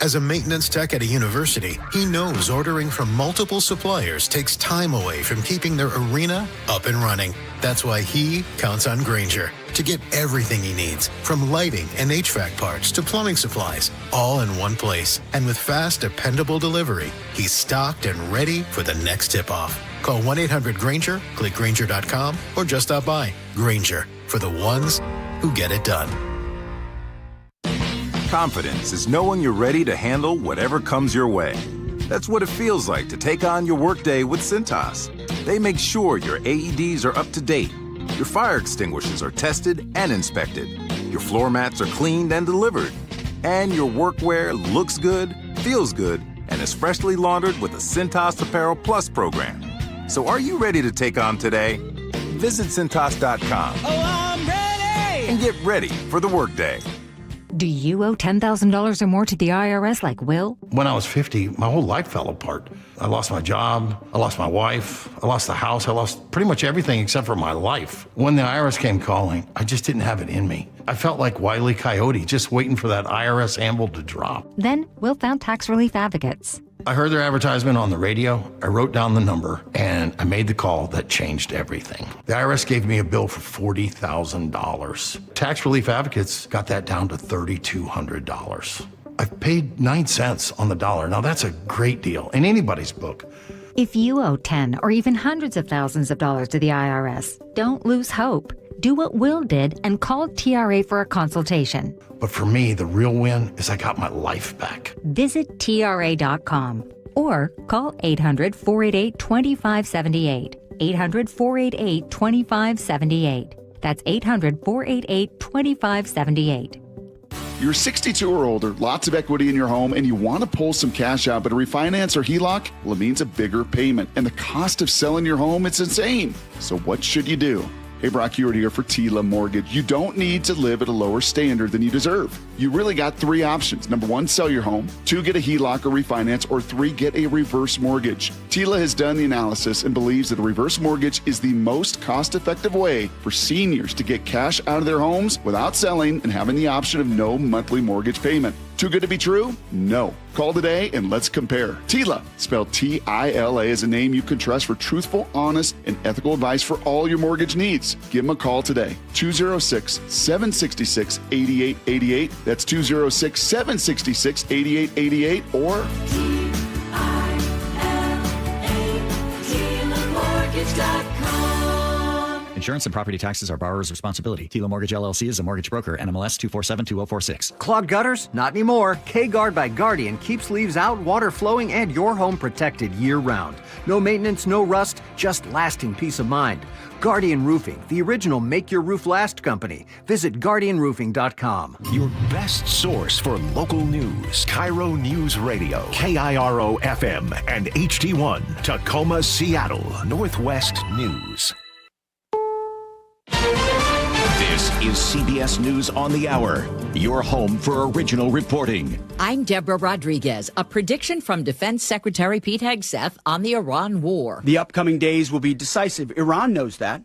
As a maintenance tech at a university, he knows ordering from multiple suppliers takes time away from keeping their arena up and running. That's why he counts on Grainger to get everything he needs, from lighting and HVAC parts to plumbing supplies, all in one place. And with fast, dependable delivery, he's stocked and ready for the next tip-off. Call 1-800-GRAINGER, click Grainger.com, or just stop by. Grainger, for the ones who get it done. Confidence is knowing you're ready to handle whatever comes your way. That's what it feels like to take on your workday with Cintas. They make sure your AEDs are up to date, your fire extinguishers are tested and inspected, your floor mats are cleaned and delivered, and your workwear looks good, feels good, and is freshly laundered with the Cintas Apparel Plus program. So are you ready to take on today? Visit Cintas.com. Oh, I'm ready! And get ready for the workday. Do you owe $10,000 or more to the IRS like Will? When I was 50, my whole life fell apart. I lost my job, I lost my wife, I lost the house, I lost pretty much everything except for my life. When the IRS came calling, I just didn't have it in me. I felt like Wile E. Coyote, just waiting for that IRS anvil to drop. Then Will found tax relief advocates. I heard their advertisement on the radio, I wrote down the number, and I made the call that changed everything. The IRS gave me a bill for $40,000. Tax Relief Advocates got that down to $3,200. I've paid 9 cents on the dollar. Now that's a great deal in anybody's book. If you owe 10 or even hundreds of thousands of dollars to the IRS, don't lose hope. Do what Will did and call TRA for a consultation. But for me, the real win is I got my life back. Visit TRA.com or call 800-488-2578. 800-488-2578. That's 800-488-2578. You're 62 or older, lots of equity in your home, and you want to pull some cash out, but a refinance or HELOC, well, it means a bigger payment. And the cost of selling your home, it's insane. So what should you do? Hey, Brock Ewart here for Tila Mortgage. You don't need to live at a lower standard than you deserve. You really got 3 options. Number 1, sell your home. 2, get a HELOC or refinance. Or 3, get a reverse mortgage. Tila has done the analysis and believes that a reverse mortgage is the most cost-effective way for seniors to get cash out of their homes without selling and having the option of no monthly mortgage payment. Too good to be true? No. Call today and let's compare. Tila, spelled T-I-L-A, is a name you can trust for truthful, honest, and ethical advice for all your mortgage needs. Give them a call today. 206-766-8888. That's 206-766-8888 or Insurance and property taxes are borrower's responsibility. Tila Mortgage LLC is a mortgage broker. NMLS 2472046. Clogged gutters? Not anymore. K-Guard by Guardian keeps leaves out, water flowing, and your home protected year-round. No maintenance, no rust, just lasting peace of mind. Guardian Roofing, the original make-your-roof-last company. Visit guardianroofing.com. Your best source for local news. KIRO Newsradio, KIRO-FM, and HD1, Tacoma, Seattle, Northwest News. This is CBS News on the Hour, your home for original reporting. I'm Deborah Rodriguez. A prediction from Defense Secretary Pete Hegseth on the Iran war. The upcoming days will be decisive. Iran knows that,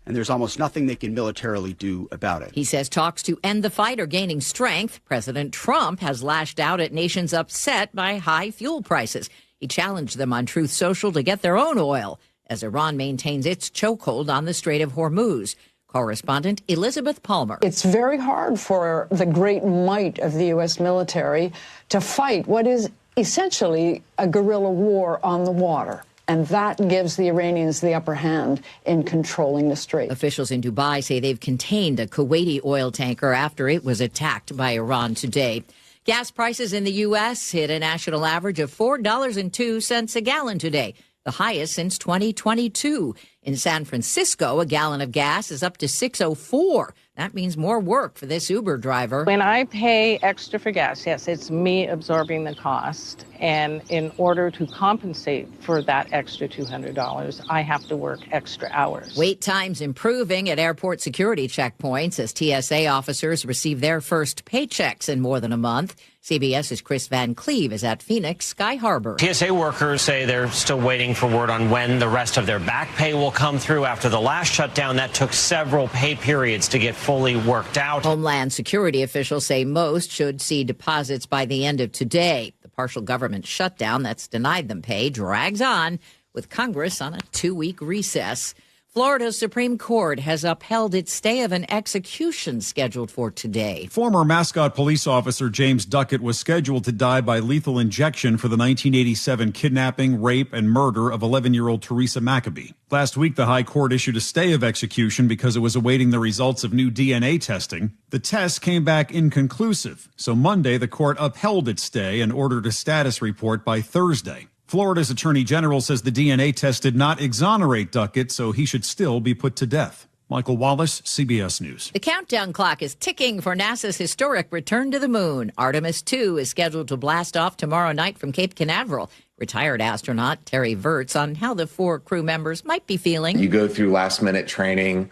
and there's almost nothing they can militarily do about it. He says talks to end the fight are gaining strength. President Trump has lashed out at nations upset by high fuel prices. He challenged them on Truth Social to get their own oil as Iran maintains its chokehold on the Strait of Hormuz. Correspondent Elizabeth Palmer. It's very hard for the great might of the U.S. military to fight what is essentially a guerrilla war on the water. And that gives the Iranians the upper hand in controlling the strait. Officials in Dubai say they've contained a Kuwaiti oil tanker after it was attacked by Iran today. Gas prices in the U.S. hit a national average of $4.02 a gallon today, the highest since 2022. In San Francisco, a gallon of gas is up to $6.04. That means more work for this Uber driver. When I pay extra for gas, yes, it's me absorbing the cost. And in order to compensate for that extra $200, I have to work extra hours. Wait times improving at airport security checkpoints as TSA officers receive their first paychecks in more than a month. CBS's Chris Van Cleve is at Phoenix Sky Harbor. TSA workers say they're still waiting for word on when the rest of their back pay will come through. After the last shutdown, that took several pay periods to get fully worked out. Homeland Security officials say most should see deposits by the end of today. The partial government shutdown that's denied them pay drags on, with Congress on a 2-week recess. Florida's Supreme Court has upheld its stay of an execution scheduled for today. Former Mascot police officer James Duckett was scheduled to die by lethal injection for the 1987 kidnapping, rape, and murder of 11-year-old Teresa Maccabee. Last week, the High Court issued a stay of execution because it was awaiting the results of new DNA testing. The test came back inconclusive, so Monday the court upheld its stay and ordered a status report by Thursday. Florida's Attorney General says the DNA test did not exonerate Duckett, so he should still be put to death. Michael Wallace, CBS News. The countdown clock is ticking for NASA's historic return to the moon. Artemis II is scheduled to blast off tomorrow night from Cape Canaveral. Retired astronaut Terry Virts on how the 4 crew members might be feeling. You go through last-minute training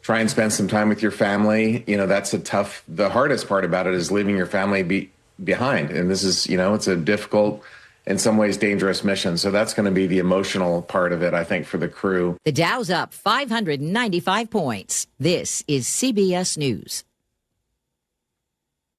try and spend some time with your family. That's the hardest part about it is leaving your family behind. And this is, it's a difficult, in some ways dangerous mission. So that's going to be the emotional part of it, I think, for the crew. The Dow's up 595 points. This is CBS News.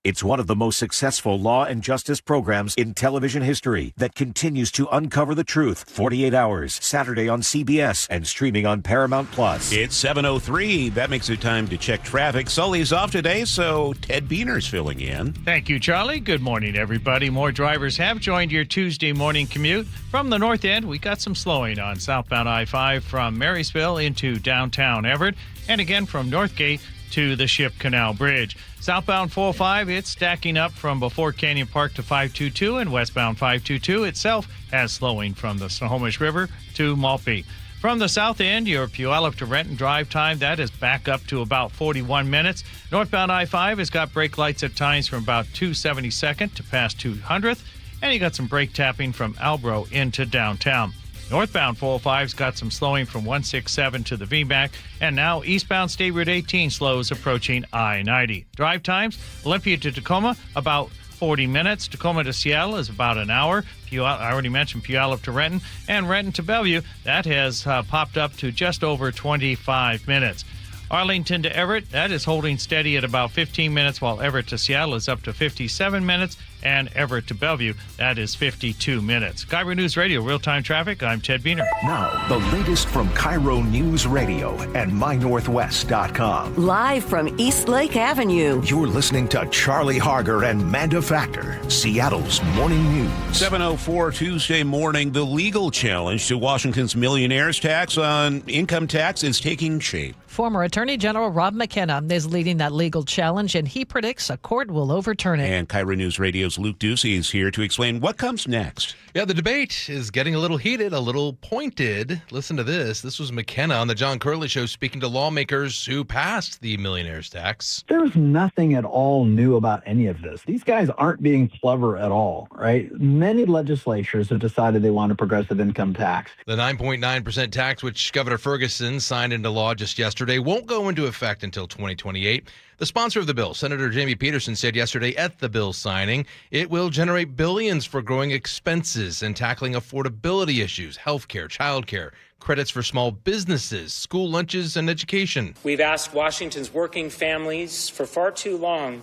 It's one of the most successful law and justice programs in television history that continues to uncover the truth. 48 Hours, Saturday on CBS and streaming on Paramount+. It's 7:03. That makes it time to check traffic. Sully's off today, so Ted Biener's filling in. Thank you, Charlie. Good morning, everybody. More drivers have joined your Tuesday morning commute. From the north end, we got some slowing on southbound I-5 from Marysville into downtown Everett, and again from Northgate to the Ship Canal Bridge. Southbound 405, it's stacking up from before Canyon Park to 522, and westbound 522 itself has slowing from the Snohomish River to Maltby. From the south end, your Puyallup to Renton drive time, that is back up to about 41 minutes. Northbound I-5 has got brake lights at times from about 272nd to past 200th, and you got some brake tapping from Albro into downtown. Northbound 405's got some slowing from 167 to the VMAC, and now eastbound State Route 18 slows approaching I-90. Drive times, Olympia to Tacoma, about 40 minutes. Tacoma to Seattle is about an hour. I already mentioned Puyallup to Renton, and Renton to Bellevue, that has popped up to just over 25 minutes. Arlington to Everett, that is holding steady at about 15 minutes, while Everett to Seattle is up to 57 minutes, and Everett to Bellevue, that is 52 minutes. KIRO Newsradio real-time traffic, I'm Ted Biener. Now, the latest from KIRO Newsradio and MyNorthwest.com. Live from East Lake Avenue. You're listening to Charlie Harger and Manda Factor, Seattle's morning news. 7:04 Tuesday morning, the legal challenge to Washington's millionaires tax on income tax is taking shape. Former Attorney General Rob McKenna is leading that legal challenge, and he predicts a court will overturn it. And KIRO News Radio's Luke Ducey is here to explain what comes next. Yeah, the debate is getting a little heated, a little pointed. Listen to this. This was McKenna on the John Curley Show speaking to lawmakers who passed the millionaire's tax. There's nothing at all new about any of this. These guys aren't being clever at all, right? Many legislatures have decided they want a progressive income tax. The 9.9% tax, which Governor Ferguson signed into law just yesterday, won't go into effect until 2028. The sponsor of the bill, Senator Jamie Peterson, said yesterday at the bill signing, it will generate billions for growing expenses and tackling affordability issues, healthcare, childcare, credits for small businesses, school lunches, and education. We've asked Washington's working families for far too long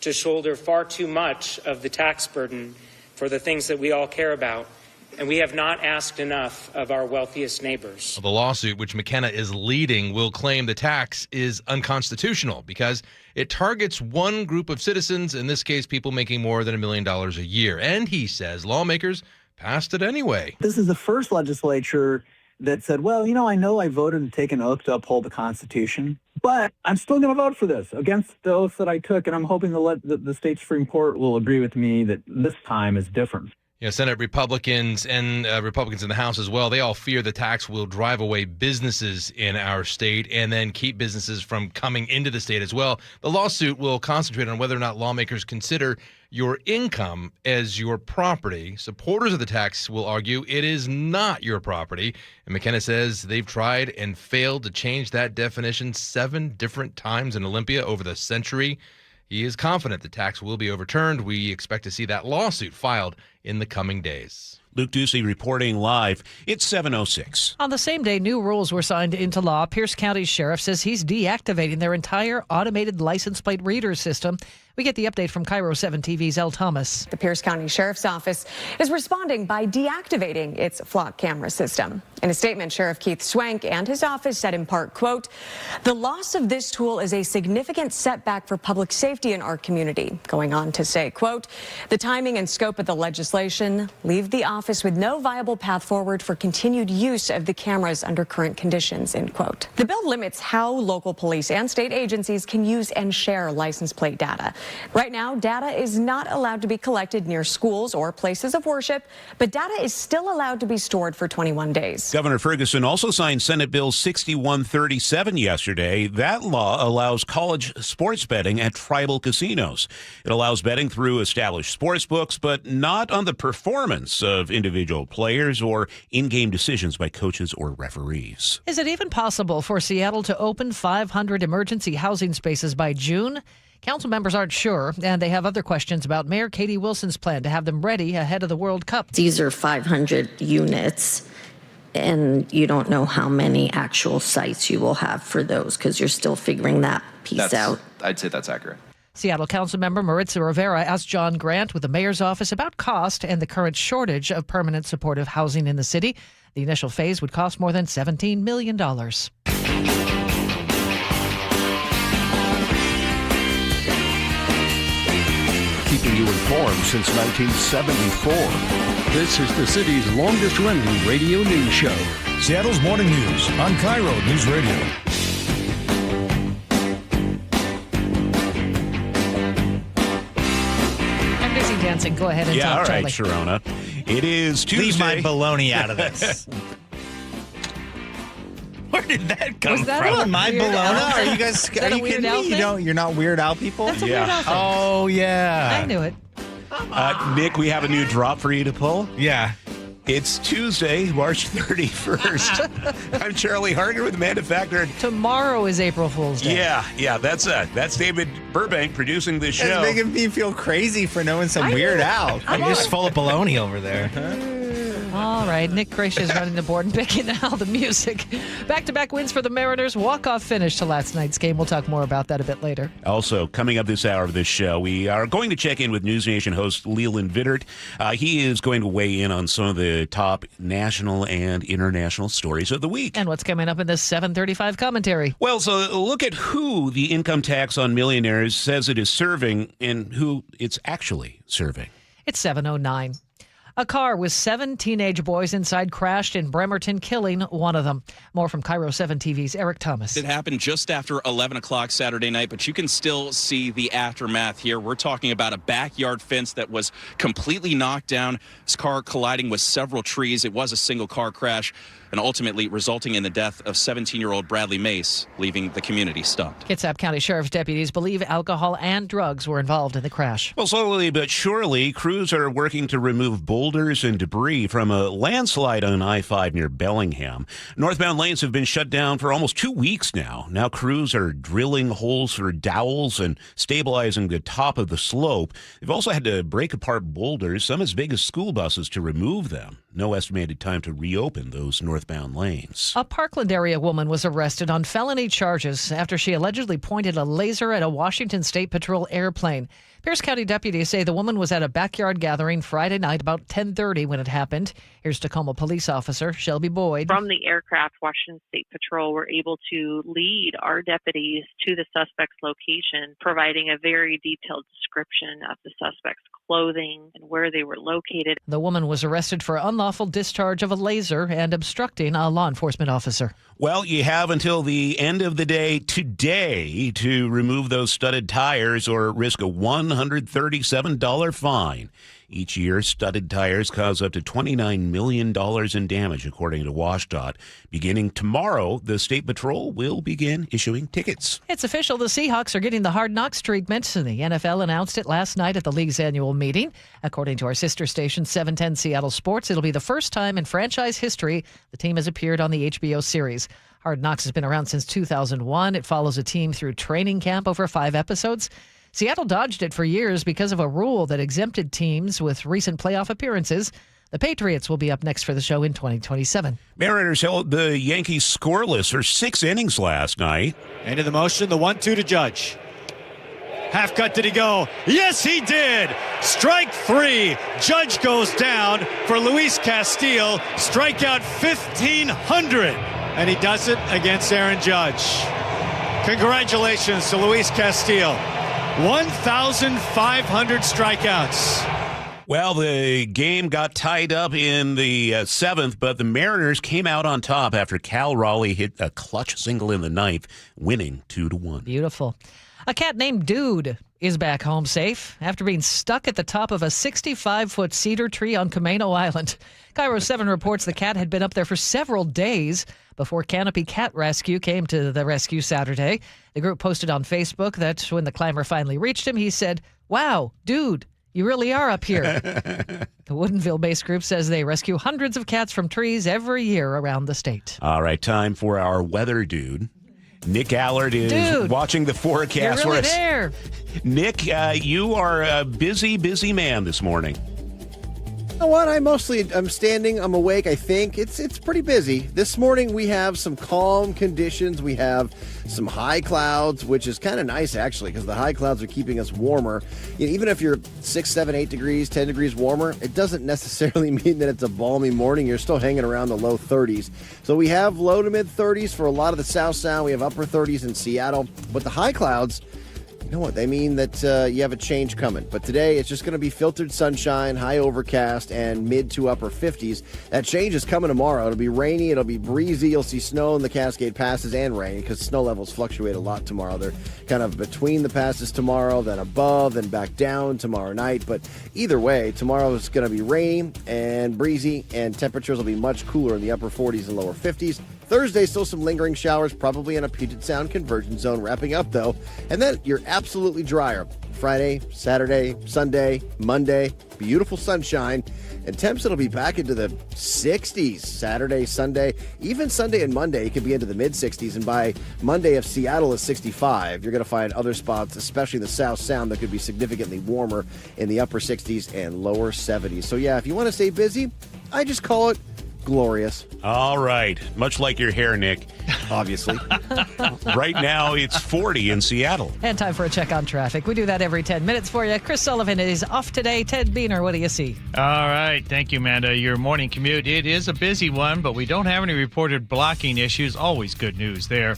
to shoulder far too much of the tax burden for the things that we all care about. And we have not asked enough of our wealthiest neighbors. The lawsuit, which McKenna is leading, will claim the tax is unconstitutional because it targets one group of citizens, in this case, people making more than $1 million a year. And he says lawmakers passed it anyway. This is the first legislature that said, well, I know I voted and take an oath to uphold the Constitution, but I'm still going to vote for this against the oath that I took, and I'm hoping the state Supreme Court will agree with me that this time is different. Senate Republicans and Republicans in the House as well, they all fear the tax will drive away businesses in our state and then keep businesses from coming into the state as well. The lawsuit will concentrate on whether or not lawmakers consider your income as your property. Supporters of the tax will argue it is not your property. And McKenna says they've tried and failed to change that definition 7 different times in Olympia over the century. He is confident the tax will be overturned. We expect to see that lawsuit filed in the coming days. Luke Ducey reporting live. It's 7:06. On the same day new rules were signed into law, Pierce County Sheriff says he's deactivating their entire automated license plate reader system. We get the update from KIRO 7 TV's Elle Thomas. The Pierce County Sheriff's Office is responding by deactivating its flock camera system. In a statement, Sheriff Keith Swank and his office said in part, quote, "The loss of this tool is a significant setback for public safety in our community." Going on to say, quote, "The timing and scope of the legislation leave the office with no viable path forward for continued use of the cameras under current conditions," end quote. The bill limits how local police and state agencies can use and share license plate data. Right now, data is not allowed to be collected near schools or places of worship, but data is still allowed to be stored for 21 days. Governor Ferguson also signed Senate Bill 6137 yesterday. That law allows college sports betting at tribal casinos. It allows betting through established sports books, but not on the performance of individual players or in-game decisions by coaches or referees. Is it even possible for Seattle to open 500 emergency housing spaces by June? Council members aren't sure, and they have other questions about Mayor Katie Wilson's plan to have them ready ahead of the World Cup. These are 500 units, and you don't know how many actual sites you will have for those because you're still figuring that piece out. I'd say that's accurate. Seattle Councilmember Maritza Rivera asked John Grant with the mayor's office about cost and the current shortage of permanent supportive housing in the city. The initial phase would cost more than $17 million. Keeping you informed since 1974. This is the city's longest-running radio news show. Seattle's Morning News on KIRO Newsradio. I'm busy dancing. Go ahead and talk, all right, Charlie. Sharona. It is Tuesday. Leave my baloney out of this. Where did that come from? My Weird baloney? Al? Are you guys? Is that Are a you Weird kidding Al me? thing? You're not Weird Al people? That's a Weird Al thing. Oh yeah. I knew it. Nick, we have a new drop for you to pull. Yeah. It's Tuesday, March 31st. I'm Charlie Harger with Manda Factor. Tomorrow is April Fool's Day. Yeah, that's it. That's David Burbank producing this show. That's making me feel crazy for knowing some Weird Al. You're just full of baloney over there. All right, Nick Gracia is running the board and picking all the music. Back-to-back wins for the Mariners. Walk-off finish to last night's game. We'll talk more about that a bit later. Also, coming up this hour of this show, we are going to check in with News Nation host Leland Vittert. He is going to weigh in on some of the top national and international stories of the week. And what's coming up in this 7:35 commentary? Well, so look at who the income tax on millionaires says it is serving and who it's actually serving. It's 7:09. A car with 7 teenage boys inside crashed in Bremerton, killing one of them. More from KIRO 7 TV's Eric Thomas. It happened just after 11 o'clock Saturday night, but you can still see the aftermath here. We're talking about a backyard fence that was completely knocked down. This car colliding with several trees. It was a single car crash, and ultimately resulting in the death of 17-year-old Bradley Mace, leaving the community stunned. Kitsap County Sheriff's deputies believe alcohol and drugs were involved in the crash. Well, slowly but surely, crews are working to remove boulders and debris from a landslide on I-5 near Bellingham. Northbound lanes have been shut down for almost 2 weeks now. Now crews are drilling holes for dowels and stabilizing the top of the slope. They've also had to break apart boulders, some as big as school buses, to remove them. No estimated time to reopen those northbound lanes. A Parkland area woman was arrested on felony charges after she allegedly pointed a laser at a Washington State Patrol airplane. Pierce County deputies say the woman was at a backyard gathering Friday night about 10:30 when it happened. Here's Tacoma police officer Shelby Boyd. From the aircraft, Washington State Patrol were able to lead our deputies to the suspect's location, providing a very detailed description of the suspect's clothing and where they were located. The woman was arrested for unlawful discharge of a laser and obstructing a law enforcement officer. Well, you have until the end of the day today to remove those studded tires or risk a $137 fine. Each year, studded tires cause up to $29 million in damage, according to WashDOT. Beginning tomorrow, the State Patrol will begin issuing tickets. It's official. The Seahawks are getting the Hard Knocks treatment, and the NFL announced it last night at the league's annual meeting. According to our sister station, 710 Seattle Sports, it'll be the first time in franchise history the team has appeared on the HBO series. Hard Knocks has been around since 2001. It follows a team through training camp over 5 episodes. Seattle dodged it for years because of a rule that exempted teams with recent playoff appearances. The Patriots will be up next for the show in 2027. Mariners held the Yankees scoreless for 6 innings last night. Into the motion, the 1-2 to Judge. Half cut, did he go? Yes, he did! Strike 3. Judge goes down for Luis Castillo. Strikeout 1,500. And he does it against Aaron Judge. Congratulations to Luis Castillo. 1,500 strikeouts. Well, the game got tied up in the 7th, but the Mariners came out on top after Cal Raleigh hit a clutch single in the 9th, winning 2-1. Beautiful. A cat named Dude is back home safe after being stuck at the top of a 65-foot cedar tree on Camano Island. KIRO 7 reports the cat had been up there for several days before Canopy Cat Rescue came to the rescue Saturday. The group posted on Facebook that when the climber finally reached him, he said, "Wow, dude, you really are up here." The Woodinville-based group says they rescue hundreds of cats from trees every year around the state. All right, time for our weather dude. Nick Allard is watching the forecast You're really for us. there. Nick, you are a busy man this morning. You know what? I'm standing, I'm awake, I think. It's pretty busy. This morning we have some calm conditions. We have some high clouds, which is kind of nice actually, because the high clouds are keeping us warmer. You know, even if you're 6, 7, 8 degrees, 10 degrees warmer, it doesn't necessarily mean that it's a balmy morning. You're still hanging around the low 30s. So we have low to mid 30s for a lot of the South Sound. We have upper 30s in Seattle. But the high clouds, you know what? They mean that you have a change coming. But today, it's just going to be filtered sunshine, high overcast, and mid to upper 50s. That change is coming tomorrow. It'll be rainy. It'll be breezy. You'll see snow in the Cascade Passes and rain because snow levels fluctuate a lot tomorrow. They're kind of between the passes tomorrow, then above, then back down tomorrow night. But either way, tomorrow is going to be rainy and breezy, and temperatures will be much cooler in the upper 40s and lower 50s. Thursday, still some lingering showers, probably in a Puget Sound convergence zone, wrapping up though. And then you're absolutely drier. Friday, Saturday, Sunday, Monday, beautiful sunshine. And temps that'll be back into the 60s Saturday, Sunday. Even Sunday and Monday, it could be into the mid-60s. And by Monday, if Seattle is 65, you're going to find other spots, especially the South Sound, that could be significantly warmer in the upper 60s and lower 70s. So yeah, if you want to stay busy, I just call it glorious. All right. Much like your hair, Nick. Obviously. Right now, it's 40 in Seattle. And time for a check on traffic. We do that every 10 minutes for you. Chris Sullivan is off today. Ted Beener, what do you see? All right. Thank you, Amanda. Your morning commute, it is a busy one, but we don't have any reported blocking issues. Always good news there.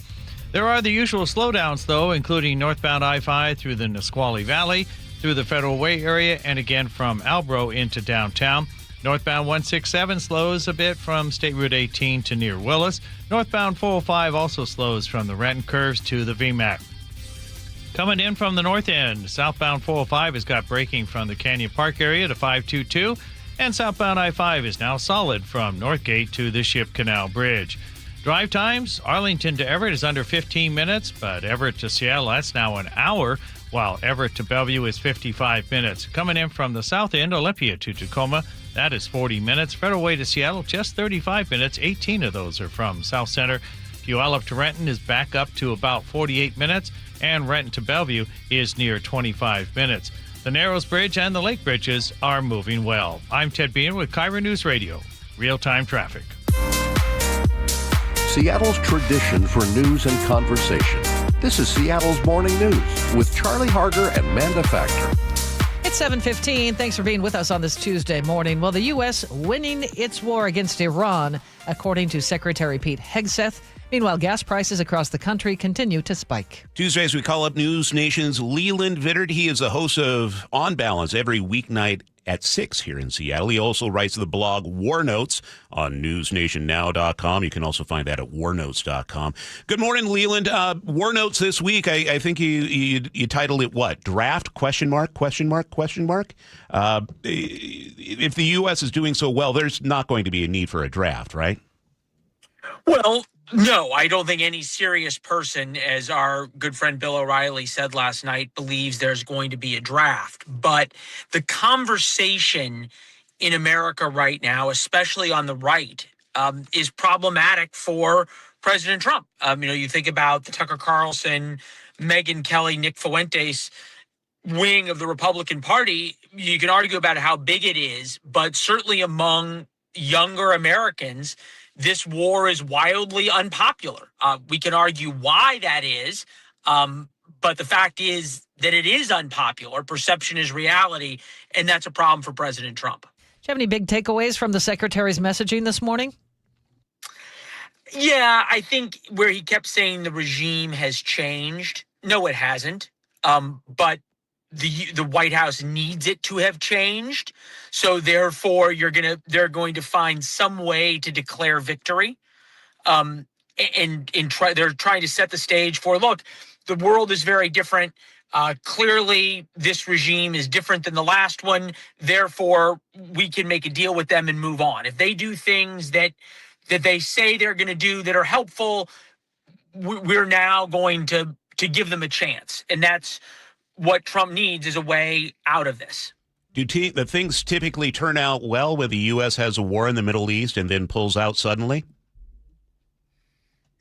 There are the usual slowdowns, though, including northbound I-5 through the Nisqually Valley, through the Federal Way area, and again from Albro into downtown. Northbound 167 slows a bit from State Route 18 to near Willis. Northbound 405 also slows from the Renton Curves to the VMAC. Coming in from the north end, southbound 405 has got braking from the Canyon Park area to 522, and southbound I-5 is now solid from Northgate to the Ship Canal Bridge. Drive times, Arlington to Everett is under 15 minutes, but Everett to Seattle, that's now an hour, while Everett to Bellevue is 55 minutes. Coming in from the south end, Olympia to Tacoma, that is 40 minutes. Federal Way to Seattle, just 35 minutes. 18 of those are from South Center. Puyallup to Renton is back up to about 48 minutes, and Renton to Bellevue is near 25 minutes. The Narrows Bridge and the Lake Bridges are moving well. I'm Ted Bean with KIRO News Radio. Real-time traffic. Seattle's tradition for news and conversation. This is Seattle's Morning News with Charlie Harger and Manda Factor. It's 7:15. Thanks for being with us on this Tuesday morning. Well, the U.S. winning its war against Iran, according to Secretary Pete Hegseth. Meanwhile, gas prices across the country continue to spike. Tuesdays, we call up News Nation's Leland Vittert. He is the host of On Balance every weeknight at 6 here in Seattle. He also writes the blog War Notes on newsnationnow.com. You can also find that at warnotes.com. Good morning, Leland. War Notes this week, I think you titled it what? Draft? Question mark? If the U.S. is doing so well, there's not going to be a need for a draft, right? Well, no, I don't think any serious person, as our good friend Bill O'Reilly said last night, believes there's going to be a draft. But the conversation in America right now, especially on the right, is problematic for President Trump. You think about the Tucker Carlson, Megyn Kelly, Nick Fuentes wing of the Republican Party. You can argue about how big it is, but certainly among younger Americans, this war is wildly unpopular. We can argue why that is, but the fact is that it is unpopular. Perception is reality, and that's a problem for President Trump. Do you have any big takeaways from the Secretary's messaging this morning? Yeah, I think where he kept saying the regime has changed. No, it hasn't. But the White House needs it to have changed. So therefore, they're going to find some way to declare victory. They're trying to set the stage for, look, the world is very different. Clearly, this regime is different than the last one. Therefore, we can make a deal with them and move on. If they do things that they say they're going to do that are helpful, we're now going to give them a chance. And that's what Trump needs, is a way out of this. Do the things typically turn out well when the U.S. has a war in the Middle East and then pulls out suddenly?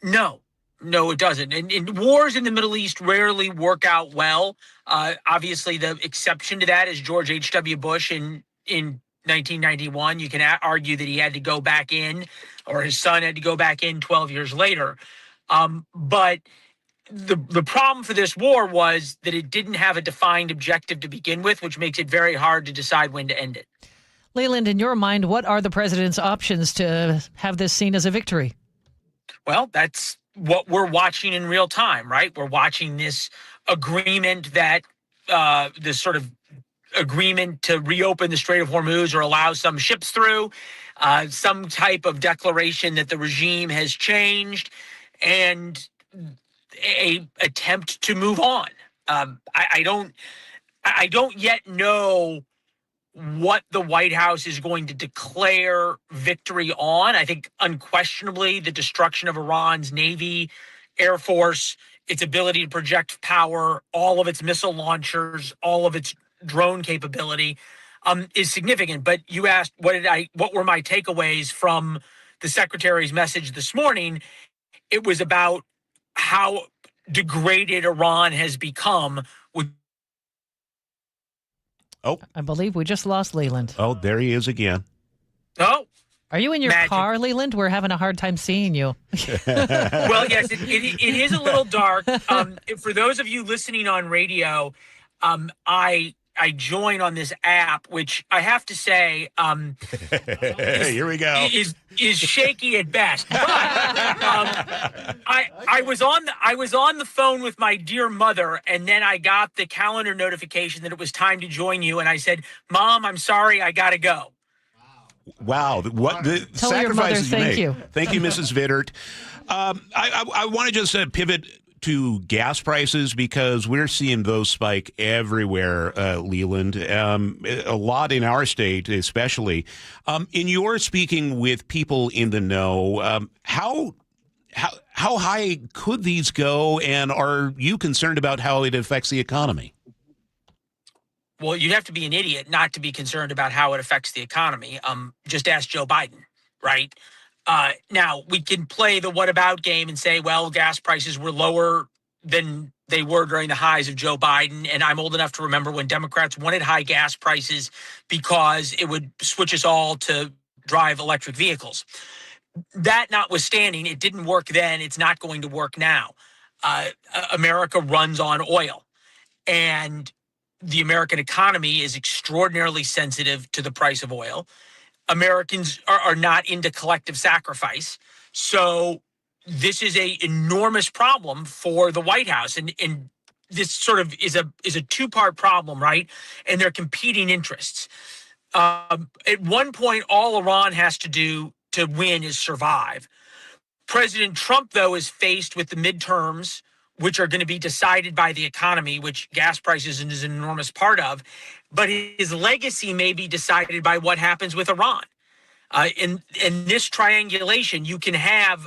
No, it doesn't. And wars in the Middle East rarely work out well. Obviously, the exception to that is George H.W. Bush in 1991. You can argue that he had to go back in, or his son had to go back in 12 years later. But the problem for this war was that it didn't have a defined objective to begin with, which makes it very hard to decide when to end it. Leland, in your mind, what are the president's options to have this seen as a victory? Well, that's what we're watching in real time, right? We're watching this agreement that this sort of agreement to reopen the Strait of Hormuz or allow some ships through, some type of declaration that the regime has changed, and a attempt to move on. I don't yet know what the White House is going to declare victory on. I think unquestionably the destruction of Iran's Navy, Air Force, its ability to project power, all of its missile launchers, all of its drone capability is significant. But you asked what were my takeaways from the secretary's message this morning. It was about how degraded Iran has become. I believe we just lost Leland. Oh, there he is again. Oh. Are you in your car, Leland? We're having a hard time seeing you. Well, yes, it is a little dark. For those of you listening on radio, I join on this app, which I have to say, here we go, is shaky at best. But I was on the phone with my dear mother, and then I got the calendar notification that it was time to join you, and I said, "Mom, I'm sorry, I gotta go." Wow, what the Tell sacrifices your mother, you thank make. you. Thank you, Mrs. Vittert. I want to just pivot to gas prices, because we're seeing those spike everywhere, Leland, a lot in our state especially. In your speaking with people in the know, how high could these go, and are you concerned about how it affects the economy? Well, you'd have to be an idiot not to be concerned about how it affects the economy. Just ask Joe Biden, right? Now, we can play the what about game and say, well, gas prices were lower than they were during the highs of Joe Biden. And I'm old enough to remember when Democrats wanted high gas prices because it would switch us all to drive electric vehicles. That notwithstanding, it didn't work then. It's not going to work now. America runs on oil. And the American economy is extraordinarily sensitive to the price of oil. Americans are not into collective sacrifice. So this is an enormous problem for the White House. And this sort of is a two-part problem, right? And they're competing interests. At one point, all Iran has to do to win is survive. President Trump, though, is faced with the midterms, which are going to be decided by the economy, which gas prices is an enormous part of. But his legacy may be decided by what happens with Iran. In this triangulation, you can have,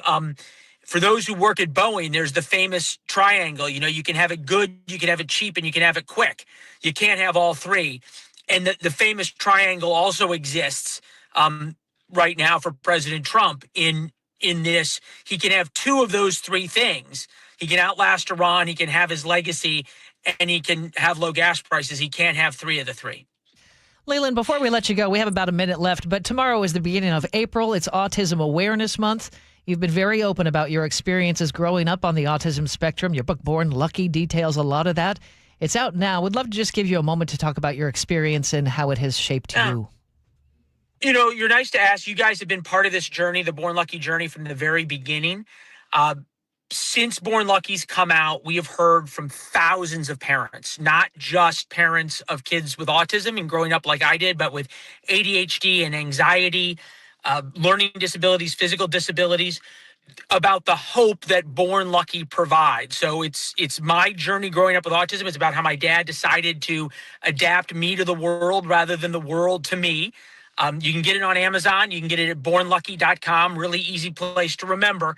for those who work at Boeing, there's the famous triangle. You know, you can have it good, you can have it cheap, and you can have it quick. You can't have all three. And the famous triangle also exists right now for President Trump. In this, he can have two of those three things. He can outlast Iran, he can have his legacy, and he can have low gas prices. He can't have three of the three. Leland, before we let you go, we have about a minute left, but tomorrow is the beginning of April. It's Autism Awareness Month. You've been very open about your experiences growing up on the autism spectrum. Your book, Born Lucky, details a lot of that. It's out now. Would love to just give you a moment to talk about your experience and how it has shaped you. You know, you're nice to ask. You guys have been part of this journey, the Born Lucky journey, from the very beginning. Since Born Lucky's come out, we have heard from thousands of parents, not just parents of kids with autism and growing up like I did, but with ADHD and anxiety, learning disabilities, physical disabilities. about the hope that Born Lucky provides. So it's my journey growing up with autism. It's about how my dad decided to adapt me to the world rather than the world to me. You can get it on Amazon. You can get it at bornlucky.com. Really easy place to remember.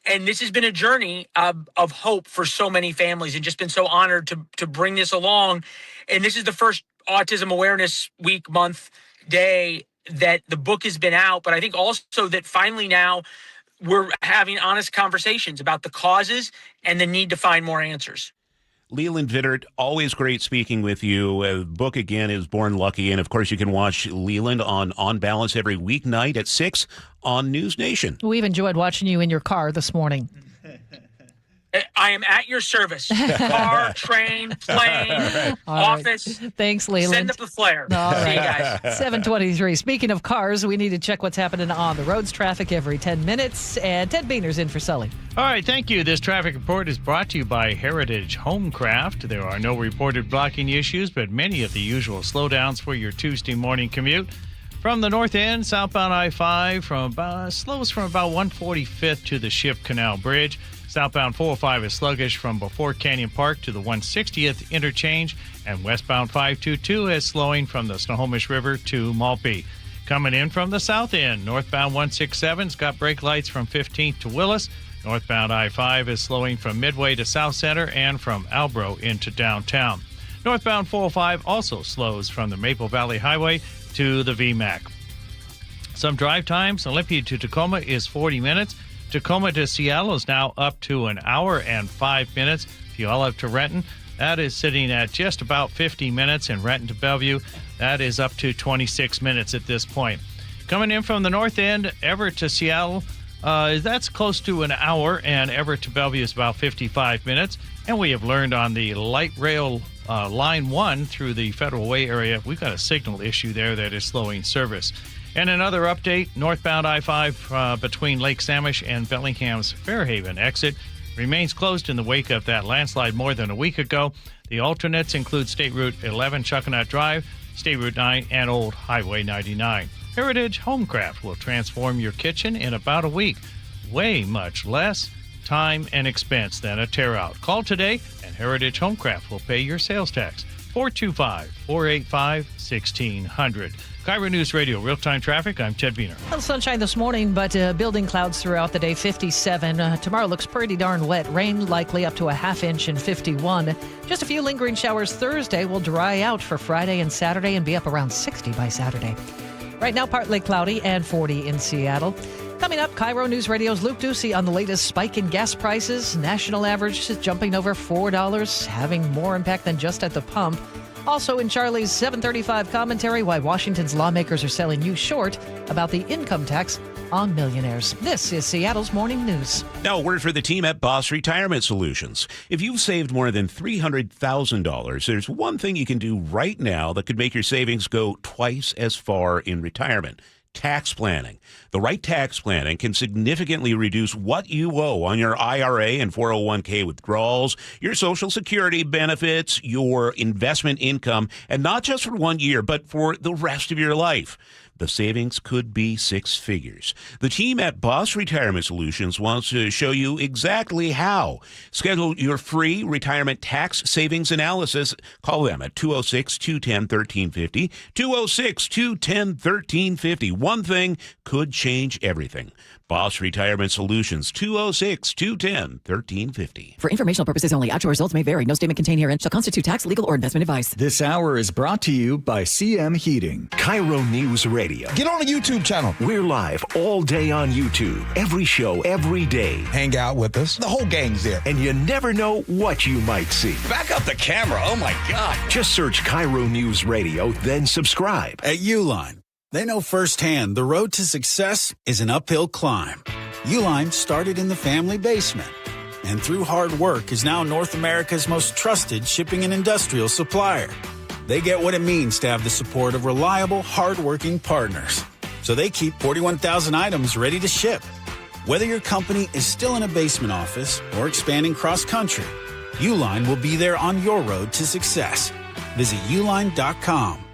And this has been a journey of hope for so many families, and just been so honored to bring this along. And this is the first Autism Awareness Week, month, day that the book has been out. But I think also that finally now we're having honest conversations about the causes and the need to find more answers. Leland Vittert, always great speaking with you. Book again is Born Lucky. And of course, you can watch Leland on Balance every weeknight at 6 on News Nation. We've enjoyed watching you in your car this morning. I am at your service. Car, train, plane, office. Right. Thanks, Leland. Send up the flare. All See right. you guys. 7:23. Speaking of cars, we need to check what's happening on the roads. Traffic every 10 minutes. And Ted Beaner's in for Sully. All right, thank you. This traffic report is brought to you by Heritage Homecraft. There are no reported blocking issues, but many of the usual slowdowns for your Tuesday morning commute. From the north end, southbound I-5 slows from about 145th to the Ship Canal Bridge. Southbound 405 is sluggish from before Canyon Park to the 160th interchange, and westbound 522 is slowing from the Snohomish River to Maltby. Coming in from the south end, northbound 167's got brake lights from 15th to Willis. Northbound I-5 is slowing from Midway to South Center and from Albro into downtown. Northbound 405 also slows from the Maple Valley Highway to the VMAC. Some drive times, Olympia to Tacoma is 40 minutes. Tacoma to Seattle is now up to an hour and 5 minutes. Puyallup to Renton, that is sitting at just about 50 minutes. And Renton to Bellevue, that is up to 26 minutes at this point. Coming in from the north end, Everett to Seattle, that's close to an hour, and Everett to Bellevue is about 55 minutes. And we have learned on the light rail line 1 through the Federal Way area, we've got a signal issue there that is slowing service. And another update, northbound I-5 between Lake Samish and Bellingham's Fairhaven exit remains closed in the wake of that landslide more than a week ago. The alternates include State Route 11 Chuckanut Drive, State Route 9, and Old Highway 99. Heritage Homecraft will transform your kitchen in about a week. Way much less time and expense than a tear-out. Call today, and Heritage Homecraft will pay your sales tax. 425-485-1600. KIRO News Radio, real-time traffic. I'm Ted Beaner. Well, sunshine this morning, but building clouds throughout the day, 57. Tomorrow looks pretty darn wet. Rain likely up to a half inch and 51. Just a few lingering showers Thursday will dry out for Friday and Saturday and be up around 60 by Saturday. Right now, partly cloudy and 40 in Seattle. Coming up, KIRO News Radio's Luke Ducey on the latest spike in gas prices. National average is jumping over $4, having more impact than just at the pump. Also in Charlie's 735 commentary, why Washington's lawmakers are selling you short about the income tax on millionaires. This is Seattle's Morning News. Now, a word for the team at Boss Retirement Solutions. If you've saved more than $300,000, there's one thing you can do right now that could make your savings go twice as far in retirement. Tax planning. The right tax planning can significantly reduce what you owe on your IRA and 401k withdrawals, your Social Security benefits, your investment income, and not just for 1 year, but for the rest of your life. The savings could be six figures. The team at Boss Retirement Solutions wants to show you exactly how. Schedule your free retirement tax savings analysis. Call them at 206-210-1350, 206-210-1350. One thing could change everything. Boss Retirement Solutions, 206-210-1350. For informational purposes only, actual results may vary. No statement contained herein shall constitute tax, legal, or investment advice. This hour is brought to you by CM Heating. KIRO News Radio. Get on the YouTube channel. We're live all day on YouTube. Every show, every day. Hang out with us. The whole gang's there. And you never know what you might see. Back up the camera. Oh, my God. Just search KIRO News Radio, then subscribe. At Uline, they know firsthand the road to success is an uphill climb. Uline started in the family basement, and through hard work is now North America's most trusted shipping and industrial supplier. They get what it means to have the support of reliable, hardworking partners. So they keep 41,000 items ready to ship. Whether your company is still in a basement office or expanding cross-country, Uline will be there on your road to success. Visit uline.com.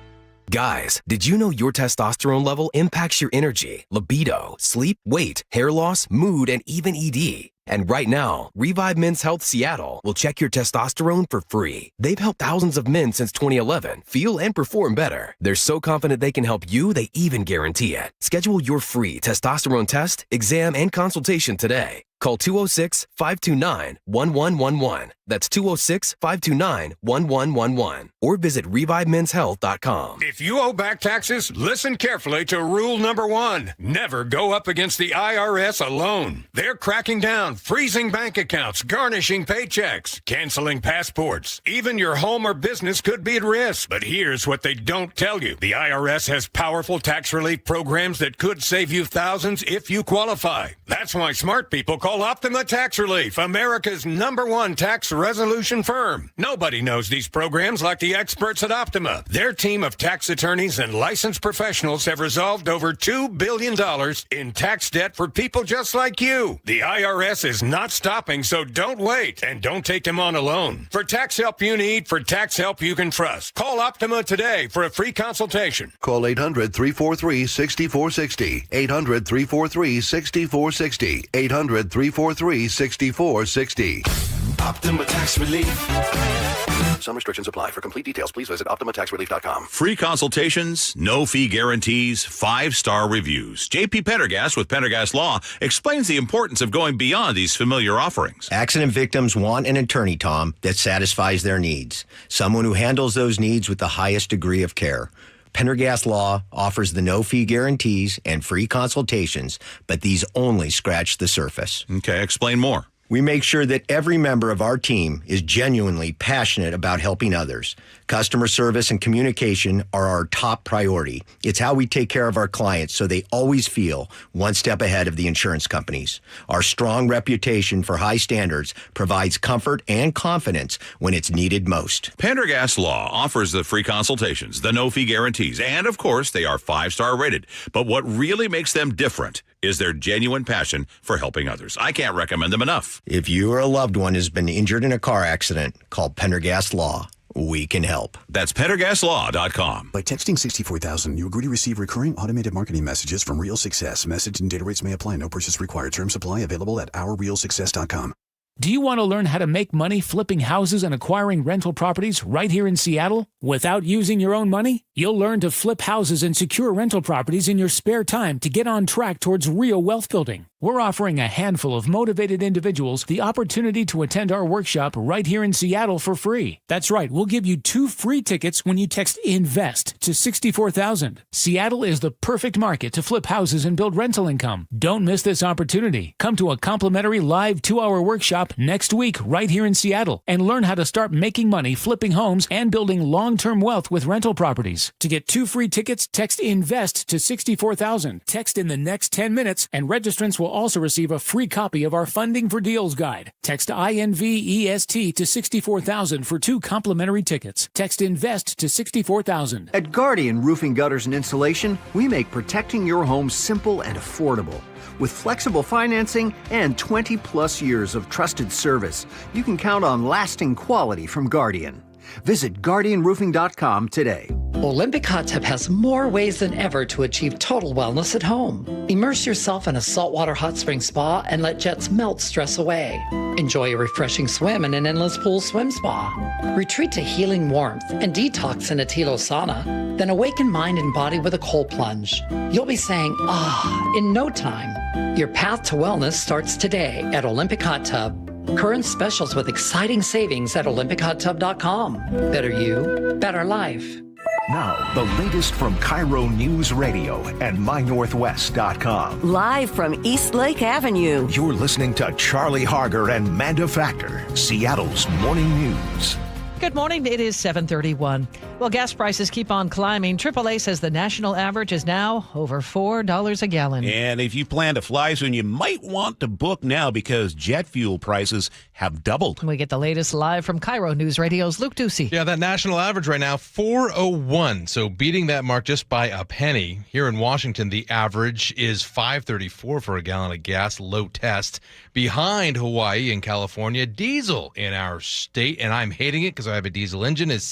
Guys, did you know your testosterone level impacts your energy, libido, sleep, weight, hair loss, mood, and even ED? And right now, Revive Men's Health Seattle will check your testosterone for free. They've helped thousands of men since 2011 feel and perform better. They're so confident they can help you, they even guarantee it. Schedule your free testosterone test, exam, and consultation today. Call 206-529-1111. That's 206-529-1111. Or visit ReviveMen'sHealth.com. If you owe back taxes, listen carefully to rule number 1. Never go up against the IRS alone. They're cracking down, freezing bank accounts, garnishing paychecks, canceling passports. Even your home or business could be at risk. But here's what they don't tell you. The IRS has powerful tax relief programs that could save you thousands if you qualify. That's why smart people call Optima Tax Relief, America's #1 tax resolution firm. Nobody knows these programs like the experts at Optima. Their team of tax attorneys and licensed professionals have resolved over $2 billion in tax debt for people just like you. The IRS is not stopping, so don't wait, and don't take them on alone. For tax help you need, for tax help you can trust, call Optima today for a free consultation. Call 800-343-6460. 800-343-6460. 800-343-6460. Optima Tax Relief. Some restrictions apply. For complete details, please visit OptimaTaxRelief.com. Free consultations, no fee guarantees, 5-star reviews. J.P. Pendergast with Pendergast Law explains the importance of going beyond these familiar offerings. Accident victims want an attorney, Tom, that satisfies their needs. Someone who handles those needs with the highest degree of care. Pendergast Law offers the no-fee guarantees and free consultations, but these only scratch the surface. Okay, explain more. We make sure that every member of our team is genuinely passionate about helping others. Customer service and communication are our top priority. It's how we take care of our clients so they always feel one step ahead of the insurance companies. Our strong reputation for high standards provides comfort and confidence when it's needed most. Pendergast Law offers the free consultations, the no-fee guarantees, and of course, they are 5-star rated. But what really makes them different is their genuine passion for helping others. I can't recommend them enough. If you or a loved one has been injured in a car accident, call Pendergast Law. We can help. That's PendergastLaw.com. By texting 64,000, you agree to receive recurring automated marketing messages from Real Success. Message and data rates may apply. No purchase required. Terms apply. Available at OurRealSuccess.com. Do you want to learn how to make money flipping houses and acquiring rental properties right here in Seattle without using your own money? You'll learn to flip houses and secure rental properties in your spare time to get on track towards real wealth building. We're offering a handful of motivated individuals the opportunity to attend our workshop right here in Seattle for free. That's right, we'll give you 2 free tickets when you text INVEST to 64,000. Seattle is the perfect market to flip houses and build rental income. Don't miss this opportunity. Come to a complimentary live 2-hour workshop next week right here in Seattle and learn how to start making money flipping homes and building long-term wealth with rental properties. To get 2 free tickets, text INVEST to 64,000. Text in the next 10 minutes and registrants will also receive a free copy of our Funding for Deals guide. Text INVEST to 64,000 for 2 complimentary tickets. Text INVEST to 64,000. At Guardian Roofing, Gutters, and Insulation, we make protecting your home simple and affordable. With flexible financing and 20-plus years of trusted service, you can count on lasting quality from Guardian. Visit GuardianRoofing.com today. Olympic Hot Tub has more ways than ever to achieve total wellness at home. Immerse yourself in a saltwater hot spring spa and let jets melt stress away. Enjoy a refreshing swim in an endless pool swim spa. Retreat to healing warmth and detox in a Tilo sauna. Then awaken mind and body with a cold plunge. You'll be saying, ah, in no time. Your path to wellness starts today at Olympic Hot Tub. Current specials with exciting savings at OlympicHotTub.com. Better you, better life. Now, the latest from KIRO Newsradio and MyNorthwest.com. Live from East Lake Avenue. You're listening to Charlie Harger and Manda Factor, Seattle's morning news. Good morning. It is 7:31. Well, gas prices keep on climbing. AAA says the national average is now over $4 a gallon. And if you plan to fly soon, you might want to book now because jet fuel prices have doubled. We get the latest live from KIRO Newsradio's Luke Ducey. Yeah, that national average right now, 4.01. So beating that mark just by a penny. Here in Washington, the average is 5.34 for a gallon of gas, low test. Behind Hawaii and California, diesel in our state, and I'm hating it because I have a diesel engine, is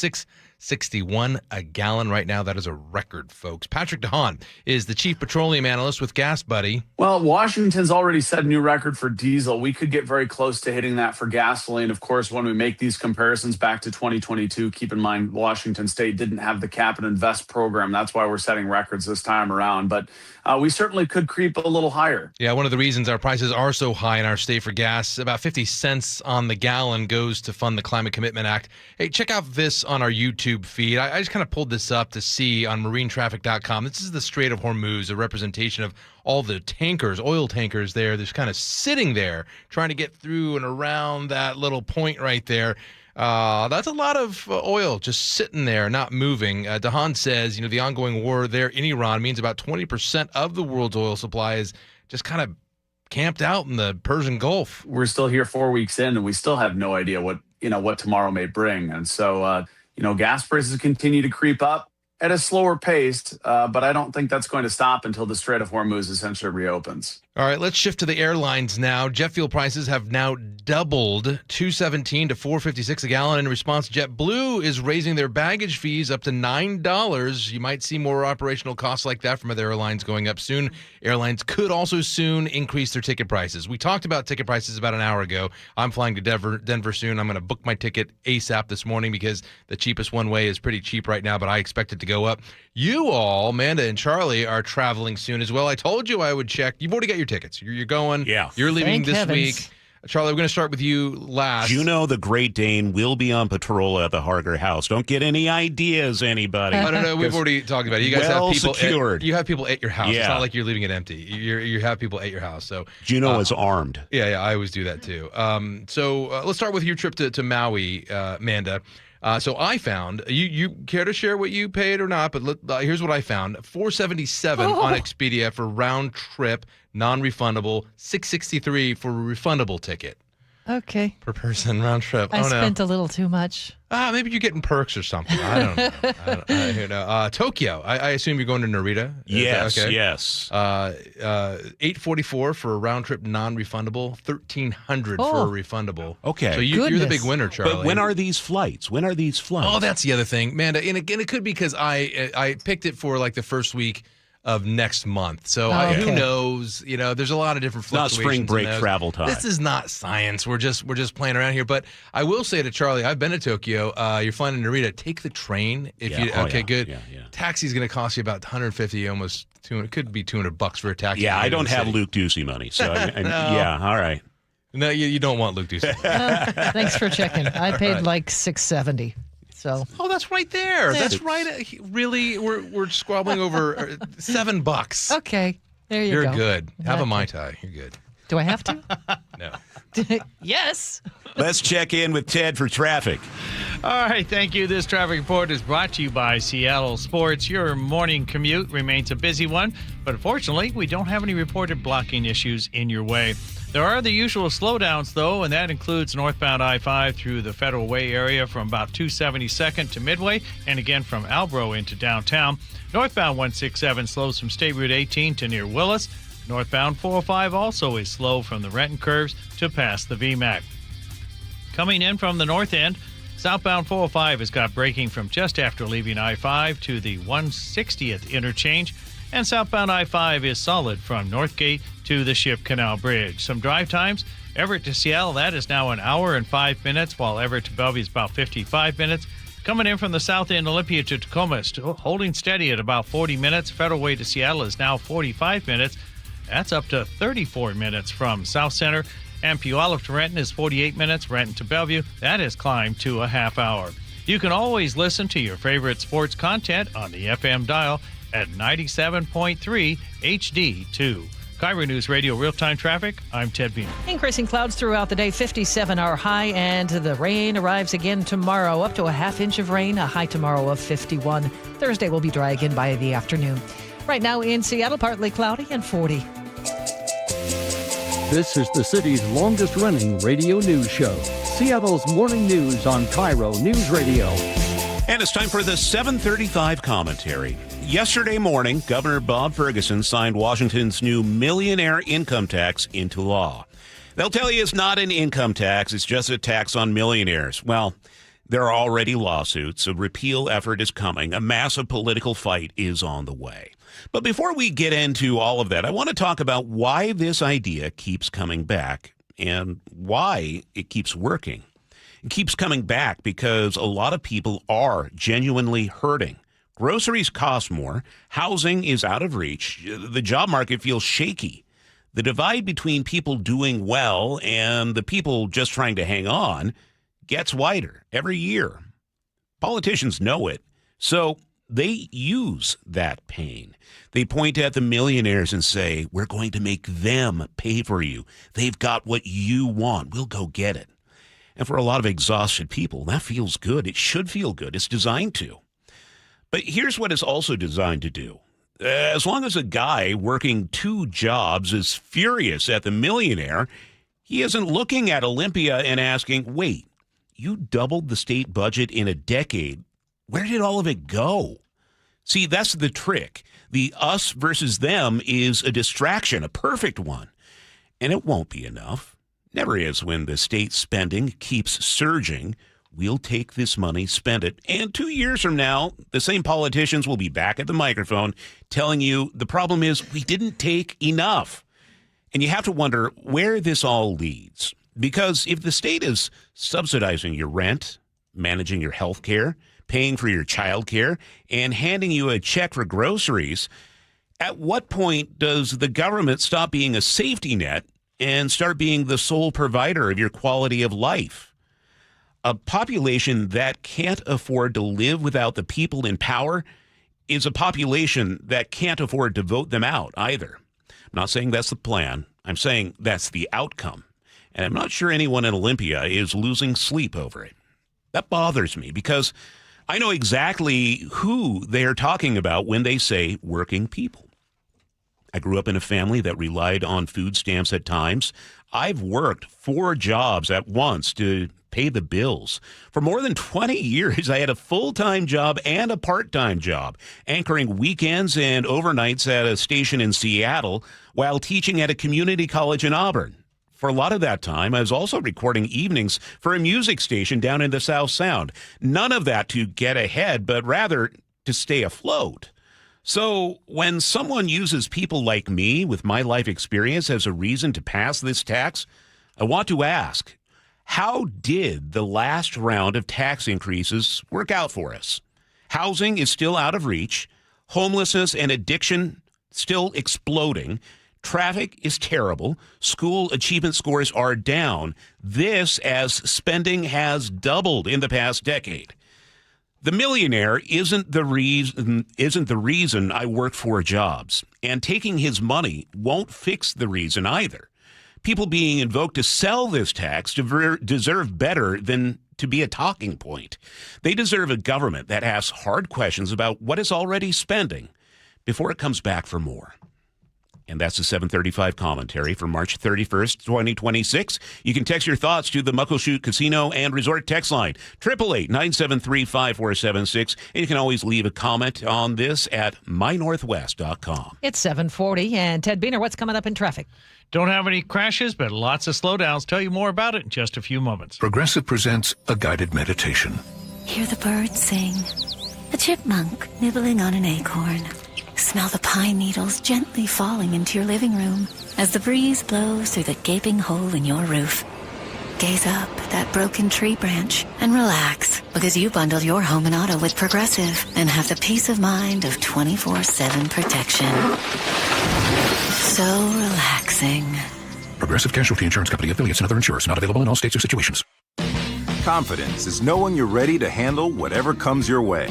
$1.61 a gallon right now. That is a record, folks. Patrick DeHaan is the chief petroleum analyst with Gas Buddy. Well, Washington's already set a new record for diesel. We could get very close to hitting that for gasoline. Of course, when we make these comparisons back to 2022, keep in mind Washington State didn't have the Cap and Invest program. That's why we're setting records this time around. But we certainly could creep a little higher. Yeah, one of the reasons our prices are so high in our state for gas, about 50 cents on the gallon goes to fund the Climate Commitment Act. Hey, check out this on our YouTube feed. I just kind of pulled this up to see on marinetraffic.com. This is the Strait of Hormuz, a representation of all the tankers, oil tankers there. They're kind of sitting there trying to get through and around that little point right there. That's a lot of oil just sitting there, not moving. DeHaan says, the ongoing war there in Iran means about 20% of the world's oil supply is just kind of camped out in the Persian Gulf. We're still here 4 weeks in, and we still have no idea what tomorrow may bring. And so, gas prices continue to creep up at a slower pace, but I don't think that's going to stop until the Strait of Hormuz essentially reopens. All right, let's shift to the airlines now. Jet fuel prices have now doubled, $2.17 to $4.56 a gallon. In response, JetBlue is raising their baggage fees up to $9. You might see more operational costs like that from other airlines going up soon. Airlines could also soon increase their ticket prices. We talked about ticket prices about an hour ago. I'm flying to Denver soon. I'm going to book my ticket ASAP this morning because the cheapest one way is pretty cheap right now, but I expect it to go up. You all, Amanda and Charlie, are traveling soon as well. I told you I would check. You've already got your tickets. You're going. Yeah. You're leaving Thank this heavens. week. Charlie, we're going to start with you last. Juno the Great Dane will be on patrol at the Harger house. Don't get any ideas, anybody. I don't know. We've already talked about it. You guys well have people secured. You have people at your house. Yeah. It's not like you're leaving it empty. You have people at your house. So Juno is armed. Yeah, I always do that too. So let's start with your trip to Maui, Amanda. So I found, you care to share what you paid or not, but here's what I found. $477 on Expedia for round trip, non-refundable, $663 for a refundable ticket. Okay. Per person, round trip. I spent a little too much. Maybe you're getting perks or something. I don't know. Tokyo. I assume you're going to Narita? Yes, okay? yes. $844 for a round trip non-refundable, $1,300 for a refundable. Okay. So you're the big winner, Charlie. But when are these flights? Oh, that's the other thing, Amanda. And again, it could be because I picked it for like the first week of next month. So who knows? There's a lot of different fluctuations. Not spring break travel time. This is not science. We're just playing around here. But I will say to Charlie, I've been to Tokyo. You're flying to Narita. Take the train. Good. Yeah. Taxi's going to cost you about $150, almost $200. It could be $200 for a taxi. Yeah, I don't have Luke Ducey money. So yeah, all right. No, you don't want Luke Ducey. Thanks for checking. I paid like $670. So. Oh, that's right there. Yeah. That's right. Really, we're squabbling over $7. Okay, there you You're go. good. Have a Mai Tai. You're good. Do I have to? No. Yes. Let's check in with Ted for traffic. All right, thank you. This traffic report is brought to you by Seattle Sports. Your morning commute remains a busy one, but unfortunately, we don't have any reported blocking issues in your way. There are the usual slowdowns, though, and that includes northbound I-5 through the Federal Way area from about 272nd to Midway, and again from Albro into downtown. Northbound 167 slows from State Route 18 to near Willis. Northbound 405 also is slow from the Renton curves to past the VMAC. Coming in from the north end, southbound 405 has got braking from just after leaving I-5 to the 160th interchange, and southbound I-5 is solid from Northgate to the Ship Canal Bridge. Some drive times, Everett to Seattle, that is now an hour and 5 minutes, while Everett to Bellevue is about 55 minutes. Coming in from the south end, Olympia to Tacoma, still holding steady at about 40 minutes. Federal Way to Seattle is now 45 minutes. That's up to 34 minutes from South Center. And Puyallup to Renton is 48 minutes. Renton to Bellevue, that has climbed to a half hour. You can always listen to your favorite sports content on the FM dial at 97.3 HD2. KIRO Newsradio Real-Time Traffic, I'm Ted Beamer. Increasing clouds throughout the day, 57 our high, and the rain arrives again tomorrow, up to a half inch of rain, a high tomorrow of 51. Thursday will be dry again by the afternoon. Right now in Seattle, partly cloudy and 40. This is the city's longest-running radio news show, Seattle's Morning News on KIRO Newsradio. And it's time for the 7:35 commentary. Yesterday morning, Governor Bob Ferguson signed Washington's new millionaire income tax into law. They'll tell you it's not an income tax, it's just a tax on millionaires. Well, There are already lawsuits. A repeal effort is coming. A massive political fight is on the way. But before we get into all of that, I want to talk about why this idea keeps coming back and why it keeps working. It keeps coming back because a lot of people are genuinely hurting. Groceries cost more. Housing is out of reach. The job market feels shaky. The divide between people doing well and the people just trying to hang on gets wider every year. Politicians know it, so they use that pain. They point at the millionaires and say, we're going to make them pay for you. They've got what you want. We'll go get it. And for a lot of exhausted people, that feels good. It should feel good. It's designed to. But here's what it's also designed to do. As long as a guy working 2 jobs is furious at the millionaire, he isn't looking at Olympia and asking, wait, you doubled the state budget in a decade. Where did all of it go? See, that's the trick. The us versus them is a distraction, a perfect one. And it won't be enough. Never is when the state spending keeps surging. We'll take this money, spend it, and 2 years from now, the same politicians will be back at the microphone telling you the problem is we didn't take enough. And you have to wonder where this all leads. Because if the state is subsidizing your rent, managing your health care, paying for your child care, and handing you a check for groceries, at what point does the government stop being a safety net and start being the sole provider of your quality of life? A population that can't afford to live without the people in power is a population that can't afford to vote them out either. I'm not saying that's the plan. I'm saying that's the outcome. And I'm not sure anyone in Olympia is losing sleep over it. That bothers me because I know exactly who they are talking about when they say working people. I grew up in a family that relied on food stamps at times. I've worked 4 jobs at once to pay the bills. For more than 20 years, I had a full-time job and a part-time job, anchoring weekends and overnights at a station in Seattle while teaching at a community college in Auburn. For a lot of that time, I was also recording evenings for a music station down in the South Sound. None of that to get ahead, but rather to stay afloat. So when someone uses people like me with my life experience as a reason to pass this tax, I want to ask, how did the last round of tax increases work out for us? Housing is still out of reach. Homelessness and addiction still exploding. Traffic is terrible. School achievement scores are down. This as spending has doubled in the past decade. The millionaire isn't the reason I work 4 jobs, and taking his money won't fix the reason either. People being invoked to sell this tax deserve better than to be a talking point. They deserve a government that asks hard questions about what it's already spending before it comes back for more. And that's the 735 commentary for March 31st, 2026. You can text your thoughts to the Muckleshoot Casino and Resort text line, 888-973-5476. And you can always leave a comment on this at mynorthwest.com. It's 7:40, and Ted Biener, what's coming up in traffic? Don't have any crashes, but lots of slowdowns. Tell you more about it in just a few moments. Progressive presents a guided meditation. Hear the birds sing, a chipmunk nibbling on an acorn. Smell the pine needles gently falling into your living room as the breeze blows through the gaping hole in your roof. Gaze up at that broken tree branch and relax because you bundled your home and auto with Progressive and have the peace of mind of 24/7 protection. So relaxing. Progressive Casualty Insurance Company, affiliates, and other insurers. Not available in all states or situations. Confidence is knowing you're ready to handle whatever comes your way.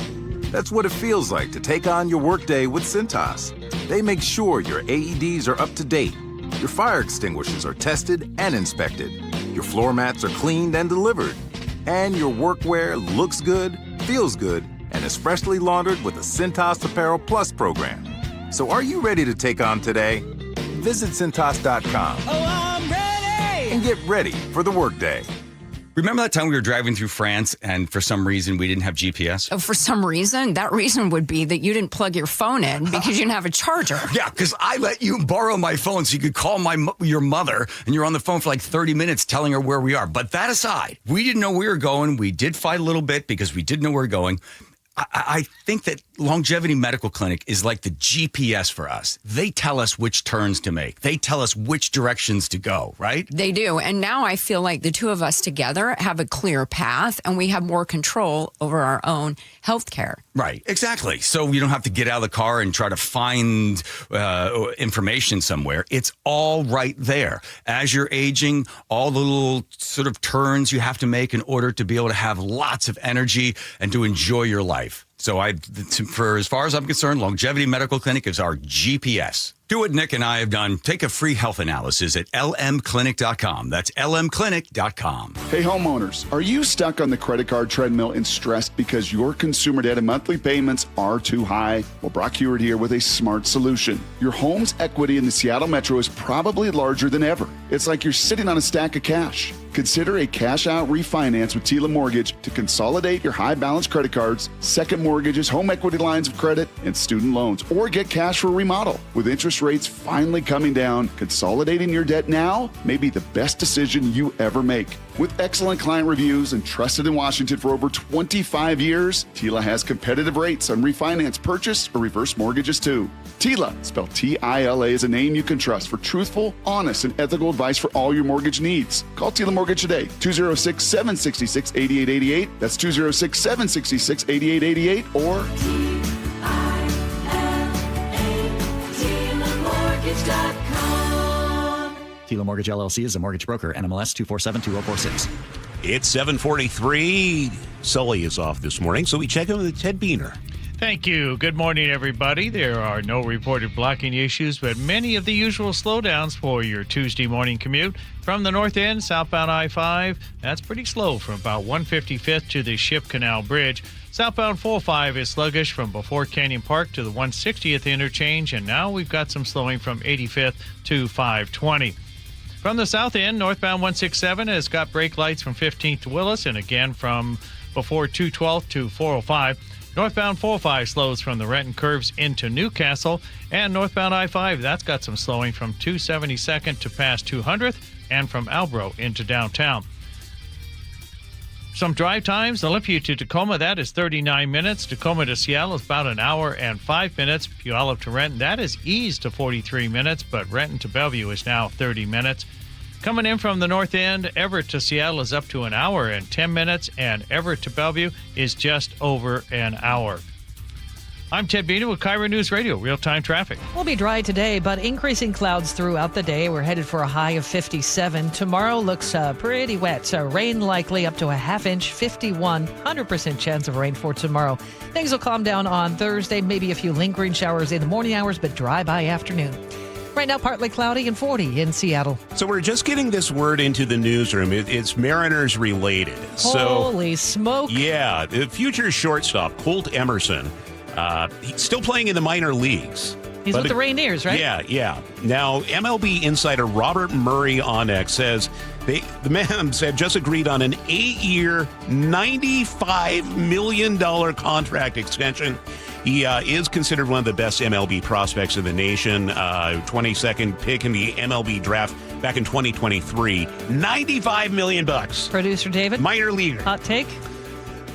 That's what it feels like to take on your workday with Cintas. They make sure your AEDs are up to date, your fire extinguishers are tested and inspected, your floor mats are cleaned and delivered, and your workwear looks good, feels good, and is freshly laundered with the Cintas Apparel Plus program. So are you ready to take on today? Visit Cintas.com. Oh, I'm ready! And get ready for the workday. Remember that time we were driving through France and for some reason we didn't have GPS? Oh, for some reason? That reason would be that you didn't plug your phone in because you didn't have a charger. Yeah, because I let you borrow my phone so you could call your mother, and you're on the phone for like 30 minutes telling her where we are. But that aside, we didn't know where we were going. We did fight a little bit because we didn't know where we were going. I think that Longevity Medical Clinic is like the GPS for us. They tell us which turns to make. They tell us which directions to go, right? They do. And now I feel like the two of us together have a clear path and we have more control over our own health care. Right, exactly. So you don't have to get out of the car and try to find information somewhere. It's all right there. As you're aging, all the little sort of turns you have to make in order to be able to have lots of energy and to enjoy your life. So for as far as I'm concerned, Longevity Medical Clinic is our GPS. Do what Nick and I have done. Take a free health analysis at lmclinic.com. That's lmclinic.com. Hey, homeowners, are you stuck on the credit card treadmill and stressed because your consumer debt and monthly payments are too high? Well, Brock Hewitt here with a smart solution. Your home's equity in the Seattle Metro is probably larger than ever. It's like you're sitting on a stack of cash. Consider a cash-out refinance with Tila Mortgage to consolidate your high-balance credit cards, second mortgages, home equity lines of credit, and student loans, or get cash for a remodel. With interest rates finally coming down, consolidating your debt now may be the best decision you ever make. With excellent client reviews and trusted in Washington for over 25 years, Tila has competitive rates on refinance, purchase, or reverse mortgages too. Tila, spelled T-I-L-A, is a name you can trust for truthful, honest, and ethical advice for all your mortgage needs. Call Tila Mortgage today, 206-766-8888. That's 206-766-8888 or Tila Mortgage LLC is a mortgage broker. NMLS 2472046. It's 7:43. Sully is off this morning, so we check in with Ted Beener. Thank you. Good morning, everybody. There are no reported blocking issues, but many of the usual slowdowns for your Tuesday morning commute. From the north end, southbound I-5, that's pretty slow from about 155th to the Ship Canal Bridge. Southbound 405 is sluggish from before Canyon Park to the 160th interchange, and now we've got some slowing from 85th to 520. From the south end, northbound 167 has got brake lights from 15th to Willis, and again from before 212th to 405. Northbound 405 slows from the Renton curves into Newcastle, and northbound I-5, that's got some slowing from 272nd to past 200th, and from Albro into downtown. Some drive times, Olympia to Tacoma, that is 39 minutes. Tacoma to Seattle is about an hour and 5 minutes. Puyallup to Renton, that is eased to 43 minutes, but Renton to Bellevue is now 30 minutes. Coming in from the north end, Everett to Seattle is up to an hour and 10 minutes, and Everett to Bellevue is just over an hour. I'm Ted Beener with KIRO Newsradio, real-time traffic. We'll be dry today, but increasing clouds throughout the day. We're headed for a high of 57. Tomorrow looks pretty wet. Rain likely up to a half inch, 51, 100% chance of rain for tomorrow. Things will calm down on Thursday, maybe a few lingering showers in the morning hours, but dry by afternoon. Right now, partly cloudy and 40 in Seattle. So we're just getting this word into the newsroom. It's Mariners related. Holy smoke. Yeah, the future shortstop, Colt Emerson, he's still playing in the minor leagues. He's with the Rainiers, right? Yeah. Now, MLB insider Robert Murray on X says the Mavs have just agreed on an 8-year, $95 million contract extension. He is considered one of the best MLB prospects in the nation. 22nd pick in the MLB draft back in 2023. $95 million. Producer David? Minor leaguer. Hot take?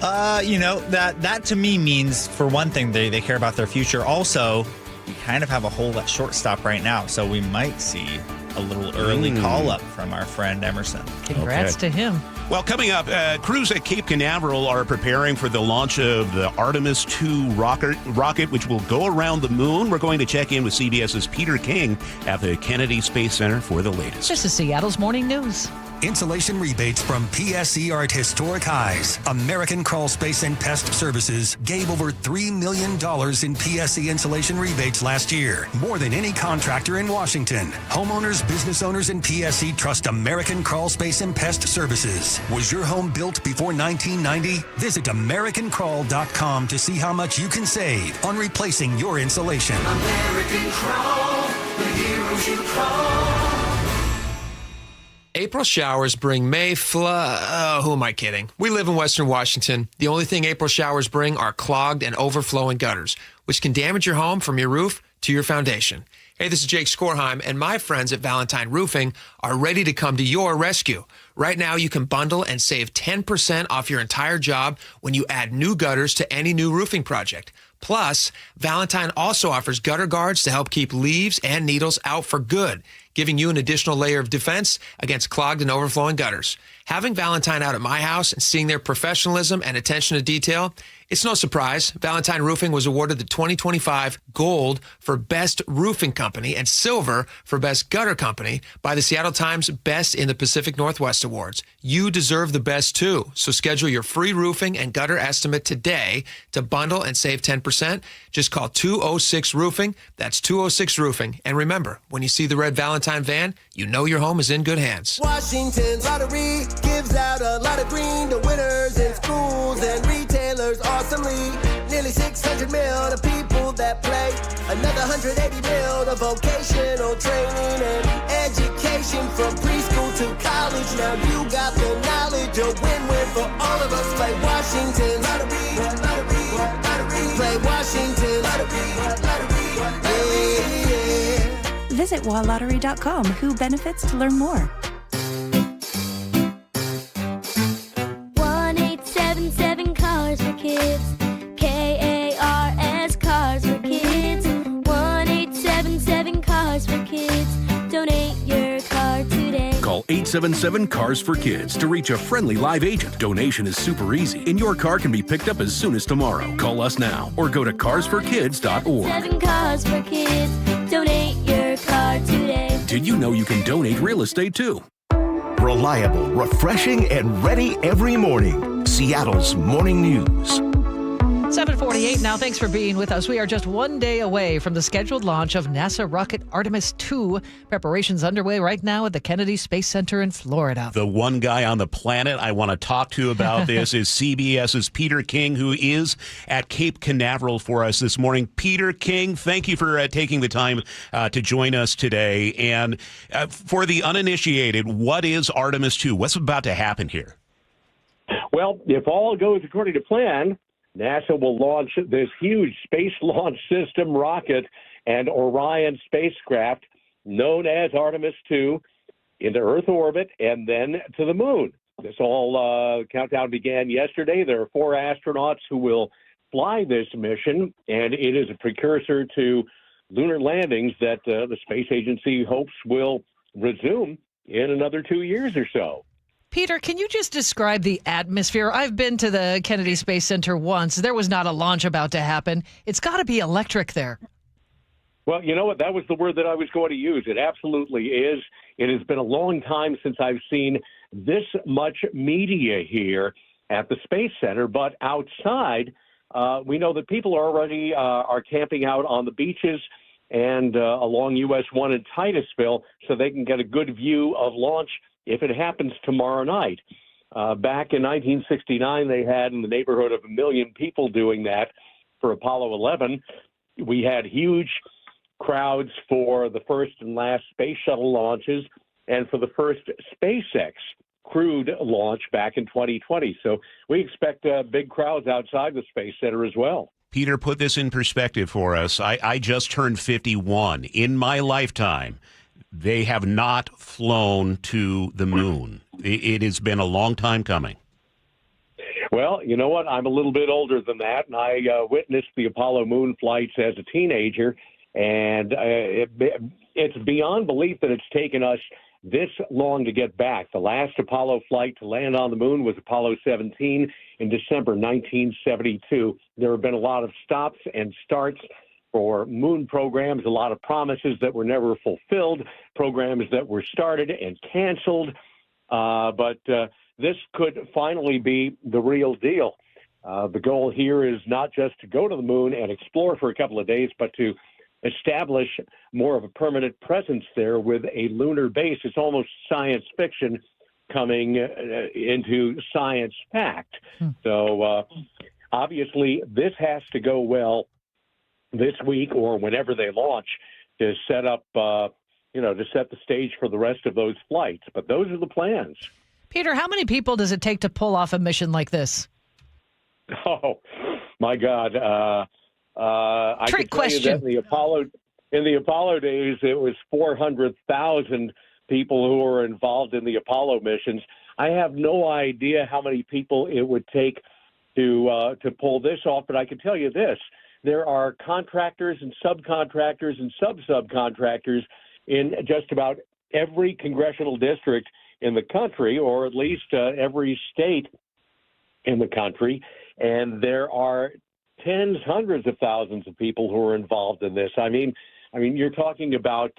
That to me means, for one thing, they care about their future. Also, we kind of have a hole at shortstop right now, so we might see a little early call-up from our friend Emerson. Congrats to him. Well, coming up, crews at Cape Canaveral are preparing for the launch of the Artemis II rocket, which will go around the moon. We're going to check in with CBS's Peter King at the Kennedy Space Center for the latest. This is Seattle's Morning News. Insulation rebates from PSC are at historic highs. American Crawl Space and Pest Services gave over $3 million in PSC insulation rebates last year, more than any contractor in Washington. Homeowners, business owners, and PSC trust American Crawl Space and Pest Services. Was your home built before 1990? Visit AmericanCrawl.com to see how much you can save on replacing your insulation. American Crawl, the heroes you crawl. April showers bring May who am I kidding? We live in Western Washington. The only thing April showers bring are clogged and overflowing gutters, which can damage your home from your roof to your foundation. Hey, this is Jake Skorheim, and my friends at Valentine Roofing are ready to come to your rescue. Right now, you can bundle and save 10% off your entire job when you add new gutters to any new roofing project. Plus, Valentine also offers gutter guards to help keep leaves and needles out for good, giving you an additional layer of defense against clogged and overflowing gutters. Having Valentine out at my house and seeing their professionalism and attention to detail, it's no surprise. Valentine Roofing was awarded the 2025 Gold for Best Roofing Company and Silver for Best Gutter Company by the Seattle Times Best in the Pacific Northwest Awards. You deserve the best too. So schedule your free roofing and gutter estimate today to bundle and save 10%. Just call 206 Roofing. That's 206 Roofing. And remember, when you see the red Valentine van, you know your home is in good hands. Washington Lottery gives out a lot of green to winners in schools and retailers awesomely. Nearly 600 mil to people that play. Another 180 mil to vocational training and education from preschool to college. Now you got the knowledge, a win-win for all of us. Play Washington Lottery, Lottery, Lottery. Play Washington Lottery, Lottery, yeah. Visit walottery.com. Who benefits to learn more. 1-877 Cars for Kids. KARS Cars for Kids. 1-877 Cars for Kids. Donate your car today. Call 877-CARS for Kids to reach a friendly live agent. Donation is super easy, and your car can be picked up as soon as tomorrow. Call us now or go to carsforkids.org. 7 Cars for Kids. Donate your car today. Did you know you can donate real estate too? Reliable, refreshing, and ready every morning. Seattle's Morning News. 7:48 now. Thanks for being with us. We are just one day away from the scheduled launch of NASA rocket Artemis II. Preparations underway right now at the Kennedy Space Center in Florida. The one guy on the planet I want to talk to about this is CBS's Peter King, who is at Cape Canaveral for us this morning. Peter King, thank you for taking the time to join us today. And for the uninitiated, what is Artemis II? What's about to happen here? Well, if all goes according to plan, NASA will launch this huge Space Launch System rocket and Orion spacecraft known as Artemis II into Earth orbit and then to the moon. This all countdown began yesterday. There are 4 astronauts who will fly this mission, and it is a precursor to lunar landings that the space agency hopes will resume in another 2 years or so. Peter, can you just describe the atmosphere? I've been to the Kennedy Space Center once. There was not a launch about to happen. It's got to be electric there. Well, you know what? That was the word that I was going to use. It absolutely is. It has been a long time since I've seen this much media here at the Space Center. But outside, we know that people already are camping out on the beaches and along US 1 in Titusville so they can get a good view of launch if it happens tomorrow night. Back in 1969, they had in the neighborhood of 1 million people doing that for Apollo 11. We had huge crowds for the first and last space shuttle launches and for the first SpaceX crewed launch back in 2020. So we expect big crowds outside the Space Center as well. Peter, put this in perspective for us. I just turned 51. In my lifetime, they have not flown to the moon. It has been a long time coming. Well, you know what? I'm a little bit older than that, and I witnessed the Apollo moon flights as a teenager, and it's beyond belief that it's taken us this long to get back. The last Apollo flight to land on the moon was Apollo 17 in December 1972. There have been a lot of stops and starts for moon programs, a lot of promises that were never fulfilled, programs that were started and canceled. But this could finally be the real deal. The goal here is not just to go to the moon and explore for a couple of days, but to establish more of a permanent presence there with a lunar base. It's almost science fiction coming into science fact. So obviously this has to go well this week or whenever they launch to set up to set the stage for the rest of those flights. But those are the plans. Peter, how many people does it take to pull off a mission like this? Oh, my God. I Trick can tell you that in the Apollo days, it was 400,000 people who were involved in the Apollo missions. I have no idea how many people it would take to pull this off, but I can tell you this. There are contractors and subcontractors and sub-subcontractors in just about every congressional district in the country, or at least every state in the country. And there are tens, hundreds of thousands of people who are involved in this. I mean, you're talking about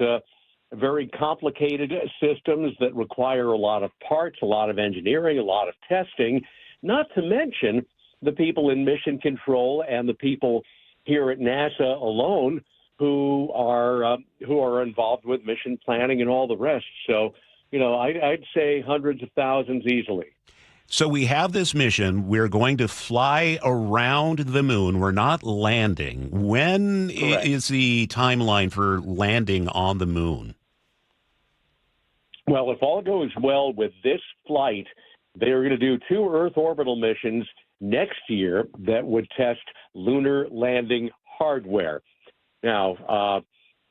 very complicated systems that require a lot of parts, a lot of engineering, a lot of testing, not to mention the people in mission control and the people here at NASA alone who are involved with mission planning and all the rest. So, I'd say hundreds of thousands easily. So we have this mission. We're going to fly around the moon. We're not landing. When is the timeline for landing on the moon? Well, if all goes well with this flight, they're going to do 2 Earth orbital missions next year that would test lunar landing hardware. Now,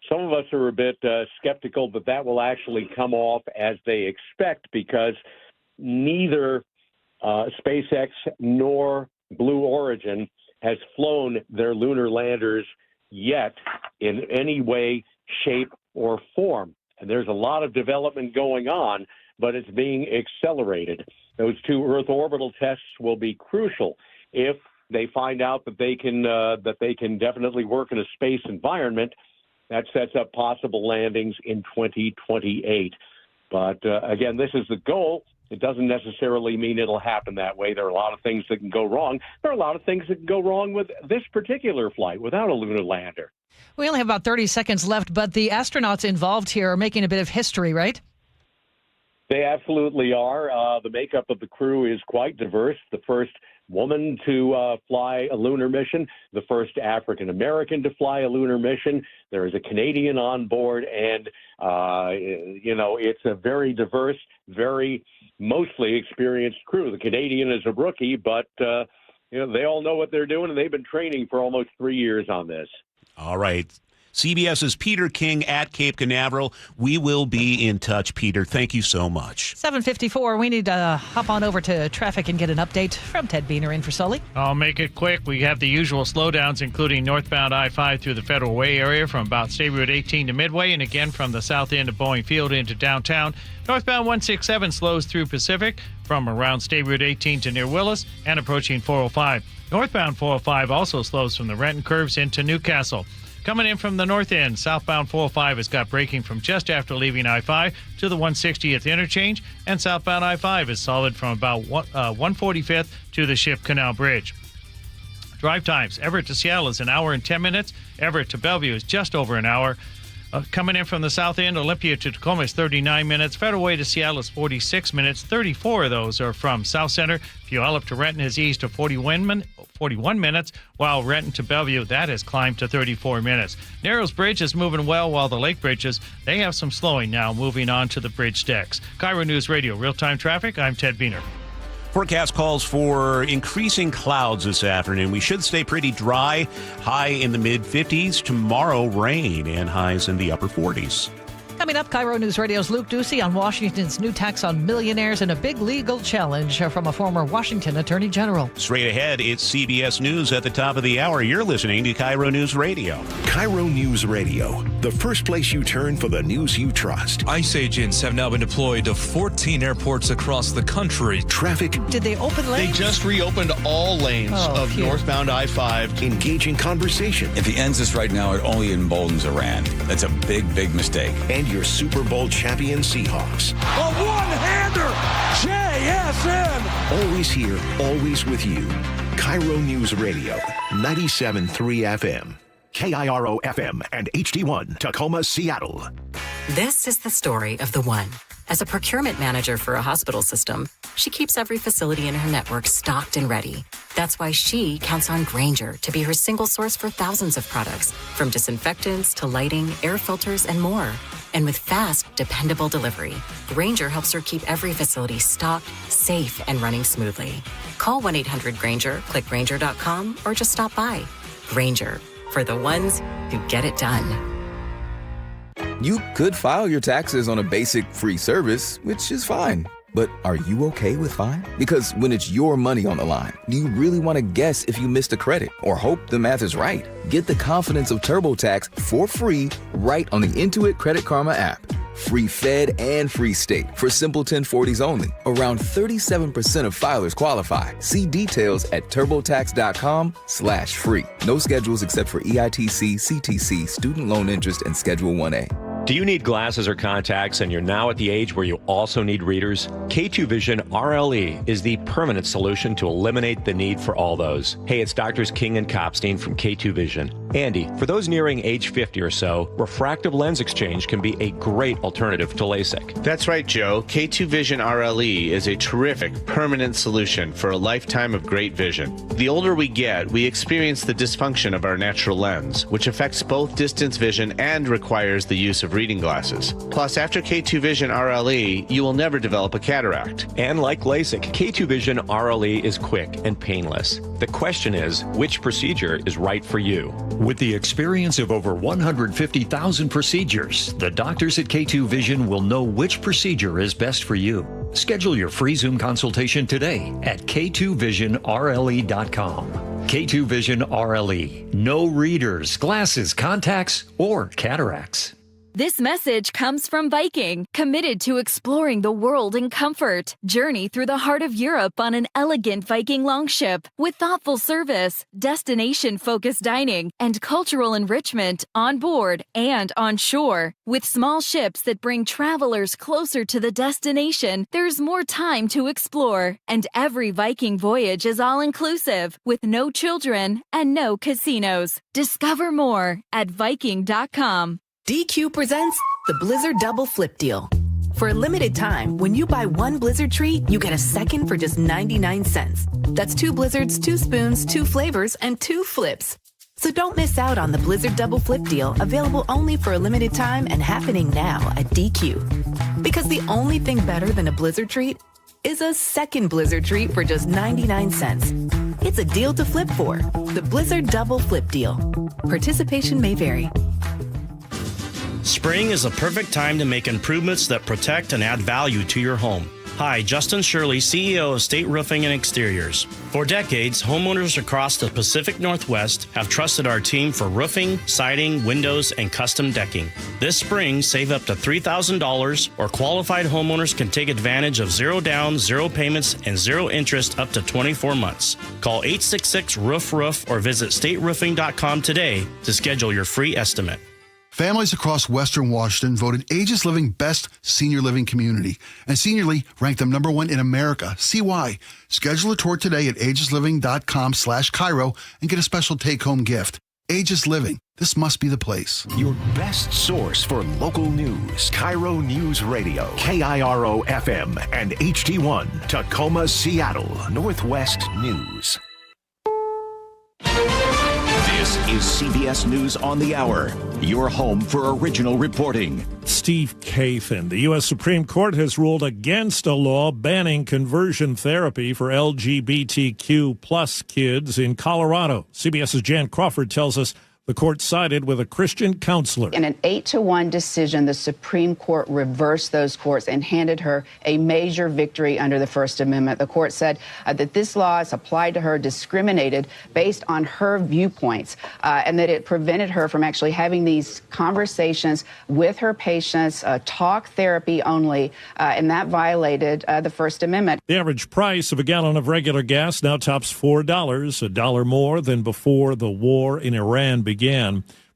some of us are a bit skeptical that will actually come off as they expect, because neither SpaceX nor Blue Origin has flown their lunar landers yet in any way, shape, or form. And there's a lot of development going on, but it's being accelerated. Those 2 Earth orbital tests will be crucial. If they find out that they can definitely work in a space environment, that sets up possible landings in 2028. But again, this is the goal. It doesn't necessarily mean it'll happen that way. There are a lot of things that can go wrong. There are a lot of things that can go wrong with this particular flight without a lunar lander. We only have about 30 seconds left, but the astronauts involved here are making a bit of history, right? They absolutely are. The makeup of the crew is quite diverse. The first woman to fly a lunar mission, the first African-American to fly a lunar mission. There is a Canadian on board, and, it's a very diverse, very mostly experienced crew. The Canadian is a rookie, but, they all know what they're doing, and they've been training for almost 3 years on this. All right. CBS's Peter King at Cape Canaveral. We will be in touch, Peter. Thank you so much. 7:54. We need to hop on over to traffic and get an update from Ted Biener in for Sully. I'll make it quick. We have the usual slowdowns, including northbound I-5 through the Federal Way area from about State Route 18 to Midway, and again from the south end of Boeing Field into downtown. Northbound 167 slows through Pacific from around State Route 18 to near Willis and approaching 405. Northbound 405 also slows from the Renton curves into Newcastle. Coming in from the north end, southbound 405 has got braking from just after leaving I-5 to the 160th interchange, and southbound I-5 is solid from about 145th to the Ship Canal Bridge. Drive times, Everett to Seattle is 1 hour and 10 minutes. Everett to Bellevue is just over an hour. Coming in from the south end, Olympia to Tacoma is 39 minutes. Federal Way to Seattle is 46 minutes. 34 of those are from South Center. Puyallup to Renton has eased to 41 minutes, while Renton to Bellevue, that has climbed to 34 minutes. Narrows Bridge is moving well, while the Lake Bridges, they have some slowing now, moving on to the bridge decks. KIRO News Radio, real-time traffic. I'm Ted Biener. Forecast calls for increasing clouds this afternoon. We should stay pretty dry, high in the mid-50s. Tomorrow, rain and highs in the upper 40s. Coming up, KIRO News Radio's Luke Ducey on Washington's new tax on millionaires and a big legal challenge from a former Washington Attorney General. Straight ahead, it's CBS News at the top of the hour. You're listening to KIRO News Radio. KIRO News Radio, the first place you turn for the news you trust. ICE agents have now been deployed to 14 airports across the country. Traffic. Did they open lanes? They just reopened all lanes of cute. northbound I-5. Engaging conversation. If he ends this right now, it only emboldens Iran. That's a big, big mistake. And your Super Bowl champion Seahawks. A one-hander! JSN! Always here, always with you. KIRO News Radio, 97.3 FM. KIRO FM and HD1, Tacoma, Seattle. This is the story of the one. As a procurement manager for a hospital system, she keeps every facility in her network stocked and ready. That's why she counts on Grainger to be her single source for thousands of products, from disinfectants to lighting, air filters, and more. And with fast, dependable delivery, Grainger helps her keep every facility stocked, safe, and running smoothly. Call 1-800-GRAINGER, click Grainger.com, or just stop by. Grainger, for the ones who get it done. You could file your taxes on a basic free service, which is fine. But are you okay with fine? Because when it's your money on the line, do you really want to guess if you missed a credit or hope the math is right? Get the confidence of TurboTax for free right on the Intuit Credit Karma app. Free Fed and free state for simple 1040s only. Around 37% of filers qualify. See details at turbotax.com/free. No schedules except for EITC, CTC, student loan interest, and Schedule 1A. Do you need glasses or contacts and you're now at the age where you also need readers? K2 Vision RLE is the permanent solution to eliminate the need for all those. Hey, it's Doctors King and Kopstein from K2 Vision. Andy, for those nearing age 50 or so, refractive lens exchange can be a great alternative to LASIK. That's right, Joe. K2 Vision RLE is a terrific permanent solution for a lifetime of great vision. The older we get, we experience the dysfunction of our natural lens, which affects both distance vision and requires the use of reading glasses. Plus, after K2 Vision RLE, you will never develop a cataract. And like LASIK, K2 Vision RLE is quick and painless. The question is, which procedure is right for you? With the experience of over 150,000 procedures, the doctors at K2 Vision will know which procedure is best for you. Schedule your free Zoom consultation today at k2visionrle.com. K2 Vision RLE. No readers, glasses, contacts, or cataracts. This message comes from Viking, committed to exploring the world in comfort. Journey through the heart of Europe on an elegant Viking longship with thoughtful service, destination-focused dining, and cultural enrichment on board and on shore. With small ships that bring travelers closer to the destination, there's more time to explore. And every Viking voyage is all-inclusive, with no children and no casinos. Discover more at Viking.com. DQ presents the Blizzard Double Flip Deal. For a limited time, when you buy one Blizzard treat, you get a second for just 99 cents. That's 2 Blizzards, 2 spoons, 2 flavors, and 2 flips. So don't miss out on the Blizzard Double Flip Deal, available only for a limited time and happening now at DQ. Because the only thing better than a Blizzard treat is a second Blizzard treat for just 99 cents. It's a deal to flip for. The Blizzard Double Flip Deal. Participation may vary. Spring is the perfect time to make improvements that protect and add value to your home. Hi, Justin Shirley, CEO of State Roofing and Exteriors. For decades, homeowners across the Pacific Northwest have trusted our team for roofing, siding, windows, and custom decking. This spring, save up to $3,000, or qualified homeowners can take advantage of 0 down, 0 payments, and 0 interest up to 24 months. Call 866-ROOF-ROOF or visit stateroofing.com today to schedule your free estimate. Families across Western Washington voted Aegis Living Best Senior Living Community, and Seniorly ranked them #1 in America. See why. Schedule a tour today at aegisliving.com/KIRO and get a special take-home gift. Aegis Living. This must be the place. Your best source for local news. KIRO Newsradio. KIRO FM and HD1. Tacoma, Seattle. Northwest News. This is CBS News on the Hour, your home for original reporting. Steve Kathan. The U.S. Supreme Court has ruled against a law banning conversion therapy for LGBTQ plus kids in Colorado. CBS's Jan Crawford tells us the court sided with a Christian counselor. In an 8-1 decision, the Supreme Court reversed those courts and handed her a major victory under the First Amendment. The court said that this law is applied to her, discriminated based on her viewpoints, and that it prevented her from actually having these conversations with her patients, talk therapy only, and that violated the First Amendment. The average price of a gallon of regular gas now tops $4, $1 more than before the war in Iran began.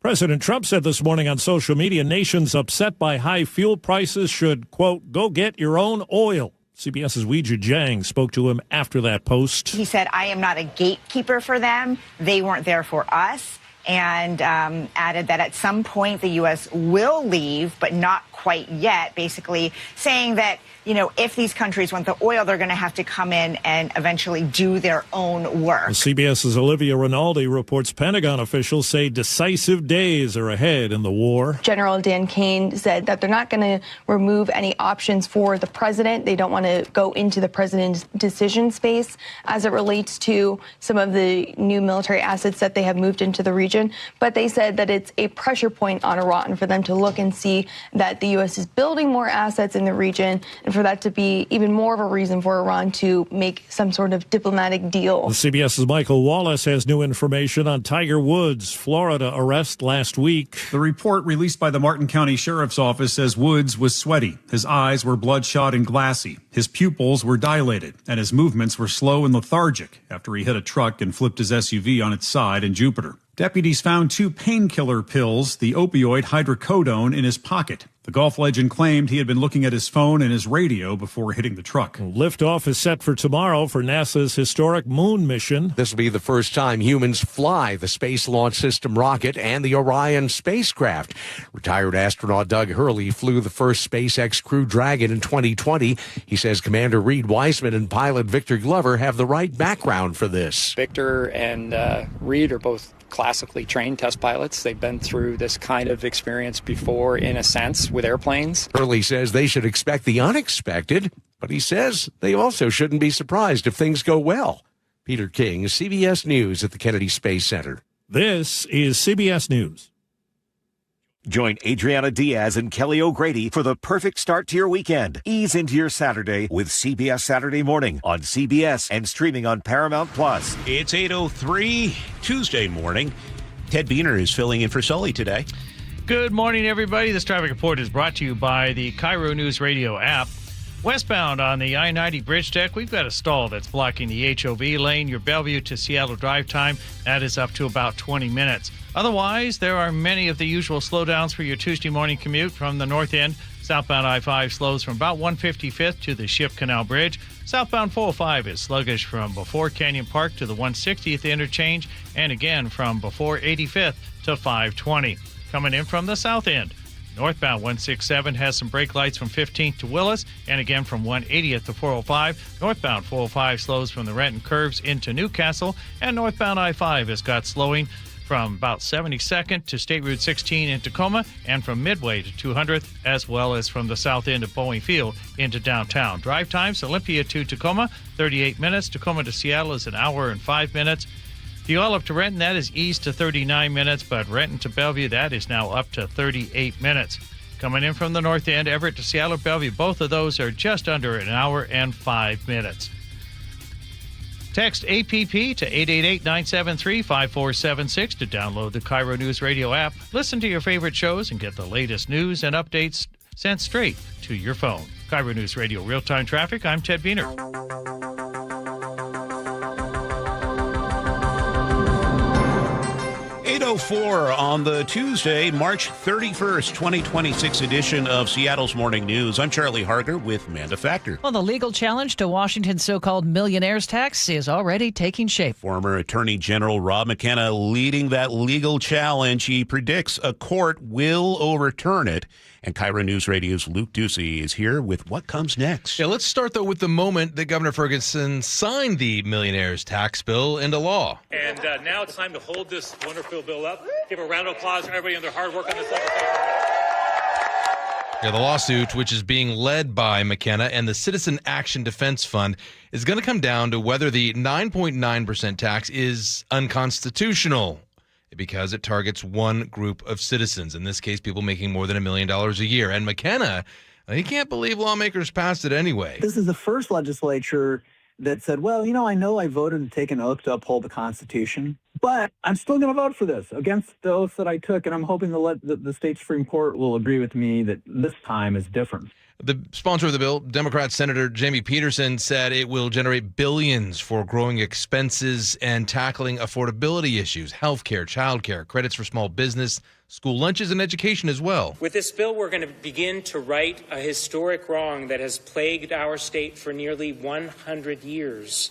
President Trump said this morning on social media, nations upset by high fuel prices should, quote, go get your own oil. CBS's Weijia Jiang spoke to him after that post. He said, I am not a gatekeeper for them. They weren't there for us. And added that at some point the U.S. will leave, but not quite yet, basically saying that if these countries want the oil, they're going to have to come in and eventually do their own work. CBS's Olivia Rinaldi reports Pentagon officials say decisive days are ahead in the war. General Dan Kane said that they're not going to remove any options for the president. They don't want to go into the president's decision space as it relates to some of the new military assets that they have moved into the region. But they said that it's a pressure point on Iran for them to look and see that the U.S. is building more assets in the region, and for that to be even more of a reason for Iran to make some sort of diplomatic deal. CBS's Michael Wallace has new information on Tiger Woods' Florida arrest last week. The report released by the Martin County Sheriff's Office says Woods was sweaty. His eyes were bloodshot and glassy. His pupils were dilated, and his movements were slow and lethargic after he hit a truck and flipped his SUV on its side in Jupiter. Deputies found 2 painkiller pills, the opioid hydrocodone, in his pocket. The golf legend claimed he had been looking at his phone and his radio before hitting the truck. Liftoff is set for tomorrow for NASA's historic moon mission. This will be the first time humans fly the Space Launch System rocket and the Orion spacecraft. Retired astronaut Doug Hurley flew the first SpaceX Crew Dragon in 2020. He says Commander Reed Wiseman and pilot Victor Glover have the right background for this. Victor and Reed are both classically trained test pilots. They've been through this kind of experience before, in a sense, with airplanes. Hurley says they should expect the unexpected, but he says they also shouldn't be surprised if things go well. Peter King, CBS News at the Kennedy Space Center. This is CBS News. Join Adriana Diaz and Kelly O'Grady for the perfect start to your weekend. Ease into your Saturday with CBS Saturday Morning on CBS and streaming on Paramount+. It's 8:03 Tuesday morning. Ted Biener is filling in for Sully today. Good morning, everybody. This traffic report is brought to you by the KIRO Newsradio App. Westbound on the I-90 bridge deck, we've got a stall that's blocking the HOV lane. Your Bellevue to Seattle drive time, that is up to about 20 minutes. Otherwise, there are many of the usual slowdowns for your Tuesday morning commute from the north end. Southbound I-5 slows from about 155th to the Ship Canal Bridge. Southbound 405 is sluggish from before Canyon Park to the 160th interchange, and again from before 85th to 520. Coming in from the south end, northbound 167 has some brake lights from 15th to Willis, and again from 180th to 405. Northbound 405 slows from the Renton curves into Newcastle, and northbound I-5 has got slowing from about 72nd to State Route 16 in Tacoma, and from Midway to 200th, as well as from the south end of Boeing Field into downtown. Drive times, Olympia to Tacoma, 38 minutes. Tacoma to Seattle is an hour and 5 minutes. Puyallup to Renton, that is east to 39 minutes, but Renton to Bellevue, that is now up to 38 minutes. Coming in from the north end, Everett to Seattle, Bellevue, both of those are just under an hour and 5 minutes. Text APP to 888-973-5476 to download the KIRO News Radio app. Listen to your favorite shows and get the latest news and updates sent straight to your phone. KIRO News Radio Real-Time Traffic, I'm Ted Biener. 8:04 on the Tuesday, March 31st, 2026 edition of Seattle's Morning News. I'm Charlie Harger with Manda Factor. Well, the legal challenge to Washington's so-called millionaire's tax is already taking shape. Former Attorney General Rob McKenna leading that legal challenge. He predicts a court will overturn it. And KIRO News Radio's Luke Ducey is here with what comes next. Yeah, let's start, though, with the moment that Governor Ferguson signed the millionaire's tax bill into law. And now it's time to hold this wonderful bill up. Give a round of applause for everybody on their hard work on this legislation. Yeah, the lawsuit, which is being led by McKenna and the Citizen Action Defense Fund, is going to come down to whether the 9.9% tax is unconstitutional, because it targets one group of citizens, in this case, people making more than $1 million a year. And McKenna, he can't believe lawmakers passed it anyway. This is the first legislature that said, well, I know I voted and take an oath to uphold the Constitution, but I'm still going to vote for this against the oath that I took, and I'm hoping the state Supreme Court will agree with me that this time is different. The sponsor of the bill, Democrat Senator Jamie Peterson, said it will generate billions for growing expenses and tackling affordability issues, health care, child care, credits for small business, school lunches, and education as well. With this bill, we're going to begin to right a historic wrong that has plagued our state for nearly 100 years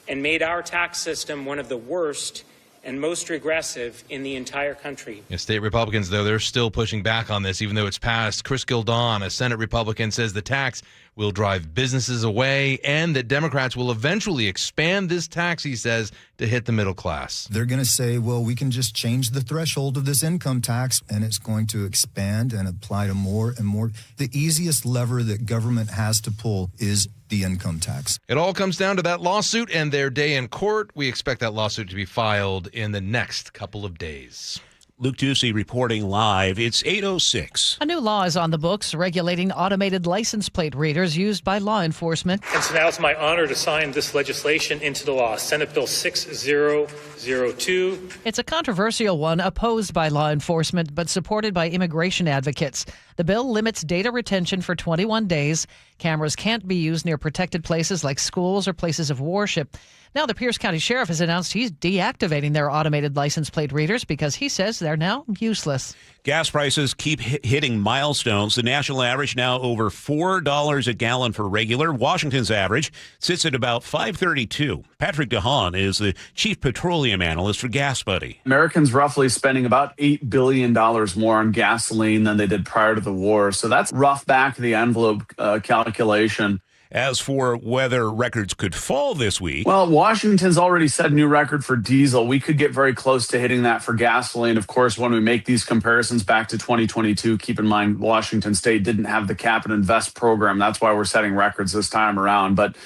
and made our tax system one of the worst and most regressive in the entire country. State Republicans, though, they're still pushing back on this, even though it's passed. Chris Gildon, a Senate Republican, says the tax will drive businesses away and that Democrats will eventually expand this tax, he says, to hit the middle class. They're going to say, well, we can just change the threshold of this income tax and it's going to expand and apply to more and more. The easiest lever that government has to pull is the income tax. It all comes down to that lawsuit and their day in court. We expect that lawsuit to be filed in the next couple of days. Luke Ducey reporting live. It's 8:06. A new law is on the books regulating automated license plate readers used by law enforcement. And so now it's my honor to sign this legislation into the law, Senate Bill 6002. It's a controversial one opposed by law enforcement but supported by immigration advocates. The bill limits data retention for 21 days. Cameras can't be used near protected places like schools or places of worship. Now, the Pierce County Sheriff has announced he's deactivating their automated license plate readers because he says they're now useless. Gas prices keep hitting milestones. The national average now over $4 a gallon for regular. Washington's average sits at about $5.32. Patrick DeHaan is the chief petroleum analyst for Gas Buddy. Americans roughly spending about $8 billion more on gasoline than they did prior to the war. So that's rough back of the envelope calculation. As for whether records could fall this week. Well, Washington's already set a new record for diesel. We could get very close to hitting that for gasoline. Of course, when we make these comparisons back to 2022, keep in mind Washington State didn't have the Cap and Invest program. That's why we're setting records this time around. But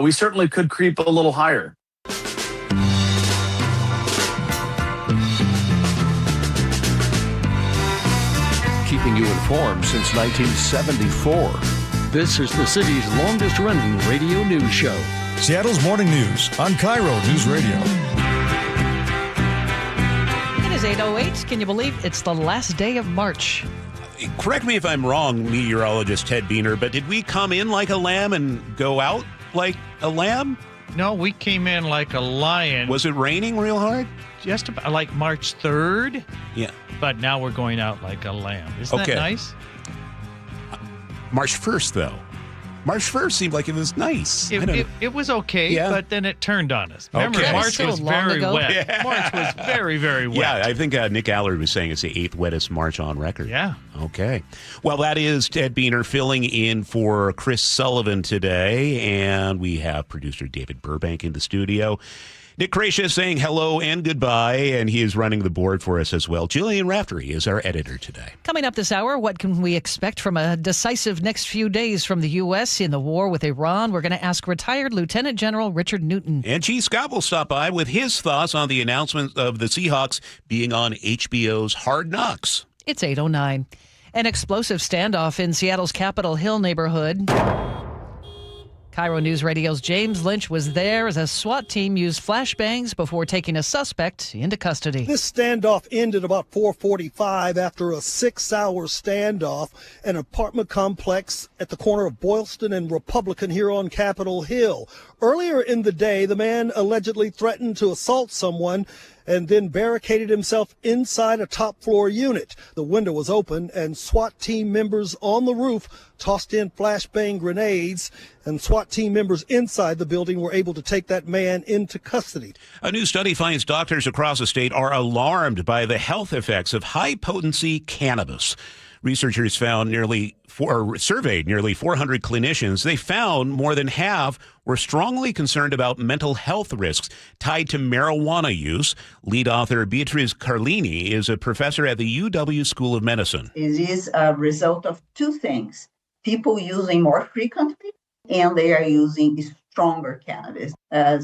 we certainly could creep a little higher. Keeping you informed since 1974. This is the city's longest-running radio news show. Seattle's morning news on KIRO Newsradio. It is 8:08. Can you believe it's the last day of March? Correct me if I'm wrong, meteorologist Ted Beener, but did we come in like a lamb and go out like a lamb? No, we came in like a lion. Was it raining real hard? Just about like March 3rd. Yeah. But now we're going out like a lamb. Isn't that nice? March 1st, though. March 1st seemed like it was nice. It was okay, but then it turned on us. Remember, March was very wet. Yeah. March was very, very wet. Yeah, I think Nick Allard was saying it's the 8th wettest March on record. Yeah. Okay. Well, that is Ted Beener filling in for Chris Sullivan today, and we have producer David Burbank in the studio. Nick Gracia saying hello and goodbye, and he is running the board for us as well. Jillian Raftery is our editor today. Coming up this hour, what can we expect from a decisive next few days from the U.S. in the war with Iran? We're going to ask retired Lieutenant General Richard Newton. And G. Scott will stop by with his thoughts on the announcement of the Seahawks being on HBO's Hard Knocks. It's 8:09. An explosive standoff in Seattle's Capitol Hill neighborhood. KIRO News Radio's James Lynch was there as a SWAT team used flashbangs before taking a suspect into custody. This standoff ended about 4:45 after a 6-hour standoff. An apartment complex at the corner of Boylston and Republican here on Capitol Hill. Earlier in the day, the man allegedly threatened to assault someone and then barricaded himself inside a top-floor unit. The window was open, and SWAT team members on the roof tossed in flashbang grenades, and SWAT team members inside the building were able to take that man into custody. A new study finds doctors across the state are alarmed by the health effects of high-potency cannabis. Researchers surveyed nearly 400 clinicians. They found more than half were strongly concerned about mental health risks tied to marijuana use. Lead author Beatriz Carlini is a professor at the UW School of Medicine. It is a result of two things. People using more frequently, and they are using stronger cannabis.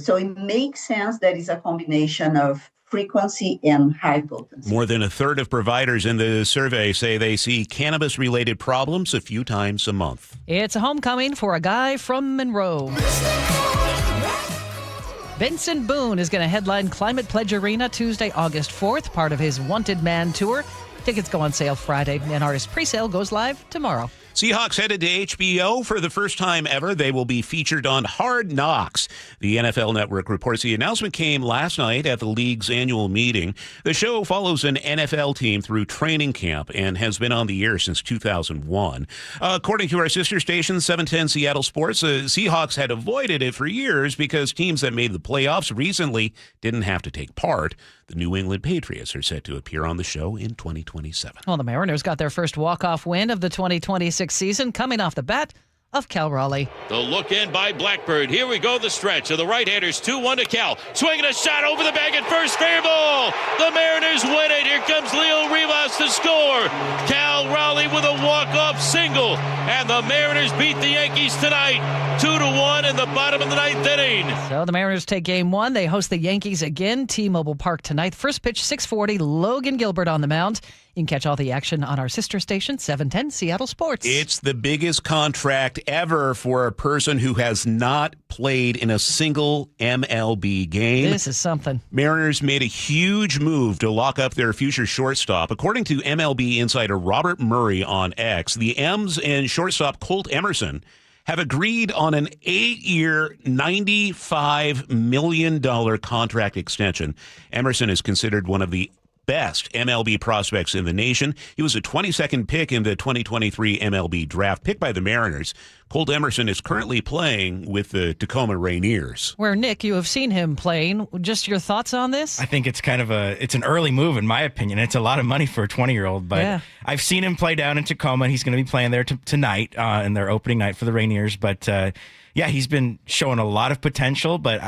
So it makes sense that it's a combination of frequency and high potency. More than a third of providers in the survey say they see cannabis-related problems a few times a month. It's a homecoming for a guy from Monroe. Benson Boone is going to headline Climate Pledge Arena Tuesday, August 4th, part of his Wanted Man tour. Tickets go on sale Friday, and artist presale goes live tomorrow. Seahawks headed to HBO for the first time ever. They will be featured on Hard Knocks. The NFL Network reports the announcement came last night at the league's annual meeting. The show follows an NFL team through training camp and has been on the air since 2001. According to our sister station, 710 Seattle Sports, the Seahawks had avoided it for years because teams that made the playoffs recently didn't have to take part. The New England Patriots are set to appear on the show in 2027. Well, the Mariners got their first walk-off win of the 2026 season coming off the bat of Cal Raleigh. The look in by Blackbird. Here we go, the stretch of the right-handers. 2-1 to Cal. Swinging a shot over the bag at first. Fair ball. The Mariners win it. Here comes Leo Rivas to score. Cal Raleigh with a walk-off single. And the Mariners beat the Yankees tonight. 2-1 in the bottom of the ninth inning. So the Mariners take game one. They host the Yankees again. T-Mobile Park tonight. First pitch, 6:40. Logan Gilbert on the mound. You can catch all the action on our sister station, 710 Seattle Sports. It's the biggest contract ever for a person who has not played in a single MLB game. This is something. Mariners made a huge move to lock up their future shortstop. According to MLB insider Robert Murray on X, the M's and shortstop Colt Emerson have agreed on an 8-year, $95 million contract extension. Emerson is considered one of the best MLB prospects in the nation. He was a 22nd pick in the 2023 MLB draft, picked by the Mariners. Colt Emerson is currently playing with the Tacoma Rainiers. Where, Nick, you have seen him playing. Just your thoughts on this? I think it's kind of it's an early move, in my opinion. It's a lot of money for a 20-year-old, but yeah. I've seen him play down in Tacoma, and he's going to be playing there tonight in their opening night for the Rainiers. But, yeah, he's been showing a lot of potential, but,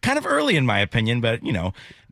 kind of early in my opinion, but,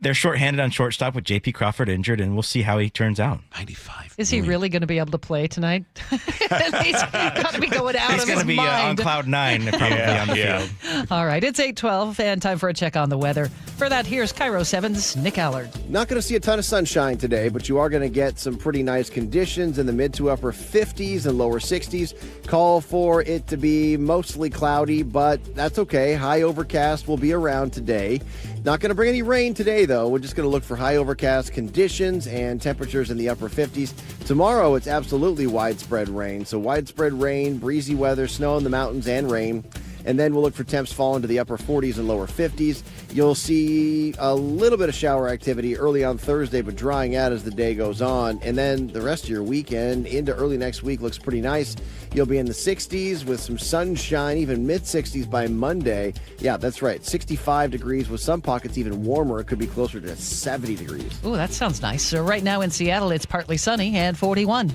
they're shorthanded on shortstop with J.P. Crawford injured, and we'll see how he turns out. 95. Is he really going to be able to play tonight? He's got to be going out of his mind. He's going to be on cloud nine probably on the field. All right, it's 8:12 and time for a check on the weather. For that, here's KIRO 7's Nick Allard. Not going to see a ton of sunshine today, but you are going to get some pretty nice conditions in the mid to upper 50s and lower 60s. Call for it to be mostly cloudy, but that's okay. High overcast will be around today. Not going to bring any rain today, though. We're just going to look for high overcast conditions and temperatures in the upper 50s. Tomorrow, it's absolutely widespread rain. So widespread rain, breezy weather, snow in the mountains, and rain. And then we'll look for temps fall into the upper 40s and lower 50s. You'll see a little bit of shower activity early on Thursday, but drying out as the day goes on. And then the rest of your weekend into early next week looks pretty nice. You'll be in the 60s with some sunshine, even mid-60s by Monday. Yeah, that's right. 65 degrees with some pockets even warmer. It could be closer to 70 degrees. Ooh, that sounds nice. So right now in Seattle, it's partly sunny and 41.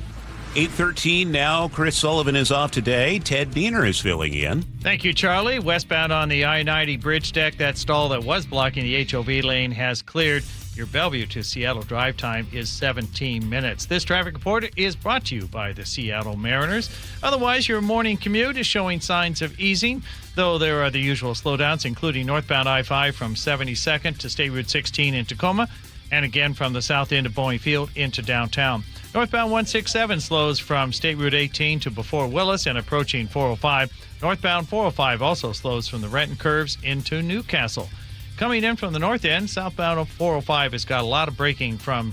8:13 now. Chris Sullivan is off today. Ted Diener is filling in. Thank you, Charlie. Westbound on the I-90 bridge deck, that stall that was blocking the HOV lane has cleared. Your Bellevue to Seattle drive time is 17 minutes. This traffic report is brought to you by the Seattle Mariners. Otherwise, your morning commute is showing signs of easing, though there are the usual slowdowns, including northbound I-5 from 72nd to State Route 16 in Tacoma, and again from the south end of Boeing Field into downtown. Northbound 167 slows from State Route 18 to before Willis and approaching 405. Northbound 405 also slows from the Renton curves into Newcastle. Coming in from the north end, southbound 405 has got a lot of braking from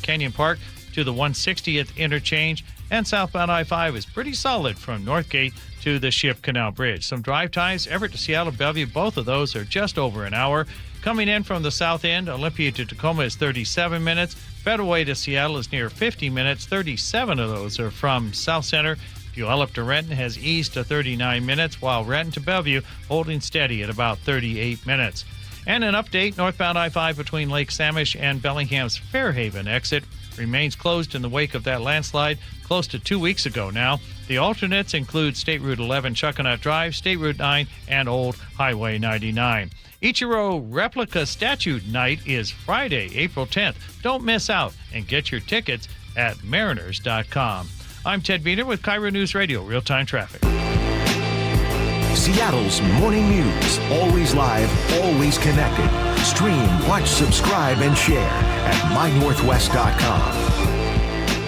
Canyon Park to the 160th interchange, and southbound I-5 is pretty solid from Northgate to the Ship Canal Bridge. Some drive times, Everett to Seattle, Bellevue, both of those are just over an hour. Coming in from the south end, Olympia to Tacoma is 37 minutes. Federal Way to Seattle is near 50 minutes. 37 of those are from South Center. Puyallup to Renton has eased to 39 minutes, while Renton to Bellevue holding steady at about 38 minutes. And an update, northbound I-5 between Lake Samish and Bellingham's Fairhaven exit remains closed in the wake of that landslide close to 2 weeks ago now. The alternates include State Route 11 Chuckanut Drive, State Route 9, and Old Highway 99. Ichiro Replica Statue Night is Friday, April 10th. Don't miss out and get your tickets at mariners.com. I'm Ted Diener with KIRO Newsradio Real-Time Traffic. Seattle's morning news, always live, always connected. Stream, watch, subscribe, and share at mynorthwest.com.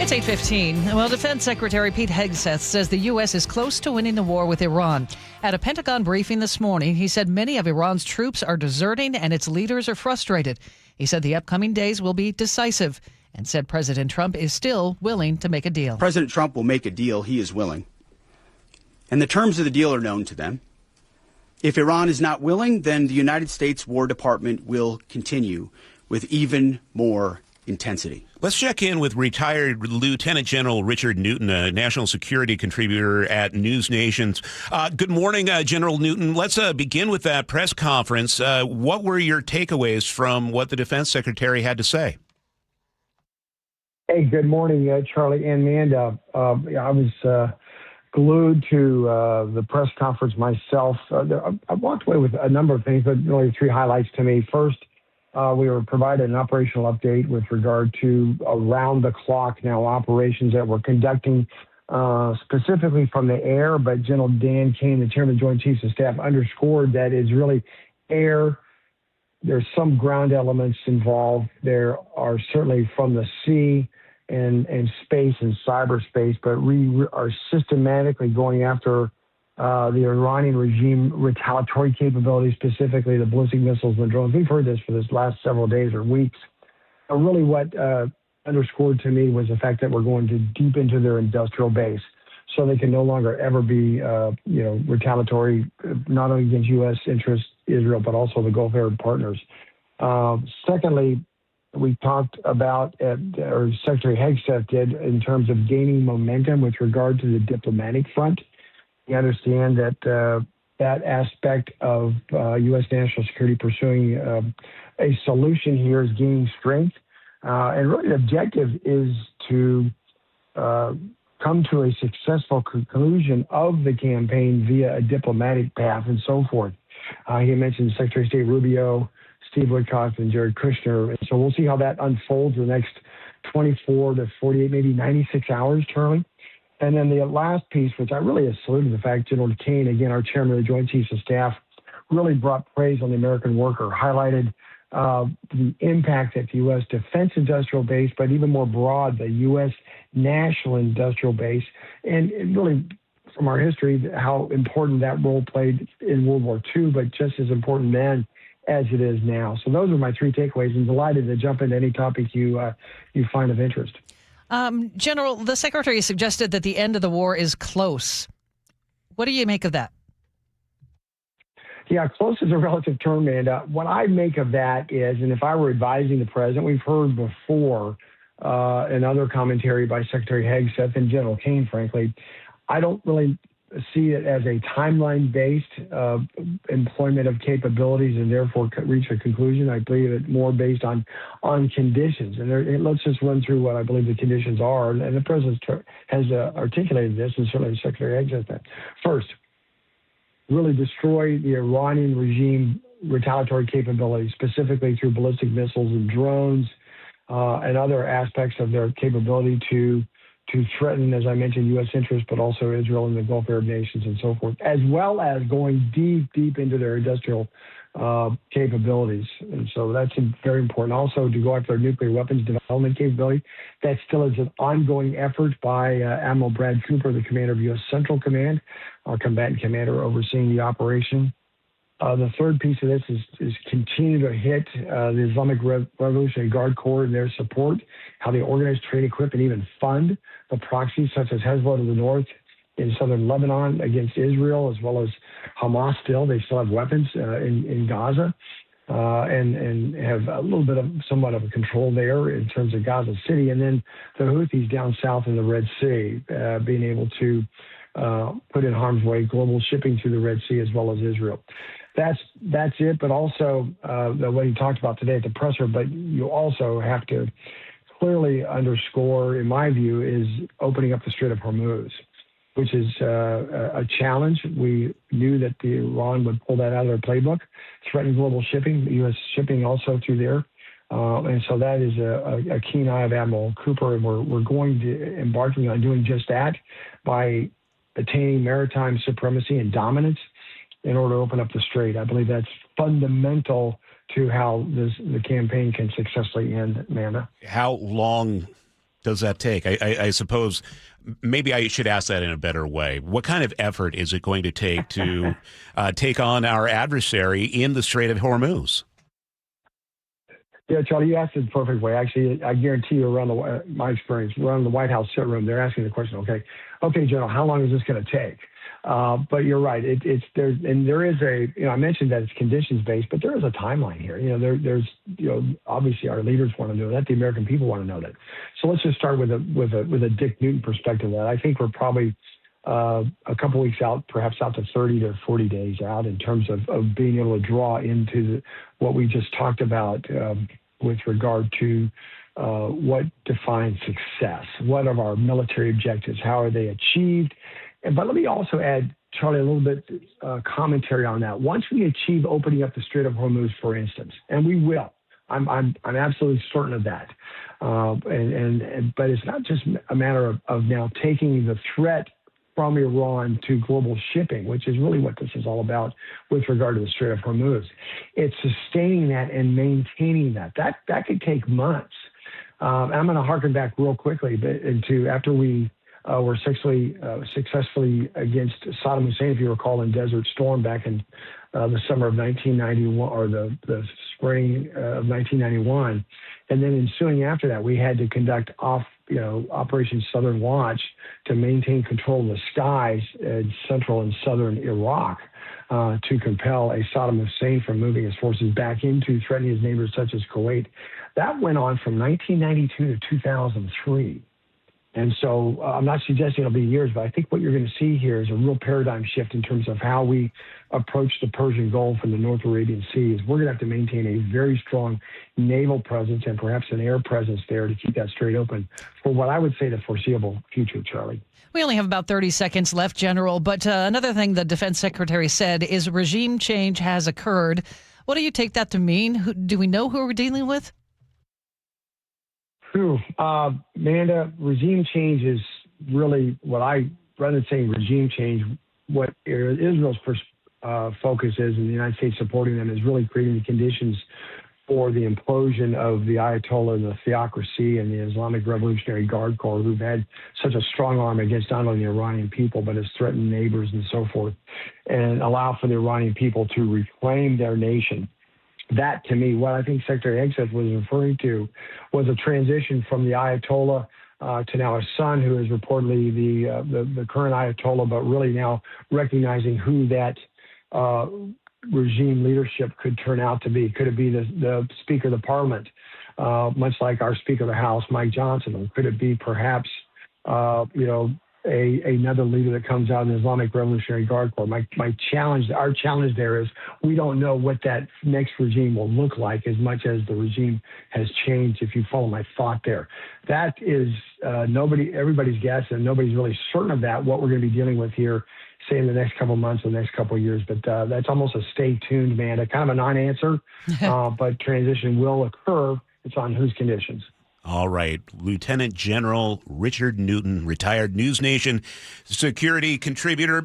It's 8:15. Well, Defense Secretary Pete Hegseth says the U.S. is close to winning the war with Iran. At a Pentagon briefing this morning, he said many of Iran's troops are deserting and its leaders are frustrated. He said the upcoming days will be decisive. and said President Trump is still willing to make a deal. President Trump will make a deal. He is willing. And the terms of the deal are known to them. If Iran is not willing, then the United States War Department will continue with even more intensity. Let's check in with retired Lieutenant General Richard Newton, a national security contributor at News Nations. Good morning, General Newton. Let's begin with that press conference. What were your takeaways from what the Defense Secretary had to say? Hey, good morning, Charlie and Manda. I was glued to the press conference myself. I walked away with a number of things, but really three highlights to me. First, we were provided an operational update with regard to around-the-clock now operations that we're conducting specifically from the air, but General Dan Kane, the Chairman of the Joint Chiefs of Staff, underscored that it's really air. There's some ground elements involved. There are certainly from the sea and space and cyberspace, but we are systematically going after the Iranian regime retaliatory capabilities, specifically the ballistic missiles and the drones. We've heard this for this last several days or weeks. But really what underscored to me was the fact that we're going to deep into their industrial base, so they can no longer ever be retaliatory, not only against U.S. interests, Israel, but also the Gulf Arab partners. Secondly, we talked about, or Secretary Hegseth did, in terms of gaining momentum with regard to the diplomatic front. We understand that that aspect of U.S. national security pursuing a solution here is gaining strength. And really the objective is to come to a successful conclusion of the campaign via a diplomatic path and so forth. He mentioned Secretary of State Rubio, Steve Witkoff, and Jared Kushner. And so we'll see how that unfolds in the next 24 to 48, maybe 96 hours, Charlie. And then the last piece, which I really salute the fact General Kane, again, our Chairman of the Joint Chiefs of Staff, really brought praise on the American worker, highlighted the impact at the U.S. defense industrial base, but even more broad, the U.S. national industrial base. And really, from our history, how important that role played in World War II, but just as important then as it is now. So those are my three takeaways, and delighted to jump into any topic you find of interest. General, the Secretary suggested that the end of the war is close. What do you make of that? Yeah, close is a relative term, and what I make of that is, and if I were advising the president, we've heard before another commentary by Secretary Hegseth and General Kane, frankly, I don't really see it as a timeline-based employment of capabilities and therefore reach a conclusion. I believe it more based on conditions. And let's just run through what I believe the conditions are. And the president has articulated this, and certainly Secretary Hegseth. First, really destroy the Iranian regime retaliatory capabilities, specifically through ballistic missiles and drones and other aspects of their capability to threaten, as I mentioned, U.S. interests, but also Israel and the Gulf Arab nations and so forth, as well as going deep into their industrial capabilities. And so that's very important. Also, to go after their nuclear weapons development capability. That still is an ongoing effort by Admiral Brad Cooper, the commander of U.S. Central Command, our combatant commander overseeing the operation. The third piece of this is continue to hit the Islamic Revolutionary Guard Corps and their support, how they organize, train, equip, and even fund the proxies such as Hezbollah to the north in southern Lebanon against Israel, as well as Hamas still. They still have weapons in Gaza and have a little bit of somewhat of a control there in terms of Gaza City. And then the Houthis down south in the Red Sea, being able to put in harm's way global shipping through the Red Sea as well as Israel. That's it, but also what he talked about today at the presser, but you also have to clearly underscore, in my view, is opening up the Strait of Hormuz, which is a challenge. We knew that Iran would pull that out of their playbook, threaten global shipping, U.S. shipping also through there. And so that is a keen eye of Admiral Cooper, and we're going to embarking on doing just that by attaining maritime supremacy and dominance in order to open up the strait. I believe that's fundamental to how the campaign can successfully end, Amanda. How long does that take? I suppose maybe I should ask that in a better way. What kind of effort is it going to take to take on our adversary in the Strait of Hormuz? Yeah, Charlie, you asked it the perfect way. Actually, I guarantee you, around my experience, around the White House sit room, they're asking the question, okay, General, how long is this going to take? But you're right. There is I mentioned that it's conditions based, but there is a timeline here. There's obviously our leaders want to know that, the American people want to know that. So let's just start with a Dick Newton perspective. That I think we're probably a couple weeks out, perhaps out to 30 to 40 days out in terms of being able to draw into what we just talked about with regard to what defines success, what are our military objectives, how are they achieved. But let me also add, Charlie, a little bit commentary on that. Once we achieve opening up the Strait of Hormuz, for instance, and we will, I'm absolutely certain of that. But it's not just a matter of now taking the threat from Iran to global shipping, which is really what this is all about with regard to the Strait of Hormuz. It's sustaining that and maintaining that. That could take months. And I'm going to harken back real quickly into after we were successfully against Saddam Hussein, if you recall, in Desert Storm back in the summer of 1991 or the spring of 1991. And then ensuing after that, we had to conduct Operation Southern Watch to maintain control of the skies in central and southern Iraq to compel a Saddam Hussein from moving his forces back into threatening his neighbors such as Kuwait. That went on from 1992 to 2003. And so I'm not suggesting it'll be years, but I think what you're going to see here is a real paradigm shift in terms of how we approach the Persian Gulf and the North Arabian Sea. We're going to have to maintain a very strong naval presence and perhaps an air presence there to keep that strait open for what I would say the foreseeable future, Charlie. We only have about 30 seconds left, General, but another thing the Defense Secretary said is regime change has occurred. What do you take that to mean? Do we know who we're dealing with? True. Manda, regime change is really rather than saying regime change, what Israel's focus is, and the United States supporting them, is really creating the conditions for the implosion of the Ayatollah and the theocracy and the Islamic Revolutionary Guard Corps, who've had such a strong arm against not only the Iranian people, but has threatened neighbors and so forth, and allow for the Iranian people to reclaim their nation. That, to me, what I think Secretary Hegseth was referring to was a transition from the Ayatollah to now his son, who is reportedly the current Ayatollah, but really now recognizing who that regime leadership could turn out to be. Could it be the Speaker of the Parliament, much like our Speaker of the House, Mike Johnson? Or could it be perhaps, another leader that comes out in the Islamic Revolutionary Guard Corps? Our challenge there is we don't know what that next regime will look like as much as the regime has changed, if you follow my thought there. That is everybody's guess, and nobody's really certain of that, what we're going to be dealing with here, say in the next couple of months or the next couple of years. But that's almost a stay tuned, man. A kind of a non-answer, but transition will occur. It's on whose conditions. All right. Lieutenant General Richard Newton, retired News Nation security contributor.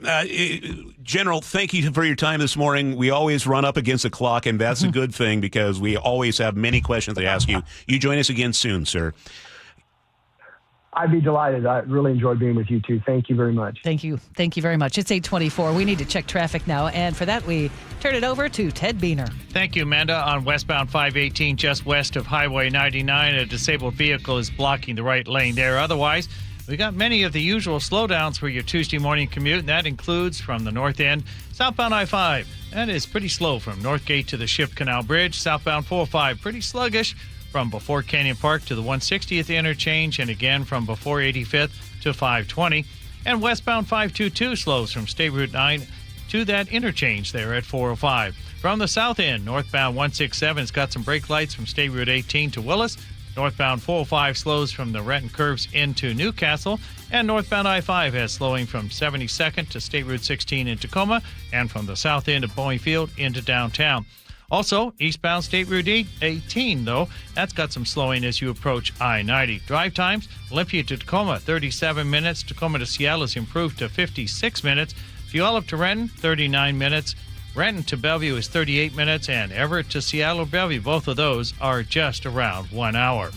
General, thank you for your time this morning. We always run up against the clock, and that's a good thing because we always have many questions to ask you. You join us again soon, sir. I'd be delighted. I really enjoyed being with you, too. Thank you very much. Thank you. Thank you very much. It's 8:24. We need to check traffic now, and for that, we turn it over to Ted Beener. Thank you, Amanda. On westbound 518, just west of Highway 99, a disabled vehicle is blocking the right lane there. Otherwise, we got many of the usual slowdowns for your Tuesday morning commute, and that includes from the north end, southbound I-5. That is pretty slow from Northgate to the Ship Canal Bridge. Southbound 405, pretty sluggish from before Canyon Park to the 160th interchange, and again from before 85th to 520. And westbound 522 slows from State Route 9 to that interchange there at 405. From the south end, northbound 167's got some brake lights from State Route 18 to Willis. Northbound 405 slows from the Renton curves into Newcastle. And northbound I-5 has slowing from 72nd to State Route 16 in Tacoma, and from the south end of Boeing Field into downtown. Also, eastbound State Route 18, though, that's got some slowing as you approach I-90. Drive times, Olympia to Tacoma, 37 minutes. Tacoma to Seattle is improved to 56 minutes. Puyallup to Renton, 39 minutes. Renton to Bellevue is 38 minutes. And Everett to Seattle, Bellevue, both of those are just around 1 hour.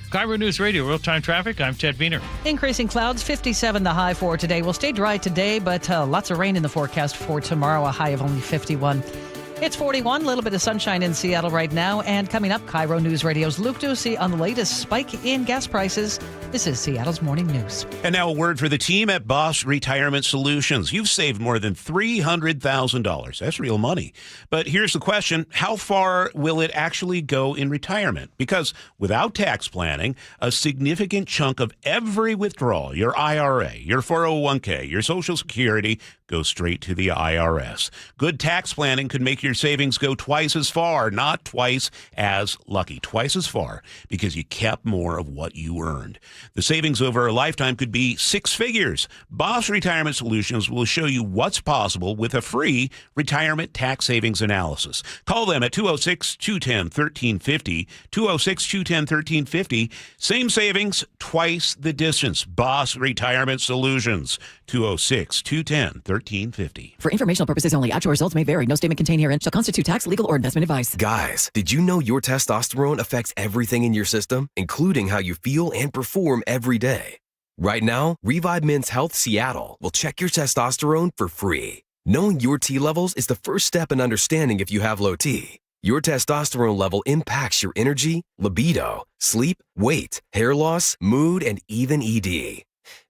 KIRO Newsradio real-time traffic. I'm Ted Beener. Increasing clouds, 57 the high for today. We'll stay dry today, but lots of rain in the forecast for tomorrow, a high of only 51. It's 41, a little bit of sunshine in Seattle right now. And coming up, KIRO News Radio's Luke Ducey on the latest spike in gas prices. This is Seattle's Morning News. And now a word for the team at Boss Retirement Solutions. You've saved more than $300,000. That's real money. But here's the question. How far will it actually go in retirement? Because without tax planning, a significant chunk of every withdrawal, your IRA, your 401k, your Social Security, goes straight to the IRS. Good tax planning could make your savings go twice as far, not twice as lucky, twice as far, because you kept more of what you earned. The savings over a lifetime could be six figures. Boss Retirement Solutions will show you what's possible with a free retirement tax savings analysis. Call them at 206-210-1350, 206-210-1350. Same savings, twice the distance. Boss Retirement Solutions, 206-210-1350. For informational purposes only, actual results may vary. No statement contained herein shall constitute tax, legal, or investment advice. Guys, did you know your testosterone affects everything in your system, including how you feel and perform every day? Right now, Revive Men's Health Seattle will check your testosterone for free. Knowing your T levels is the first step in understanding if you have low T. Your testosterone level impacts your energy, libido, sleep, weight, hair loss, mood, and even ED.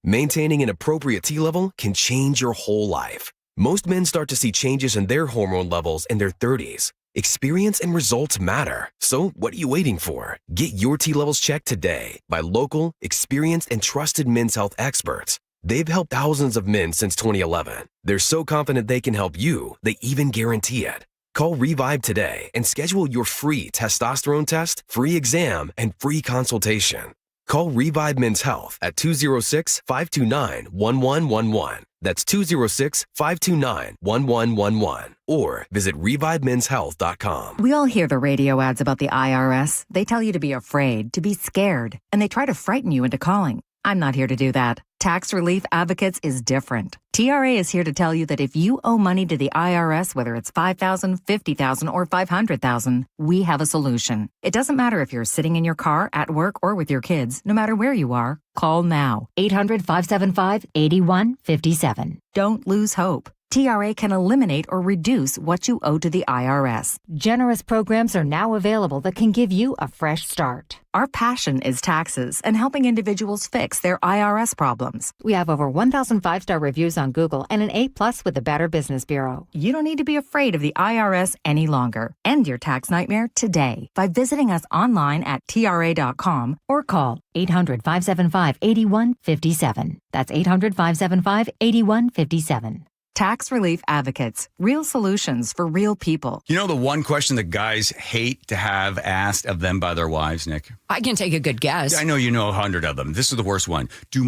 Maintaining an appropriate T level can change your whole life. Most men start to see changes in their hormone levels in their 30s. Experience and results matter. So what are you waiting for? Get your T levels checked today by local, experienced, and trusted men's health experts. They've helped thousands of men since 2011. They're so confident they can help you, they even guarantee it. Call Revive today and schedule your free testosterone test, free exam, and free consultation. Call Revive Men's Health at 206-529-1111. That's 206-529-1111. Or visit ReviveMen'sHealth.com. We all hear the radio ads about the IRS. They tell you to be afraid, to be scared, and they try to frighten you into calling. I'm not here to do that. Tax Relief Advocates is different. TRA is here to tell you that if you owe money to the IRS, whether it's $5,000, $50,000, or $500,000, we have a solution. It doesn't matter if you're sitting in your car, at work, or with your kids. No matter where you are, call now. 800-575-8157. Don't lose hope. TRA can eliminate or reduce what you owe to the IRS. Generous programs are now available that can give you a fresh start. Our passion is taxes and helping individuals fix their IRS problems. We have over 1,000 5-star reviews on Google and an A+ with the Better Business Bureau. You don't need to be afraid of the IRS any longer. End your tax nightmare today by visiting us online at TRA.com or call 800-575-8157. That's 800-575-8157. Tax Relief Advocates. Real solutions for real people. You know the one question that guys hate to have asked of them by their wives, Nick? I can take a good guess. I know you know 100 of them. This is the worst one. Do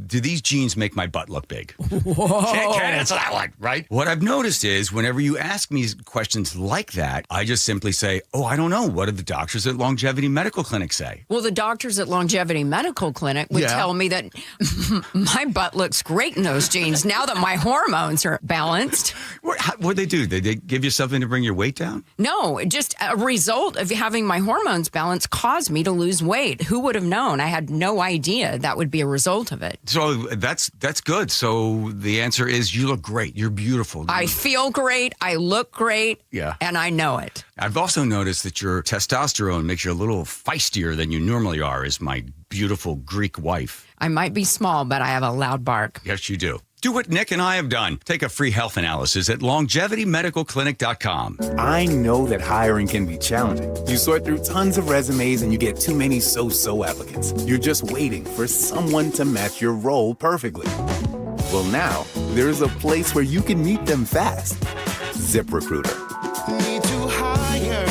these jeans make my butt look big? Whoa. Can't answer that one, right? What I've noticed is whenever you ask me questions like that, I just simply say, oh, I don't know. What did the doctors at Longevity Medical Clinic say? Well, the doctors at Longevity Medical Clinic would tell me that my butt looks great in those jeans now that my hormones are balanced. What'd they do? Did they give you something to bring your weight down? No, just a result of having my hormones balanced caused me to lose weight. Who would have known? I had no idea that would be a result of it. So that's good. So the answer is you look great. You're beautiful. I feel great. I look great. Yeah. And I know it. I've also noticed that your testosterone makes you a little feistier than you normally are as my beautiful Greek wife. I might be small, but I have a loud bark. Yes, you do. Do what Nick and I have done. Take a free health analysis at longevitymedicalclinic.com. I know that hiring can be challenging. You sort through tons of resumes and you get too many so-so applicants. You're just waiting for someone to match your role perfectly. Well, now there's a place where you can meet them fast. ZipRecruiter. Need to hire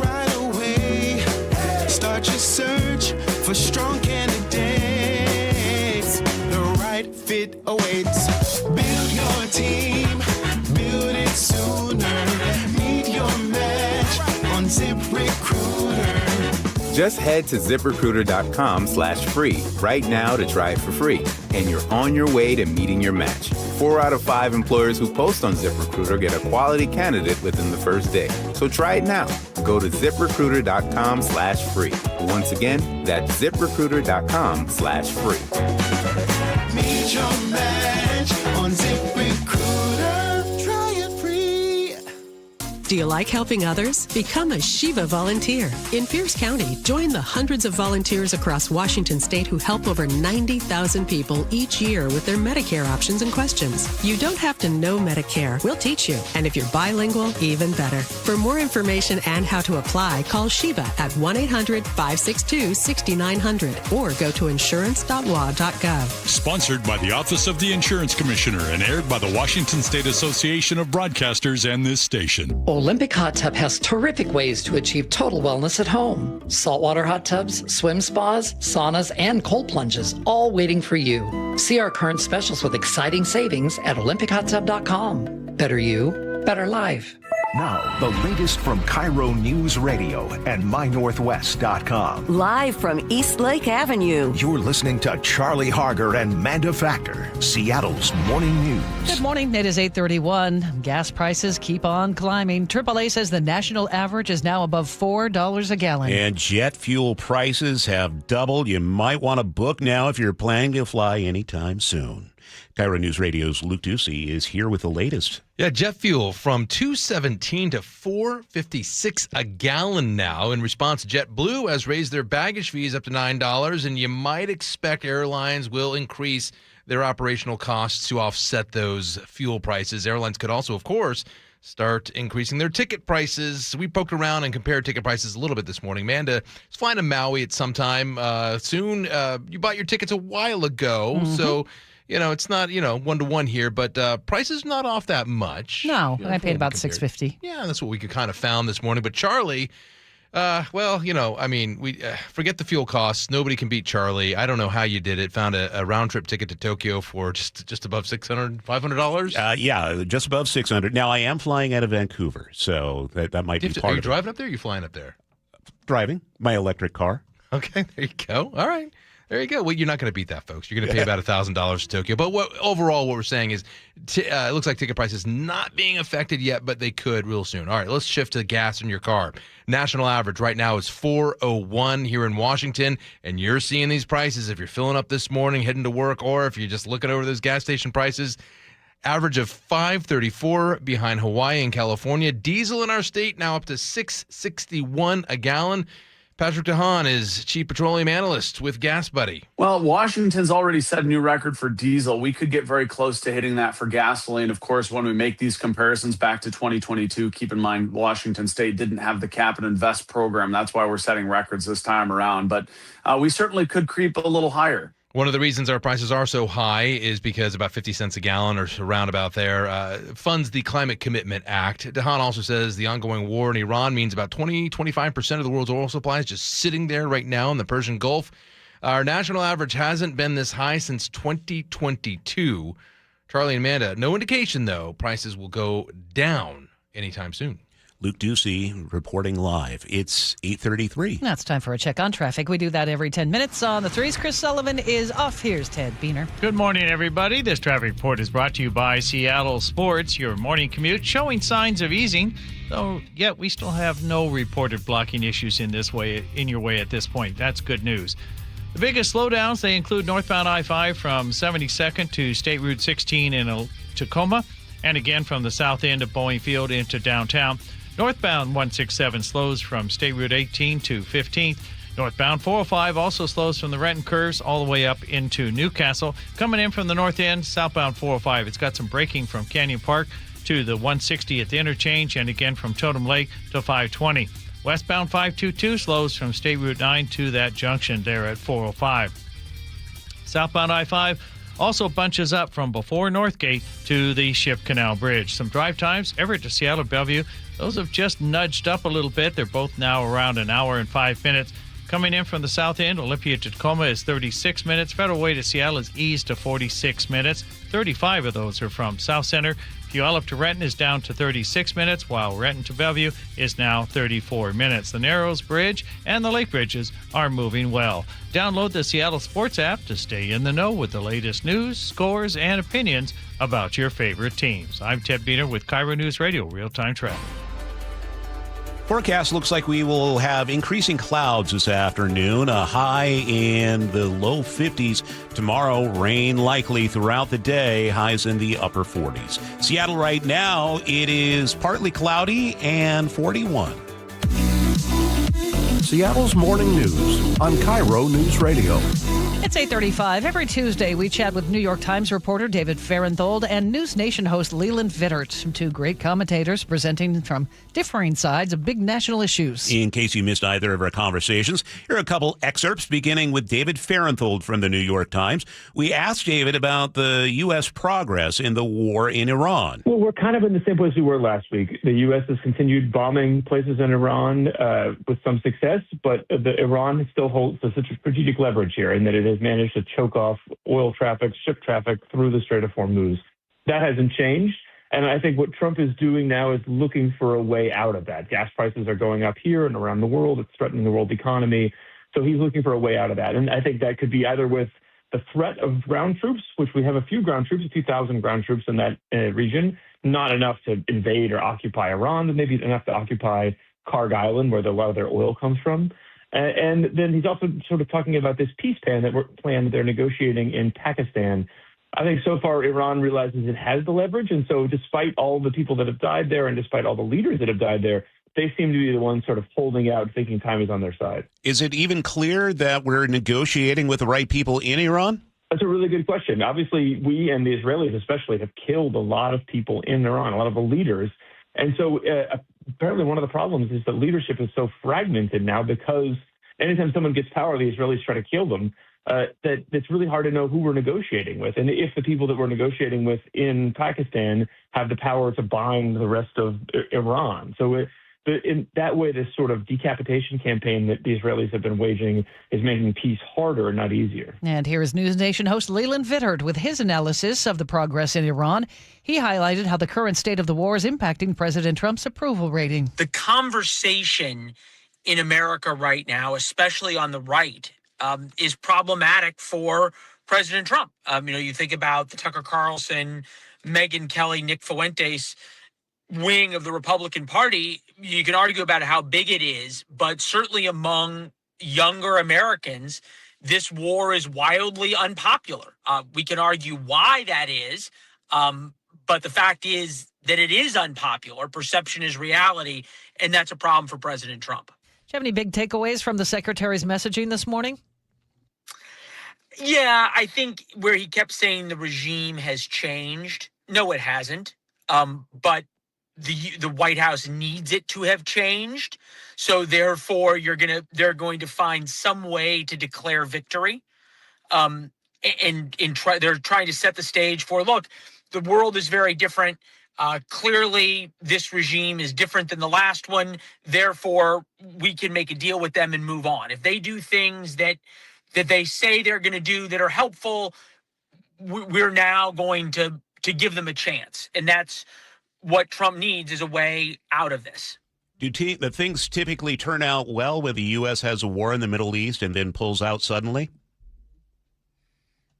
right away. Start your search for strong candidates. The right fit awaits. Build your team, build it sooner. Meet your match on ZipRecruiter. Just head to ZipRecruiter.com/free right now to try it for free. And you're on your way to meeting your match. 4 out of 5 employers who post on ZipRecruiter get a quality candidate within the first day. So try it now. Go to ZipRecruiter.com/free. Once again, that's ZipRecruiter.com/free. Meet your match on ZipRecruiter. Try it free. Do you like helping others? Become a Shiva volunteer. In Pierce County, join the hundreds of volunteers across Washington state who help over 90,000 people each year with their Medicare options and questions. You don't have to know Medicare. We'll teach you. And if you're bilingual, even better. For more information and how to apply, call Shiva at 1-800-562-6900 or go to insurance.wa.gov. Sponsored by the Office of the Insurance Commissioner and aired by the Washington State Association of Broadcasters and this station. Olympic Hot Tub has terrific ways to achieve total wellness at home. Saltwater hot tubs, swim spas, saunas, and cold plunges, all waiting for you. See our current specials with exciting savings at olympichottub.com. Better you, better life. Now, the latest from KIRO Newsradio and MyNorthwest.com. Live from East Lake Avenue. You're listening to Charlie Harger and Manda Factor, Seattle's morning news. Good morning. It is 8:31. Gas prices keep on climbing. AAA says the national average is now above $4 a gallon. And jet fuel prices have doubled. You might want to book now if you're planning to fly anytime soon. KIRO News Radio's Luke Ducey is here with the latest. Yeah, jet fuel from $2.17 to $4.56 a gallon now. In response, JetBlue has raised their baggage fees up to $9, and you might expect airlines will increase their operational costs to offset those fuel prices. Airlines could also, of course, start increasing their ticket prices. We poked around and compared ticket prices a little bit this morning. Manda is flying to Maui at some time soon. You bought your tickets a while ago, so... You know, it's not, one-to-one here, but price is not off that much. No, I paid about $6.50. Yeah, that's what we kind of found this morning. But Charlie, we forget the fuel costs. Nobody can beat Charlie. I don't know how you did it. Found a round-trip ticket to Tokyo for just above $600, $500? Yeah, just above $600. Now, I am flying out of Vancouver, so that might be part of it. Are you driving up there or are you flying up there? Driving. My electric car. Okay, there you go. All right. There you go. Well, you're not going to beat that, folks. You're going to pay about $1,000 to Tokyo. But overall, what we're saying is it looks like ticket prices not being affected yet, but they could real soon. All right, let's shift to gas in your car. National average right now is $4.01 here in Washington, and you're seeing these prices if you're filling up this morning, heading to work, or if you're just looking over those gas station prices. Average of $5.34 behind Hawaii and California. Diesel in our state now up to $6.61 a gallon. Patrick DeHaan is Chief Petroleum Analyst with Gas Buddy. Well, Washington's already set a new record for diesel. We could get very close to hitting that for gasoline. Of course, when we make these comparisons back to 2022, keep in mind Washington State didn't have the Cap and Invest program. That's why we're setting records this time around. But we certainly could creep a little higher. One of the reasons our prices are so high is because about 50 cents a gallon or around about there funds the Climate Commitment Act. DeHaan also says the ongoing war in Iran means about 25% of the world's oil supply is just sitting there right now in the Persian Gulf. Our national average hasn't been this high since 2022. Charlie and Amanda, no indication, though, prices will go down anytime soon. Luke Ducey reporting live. It's 8:33. Now it's time for a check on traffic. We do that every 10 minutes on the threes. Chris Sullivan is off. Here's Ted Beener. Good morning, everybody. This traffic report is brought to you by Seattle Sports, your morning commute, showing signs of easing. Though, yet we still have no reported blocking issues in your way at this point. That's good news. The biggest slowdowns, they include northbound I-5 from 72nd to State Route 16 in Tacoma, and again from the south end of Boeing Field into downtown. Northbound 167 slows from State Route 18 to 15th. Northbound 405 also slows from the Renton Curves all the way up into Newcastle. Coming in from the north end, southbound 405. It's got some braking from Canyon Park to the 160 at the interchange, and again from Totem Lake to 520. Westbound 522 slows from State Route 9 to that junction there at 405. Southbound I-5 also bunches up from before Northgate to the Ship Canal Bridge. Some drive times, Everett to Seattle Bellevue, those have just nudged up a little bit. They're both now around an hour and 5 minutes. Coming in from the south end, Olympia to Tacoma is 36 minutes. Federal Way to Seattle is eased to 46 minutes. 35 of those are from South Center. Puyallup to Renton is down to 36 minutes, while Renton to Bellevue is now 34 minutes. The Narrows Bridge and the Lake Bridges are moving well. Download the Seattle Sports app to stay in the know with the latest news, scores, and opinions about your favorite teams. I'm Ted Beener with KIRO News Radio Real-Time Traffic. Forecast looks like we will have increasing clouds this afternoon, a high in the low 50s. Tomorrow, rain likely throughout the day, highs in the upper 40s. Seattle right now, it is partly cloudy and 41. Seattle's morning news on KIRO Newsradio. It's 8:35. Every Tuesday, we chat with New York Times reporter David Farenthold and News Nation host Leland Vittert, two great commentators presenting from differing sides of big national issues. In case you missed either of our conversations, here are a couple excerpts, beginning with David Farenthold from the New York Times. We asked David about the U.S. progress in the war in Iran. Well, we're kind of in the same place we were last week. The U.S. has continued bombing places in Iran with some success, but Iran still holds such a strategic leverage here in that it has managed to choke off oil traffic, ship traffic through the Strait of Hormuz. That hasn't changed. And I think what Trump is doing now is looking for a way out of that. Gas prices are going up here and around the world. It's threatening the world economy. So he's looking for a way out of that. And I think that could be either with the threat of ground troops, which we have a few ground troops, 2,000 ground troops in that region, not enough to invade or occupy Iran, but maybe enough to occupy Karg Island, where a lot of their oil comes from. And then he's also sort of talking about this peace plan that they're negotiating in Pakistan. I think so far Iran realizes it has the leverage, and so despite all the people that have died there and despite all the leaders that have died there, they seem to be the ones sort of holding out, thinking time is on their side. Is it even clear that we're negotiating with the right people in Iran? That's a really good question. Obviously, we and the Israelis especially have killed a lot of people in Iran, a lot of the leaders. And so apparently one of the problems is that leadership is so fragmented now because anytime someone gets power, the Israelis try to kill them, that it's really hard to know who we're negotiating with. And if the people that we're negotiating with in Pakistan have the power to bind the rest of Iran. So in that way, this sort of decapitation campaign that the Israelis have been waging is making peace harder, not easier. And here is News Nation host Leland Vittert with his analysis of the progress in Iran. He highlighted how the current state of the war is impacting President Trump's approval rating. The conversation in America right now, especially on the right, is problematic for President Trump. You think about the Tucker Carlson, Megyn Kelly, Nick Fuentes wing of the Republican Party. You can argue about how big it is, but certainly among younger Americans, this war is wildly unpopular. We can argue why that is, but the fact is that it is unpopular. Perception is reality, and that's a problem for President Trump. Do you have any big takeaways from the secretary's messaging this morning? Yeah, I think where he kept saying the regime has changed. No, it hasn't. But the White House needs it to have changed. So therefore, they're going to find some way to declare victory. They're trying to set the stage for, look, the world is very different. Clearly, this regime is different than the last one. Therefore, we can make a deal with them and move on. If they do things that they say they're going to do that are helpful, we're now going to give them a chance. And that's what Trump needs, is a way out of this. Do the things typically turn out well when the U.S. has a war in the Middle East and then pulls out suddenly?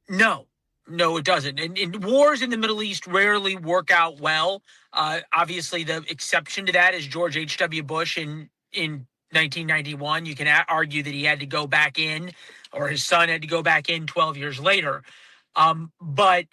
No, it doesn't. And wars in the Middle East rarely work out well. Obviously, the exception to that is George H.W. Bush in 1991. You can argue that he had to go back in, or his son had to go back in 12 years later. But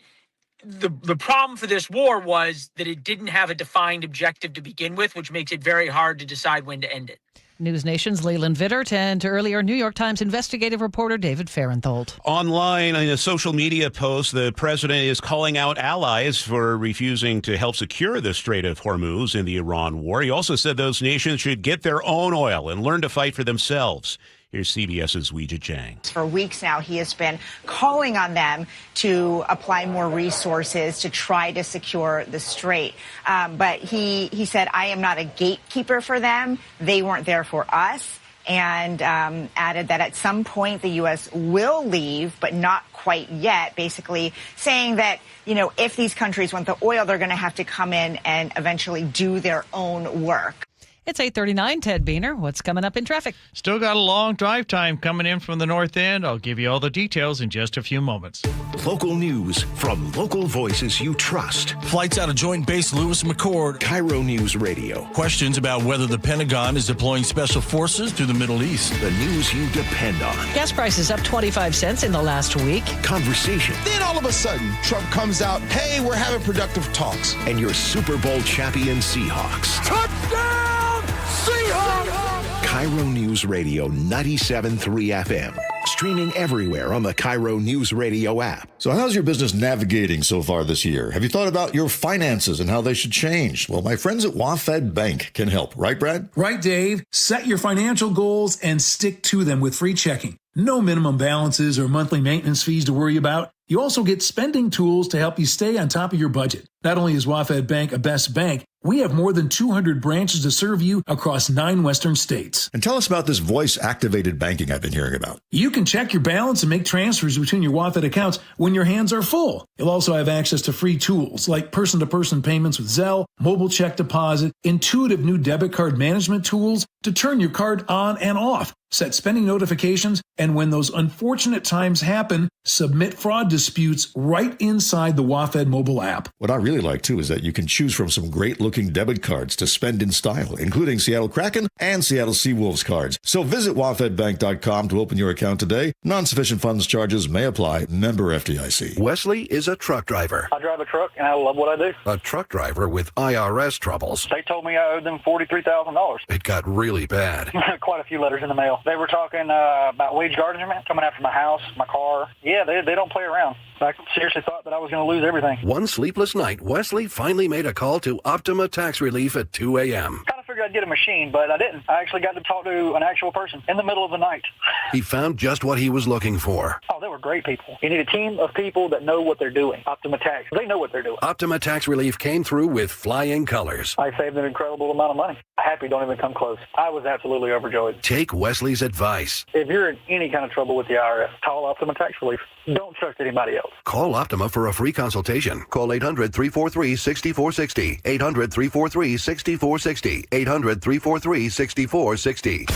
the problem for this war was that it didn't have a defined objective to begin with, which makes it very hard to decide when to end it. News Nation's Leland Vittert and earlier New York Times investigative reporter David Farenthold. Online, in a social media post, the president is calling out allies for refusing to help secure the Strait of Hormuz in the Iran war. He also said those nations should get their own oil and learn to fight for themselves. Here's CBS's Weijia Jiang. For weeks now, he has been calling on them to apply more resources to try to secure the strait. But he said, I am not a gatekeeper for them. They weren't there for us. And added that at some point the U.S. will leave, but not quite yet, basically saying that, if these countries want the oil, they're going to have to come in and eventually do their own work. It's 8:39. Ted Beener. What's coming up in traffic? Still got a long drive time coming in from the north end. I'll give you all the details in just a few moments. Local news from local voices you trust. Flights out of Joint Base Lewis McChord. KIRO News Radio. Questions about whether the Pentagon is deploying special forces to the Middle East. The news you depend on. Gas prices up 25 cents in the last week. Conversation. Then all of a sudden, Trump comes out, hey, we're having productive talks. And your Super Bowl champion Seahawks. Touchdown, Seahawks! KIRO News Radio 97.3 FM. Streaming everywhere on the KIRO Newsradio app. So how's your business navigating so far this year? Have you thought about your finances and how they should change? Well, my friends at WaFd Bank can help. Right, Brad? Right, Dave. Set your financial goals and stick to them with free checking. No minimum balances or monthly maintenance fees to worry about. You also get spending tools to help you stay on top of your budget. Not only is WaFd Bank a best bank, we have more than 200 branches to serve you across 9 western states. And tell us about this voice-activated banking I've been hearing about. You can check your balance and make transfers between your WaFd accounts when your hands are full. You'll also have access to free tools like person-to-person payments with Zelle, mobile check deposit, intuitive new debit card management tools to turn your card on and off, set spending notifications, and when those unfortunate times happen, submit fraud disputes right inside the WaFd mobile app. What I really like, too, is that you can choose from some great-looking debit cards to spend in style, including Seattle Kraken and Seattle Seawolves cards. So visit wafdbank.com to open your account today. Non-sufficient funds charges may apply. Member FDIC. Wesley is a truck driver. I drive a truck, and I love what I do. A truck driver with IRS troubles. They told me I owed them $43,000. It got really bad. Quite a few letters in the mail. They were talking about wage garnishment coming after my house, my car. Yeah, they don't play around. I seriously thought that I was going to lose everything. One sleepless night, Wesley finally made a call to Optima Tax Relief at 2 a.m. Kind of figured I'd get a machine, but I didn't. I actually got to talk to an actual person in the middle of the night. He found just what he was looking for. Oh, they were great people. You need a team of people that know what they're doing. Optima Tax, they know what they're doing. Optima Tax Relief came through with flying colors. I saved an incredible amount of money. Happy don't even come close. I was absolutely overjoyed. Take Wesley's advice. If you're in any kind of trouble with the IRS, call Optima Tax Relief. Don't trust anybody else. Call Optima for a free consultation. Call 800-343-6460. 800-343-6460. 800-343-6460.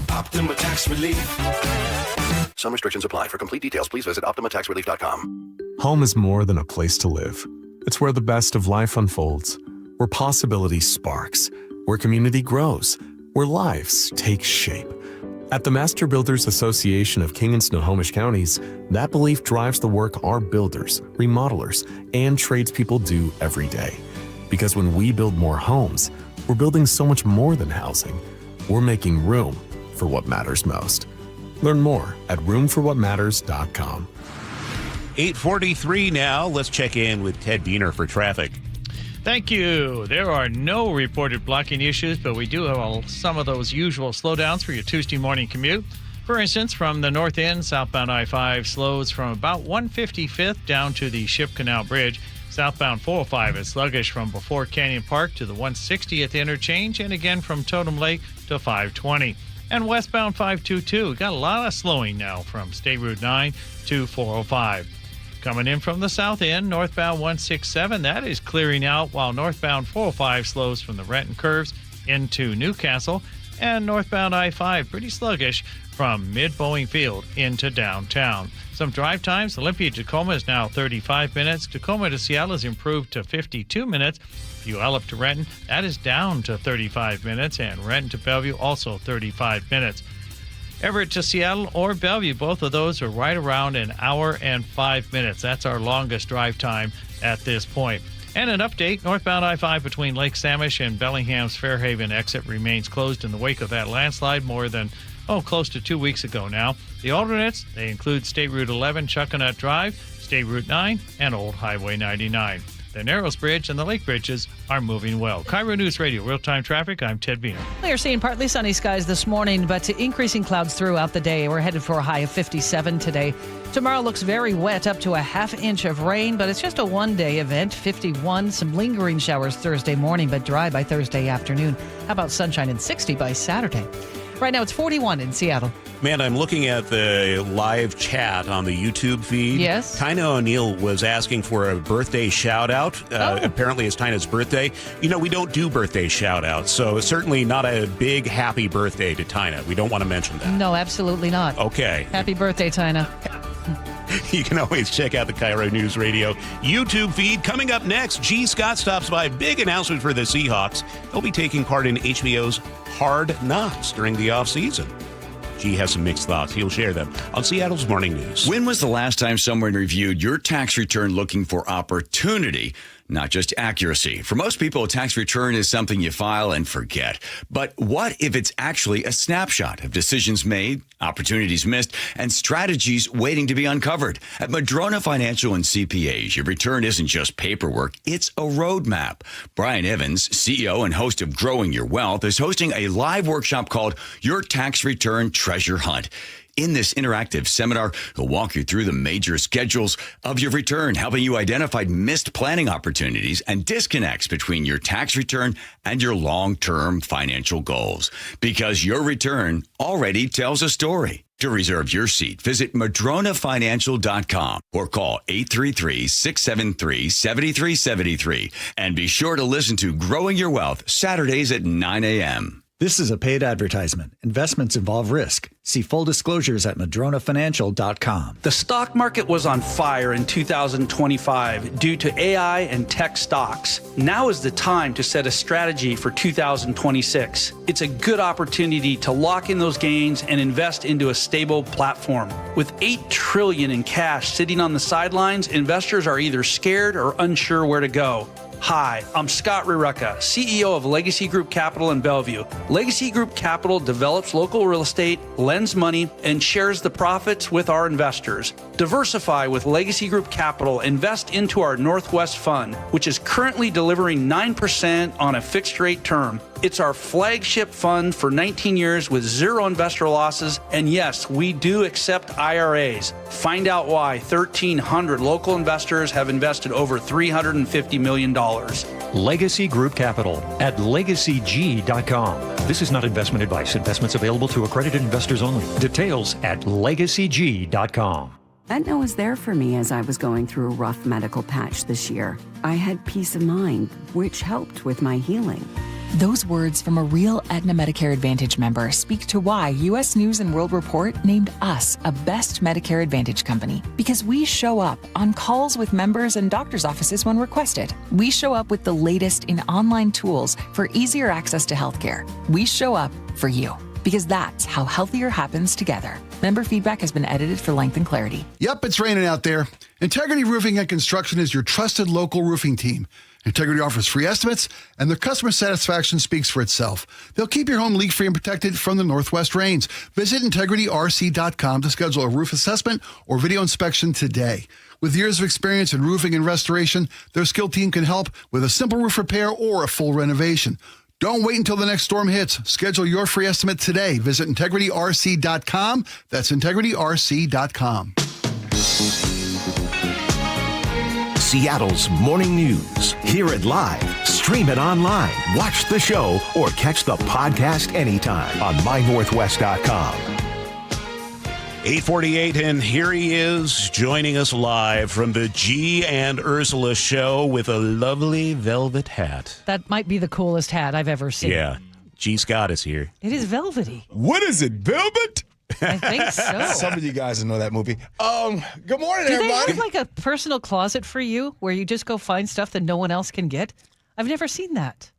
Optima Tax Relief. Some restrictions apply. For complete details, please visit OptimaTaxRelief.com. Home is more than a place to live. It's where the best of life unfolds, where possibility sparks, where community grows, where lives take shape. At the Master Builders Association of King and Snohomish Counties, that belief drives the work our builders, remodelers, and tradespeople do every day. Because when we build more homes, we're building so much more than housing. We're making room for what matters most. Learn more at roomforwhatmatters.com. 8:43 now. Let's check in with Ted Beener for traffic. Thank you. There are no reported blocking issues, but we do have some of those usual slowdowns for your Tuesday morning commute. For instance, from the north end, southbound I-5 slows from about 155th down to the Ship Canal Bridge. Southbound 405 is sluggish from before Canyon Park to the 160th interchange, and again from Totem Lake to 520. And westbound 522, got a lot of slowing now from State Route 9 to 405. Coming in from the south end, northbound 167, that is clearing out, while northbound 405 slows from the Renton curves into Newcastle, and northbound I-5 pretty sluggish from mid-Boeing Field into downtown. Some drive times, Olympia-Tacoma is now 35 minutes. Tacoma to Seattle has improved to 52 minutes. Puyallup to Renton, that is down to 35 minutes, and Renton to Bellevue also 35 minutes. Everett to Seattle or Bellevue, both of those are right around an hour and 5 minutes. That's our longest drive time at this point. And an update, northbound I-5 between Lake Samish and Bellingham's Fairhaven exit remains closed in the wake of that landslide more than, close to 2 weeks ago now. The alternates, they include State Route 11, Chuckanut Drive, State Route 9, and Old Highway 99. The Narrows Bridge and the Lake Bridges are moving well. KIRO News Radio, real-time traffic. I'm Ted Beener. We are seeing partly sunny skies this morning, but increasing clouds throughout the day. We're headed for a high of 57 today. Tomorrow looks very wet, up to a half inch of rain, but it's just a one-day event, 51. Some lingering showers Thursday morning, but dry by Thursday afternoon. How about sunshine and 60 by Saturday? Right now it's 41 in Seattle. Man, I'm looking at the live chat on the YouTube feed. Yes. Tina O'Neill was asking for a birthday shout-out. Apparently it's Tina's birthday. You know, we don't do birthday shout-outs, so certainly not a big happy birthday to Tina. We don't want to mention that. No, absolutely not. Okay. Happy birthday, Tina. You can always check out the KIRO Newsradio YouTube feed. Coming up next, G. Scott stops by. Big announcement for the Seahawks. They'll be taking part in HBO's Hard Knocks during the offseason. G has some mixed thoughts. He'll share them on Seattle's Morning News. When was the last time someone reviewed your tax return looking for opportunity, not just accuracy? For most people, a tax return is something you file and forget. But what if it's actually a snapshot of decisions made, opportunities missed, and strategies waiting to be uncovered? At Madrona Financial and CPAs, your return isn't just paperwork, it's a roadmap. Brian Evans, CEO and host of Growing Your Wealth, is hosting a live workshop called Your Tax Return Treasure Hunt. In this interactive seminar, he'll walk you through the major schedules of your return, helping you identify missed planning opportunities and disconnects between your tax return and your long-term financial goals. Because your return already tells a story. To reserve your seat, visit madronafinancial.com or call 833-673-7373. And be sure to listen to Growing Your Wealth Saturdays at 9 a.m. This is a paid advertisement. Investments involve risk. See full disclosures at madronafinancial.com. The stock market was on fire in 2025 due to AI and tech stocks. Now is the time to set a strategy for 2026. It's a good opportunity to lock in those gains and invest into a stable platform. With $8 trillion in cash sitting on the sidelines, investors are either scared or unsure where to go. Hi, I'm Scott Rirucka, CEO of Legacy Group Capital in Bellevue. Legacy Group Capital develops local real estate, lends money, and shares the profits with our investors. Diversify with Legacy Group Capital. Invest into our Northwest Fund, which is currently delivering 9% on a fixed rate term. It's our flagship fund for 19 years with zero investor losses. And yes, we do accept IRAs. Find out why 1,300 local investors have invested over $350 million. Legacy Group Capital at legacyg.com. This is not investment advice. Investments available to accredited investors only. Details at legacyg.com. Aetna was there for me as I was going through a rough medical patch this year. I had peace of mind, which helped with my healing. Those words from a real Aetna Medicare Advantage member speak to why U.S. News & World Report named us a best Medicare Advantage company. Because we show up on calls with members and doctors' offices when requested. We show up with the latest in online tools for easier access to healthcare. We show up for you. Because that's how healthier happens together. Member feedback has been edited for length and clarity. Yep, it's raining out there. Integrity Roofing and Construction is your trusted local roofing team. Integrity offers free estimates, and their customer satisfaction speaks for itself. They'll keep your home leak-free and protected from the northwest rains. Visit integrityrc.com to schedule a roof assessment or video inspection today. With years of experience in roofing and restoration, their skilled team can help with a simple roof repair or a full renovation. Don't wait until the next storm hits. Schedule your free estimate today. Visit integrityrc.com. That's integrityrc.com. Seattle's Morning News. Hear it live, stream it online, watch the show, or catch the podcast anytime on mynorthwest.com. 8:48, and here he is joining us live from the G and Ursula show with a lovely velvet hat. That might be the coolest hat I've ever seen. Yeah, G. Scott is here. It is velvety. What is it, velvet? I think so. Some of you guys know that movie. Good morning, Do everybody. they have like a personal closet for you where you just go find stuff that no one else can get? I've never seen that.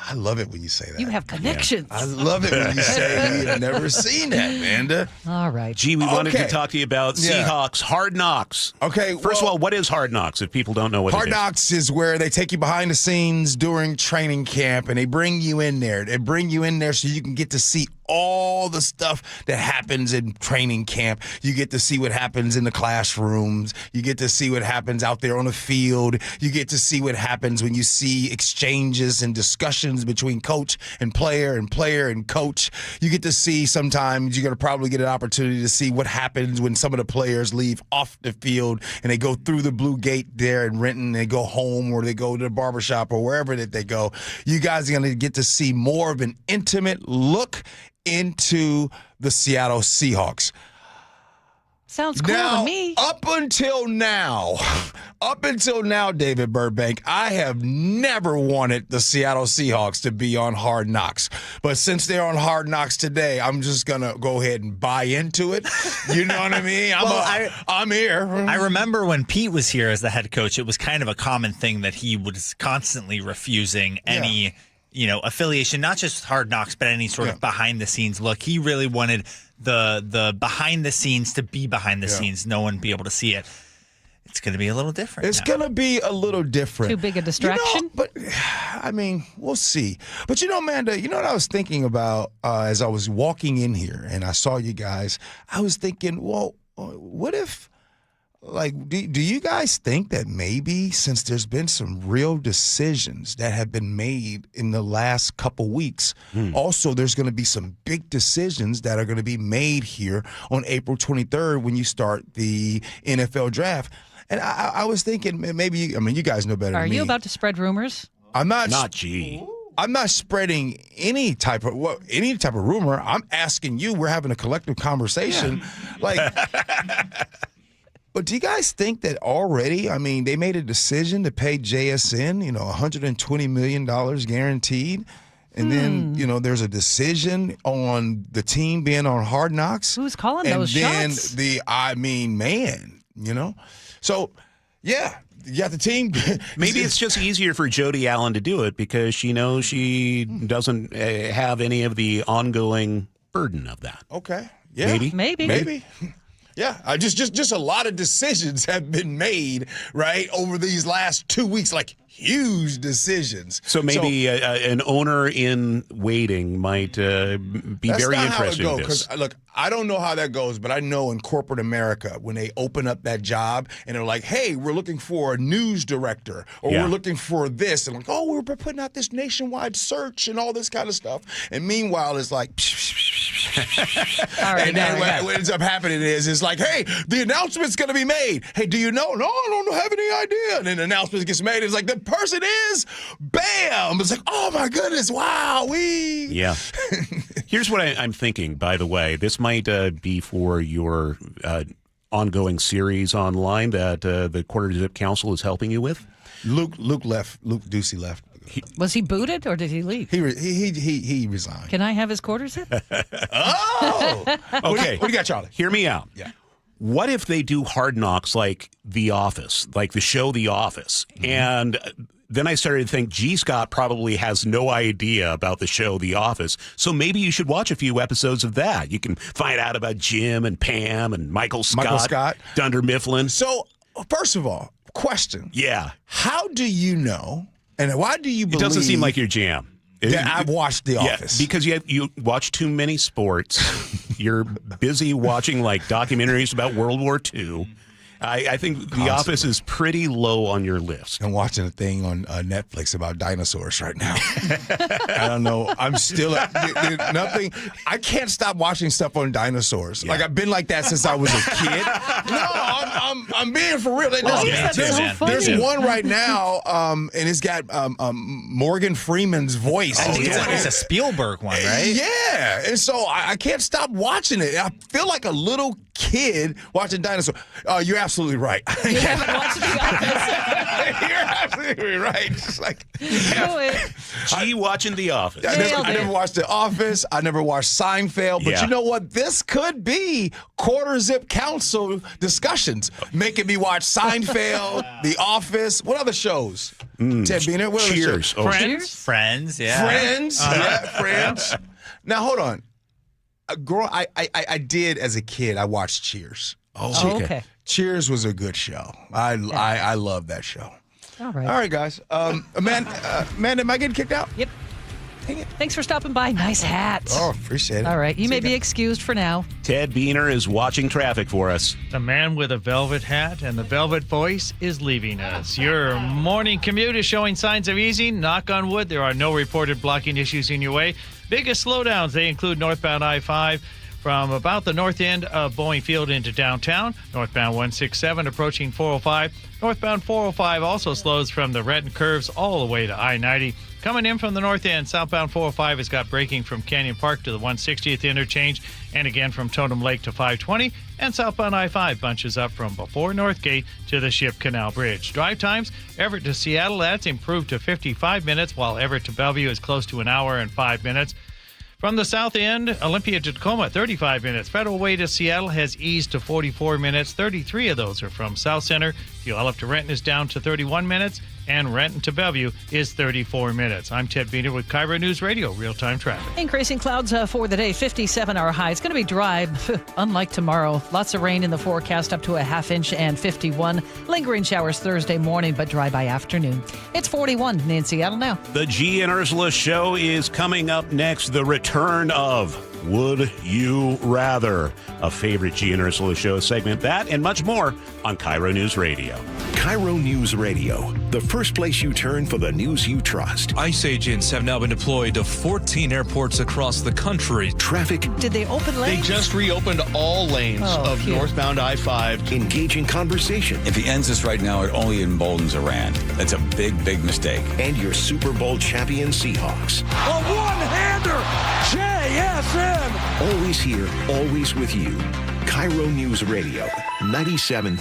I love it when you say that. You have connections. I love it when you say you've never seen that, Amanda. All right. G, we wanted to talk to you about Seahawks Hard Knocks. Okay. First of all, what is Hard Knocks if people don't know what Hard it is? Knocks is where they take you behind the scenes during training camp and they bring you in there. They bring you in there so you can get to see all the stuff that happens in training camp. You get to see what happens in the classrooms. You get to see what happens out there on the field. You get to see what happens when you see exchanges and discussions between coach and player and coach. You get to see sometimes you're going to probably get an opportunity to see what happens when some of the players leave off the field and they go through the blue gate there in Renton. They go home or they go to the barbershop or wherever that they go. You guys are going to get to see more of an intimate look into the Seattle Seahawks. Sounds cool Now, to me. up until now, David Burbank, I have never wanted the Seattle Seahawks to be on Hard Knocks. But since they're on Hard Knocks today, I'm just going to go ahead and buy into it. You know what I mean? I'm here. I remember when Pete was here as the head coach, it was kind of a common thing that he was constantly refusing any affiliation, not just Hard Knocks, but any sort of behind-the-scenes look. He really wanted the behind-the-scenes to be behind the scenes, no one be able to see it. It's going to be a little different. It's going to be a little different. Too big a distraction? But, I mean, we'll see. But, Amanda, you know what I was thinking about as I was walking in here and I saw you guys? I was thinking, well, what if, do you guys think that maybe since there's been some real decisions that have been made in the last couple weeks, also there's going to be some big decisions that are going to be made here on April 23rd when you start the NFL draft? And I was thinking maybe, you guys know better than me. Are you about to spread rumors? I'm not. I'm not spreading any type of rumor. I'm asking you. We're having a collective conversation. But do you guys think that already, they made a decision to pay JSN, $120 million guaranteed? And then, there's a decision on the team being on Hard Knocks. Who's calling those shots? And then So, yeah. You got the team. Maybe it's just easier for Jody Allen to do it because she knows she doesn't have any of the ongoing burden of that. Okay. Yeah. Maybe. Yeah, just a lot of decisions have been made, right, over these last 2 weeks, huge decisions. So maybe an owner in waiting might be very interested in this. Look, I don't know how that goes, but I know in corporate America, when they open up that job and they're like, hey, we're looking for a news director or we're looking for this. And we're putting out this nationwide search and all this kind of stuff. And meanwhile, it's like... and then what ends up happening is it's like, hey, the announcement's going to be made. Hey, do you know? No, I don't have any idea. And then the announcement gets made. It's like, the person is, bam. It's like, oh, my goodness, wow. Yeah. Here's what I'm thinking, by the way. This might be for your ongoing series online that the Quarter Zip Council is helping you with. Luke left. Luke Ducey left. Was he booted or did he leave? He resigned. Can I have his quarters in? Oh! Okay. What do you got, Charlie? Hear me out. Yeah. What if they do Hard Knocks like The Office, like the show The Office? Mm-hmm. And then I started to think, G. Scott probably has no idea about the show The Office, so maybe you should watch a few episodes of that. You can find out about Jim and Pam and Michael Scott. Dunder Mifflin. So, first of all, question. Yeah. How do you know, and why do you believe... It doesn't seem like your jam. I've watched The Office. Because you watch too many sports. You're busy watching documentaries about World War II. I think The Office is pretty low on your list. I'm watching a thing on Netflix about dinosaurs right now. I don't know. I'm still nothing. I can't stop watching stuff on dinosaurs. Yeah. I've been like that since I was a kid. No, I'm being for real. There's one right now, and it's got Morgan Freeman's voice. It's a Spielberg one, right? Yeah, and so I can't stop watching it. I feel like a little kid watching dinosaurs. You're absolutely right. You haven't watched The Office. You're absolutely right. Just G watching The Office. I never watched The Office. I never watched Seinfeld. But you know what? This could be Quarter Zip Council discussions, making me watch Seinfeld, The Office. What other shows? Ted Beener. What Cheers. Friends. Yeah. Friends. Now hold on. I did as a kid. I watched Cheers. Oh, okay. Cheers was a good show. I love that show. All right. All right, guys. Amanda, am I getting kicked out? Yep. Dang it. Thanks for stopping by. Nice hat. Oh, appreciate it. All right. You may be excused for now. Ted Beener is watching traffic for us. The man with a velvet hat and the velvet voice is leaving us. Your morning commute is showing signs of easing. Knock on wood, there are no reported blocking issues in your way. Biggest slowdowns, they include northbound I-5 from about the north end of Boeing Field into downtown. Northbound 167 approaching 405. Northbound 405 also slows from the Renton curves all the way to I-90. Coming in from the north end, southbound 405 has got braking from Canyon Park to the 160th interchange, and again from Totem Lake to 520. And southbound I-5 bunches up from before Northgate to the Ship Canal Bridge. Drive times, Everett to Seattle, that's improved to 55 minutes, while Everett to Bellevue is close to an hour and 5 minutes. From the south end, Olympia to Tacoma, 35 minutes. Federal Way to Seattle has eased to 44 minutes. 33 of those are from South Center. Puyallup to Renton is down to 31 minutes. And Renton to Bellevue is 34 minutes. I'm Ted Beener with KIRO News Radio, real-time traffic. Increasing clouds for the day, 57-hour high. It's going to be dry, unlike tomorrow. Lots of rain in the forecast, up to a half inch and 51. Lingering showers Thursday morning, but dry by afternoon. It's 41 in Seattle now. The G and Ursula Show is coming up next. The return of Would You Rather, a favorite G and Ursula Show segment. That and much more on KIRO News Radio. KIRO News Radio, the first place you turn for the news you trust. ICE agents have now been deployed to 14 airports across the country. Traffic. Did they open lanes? They just reopened all lanes of northbound I-5. Engaging conversation. If he ends this right now, it only emboldens Iran. That's a big, big mistake. And your Super Bowl champion Seahawks. A one-hander! JSN! Always here, always with you. KIRO News Radio, 97.3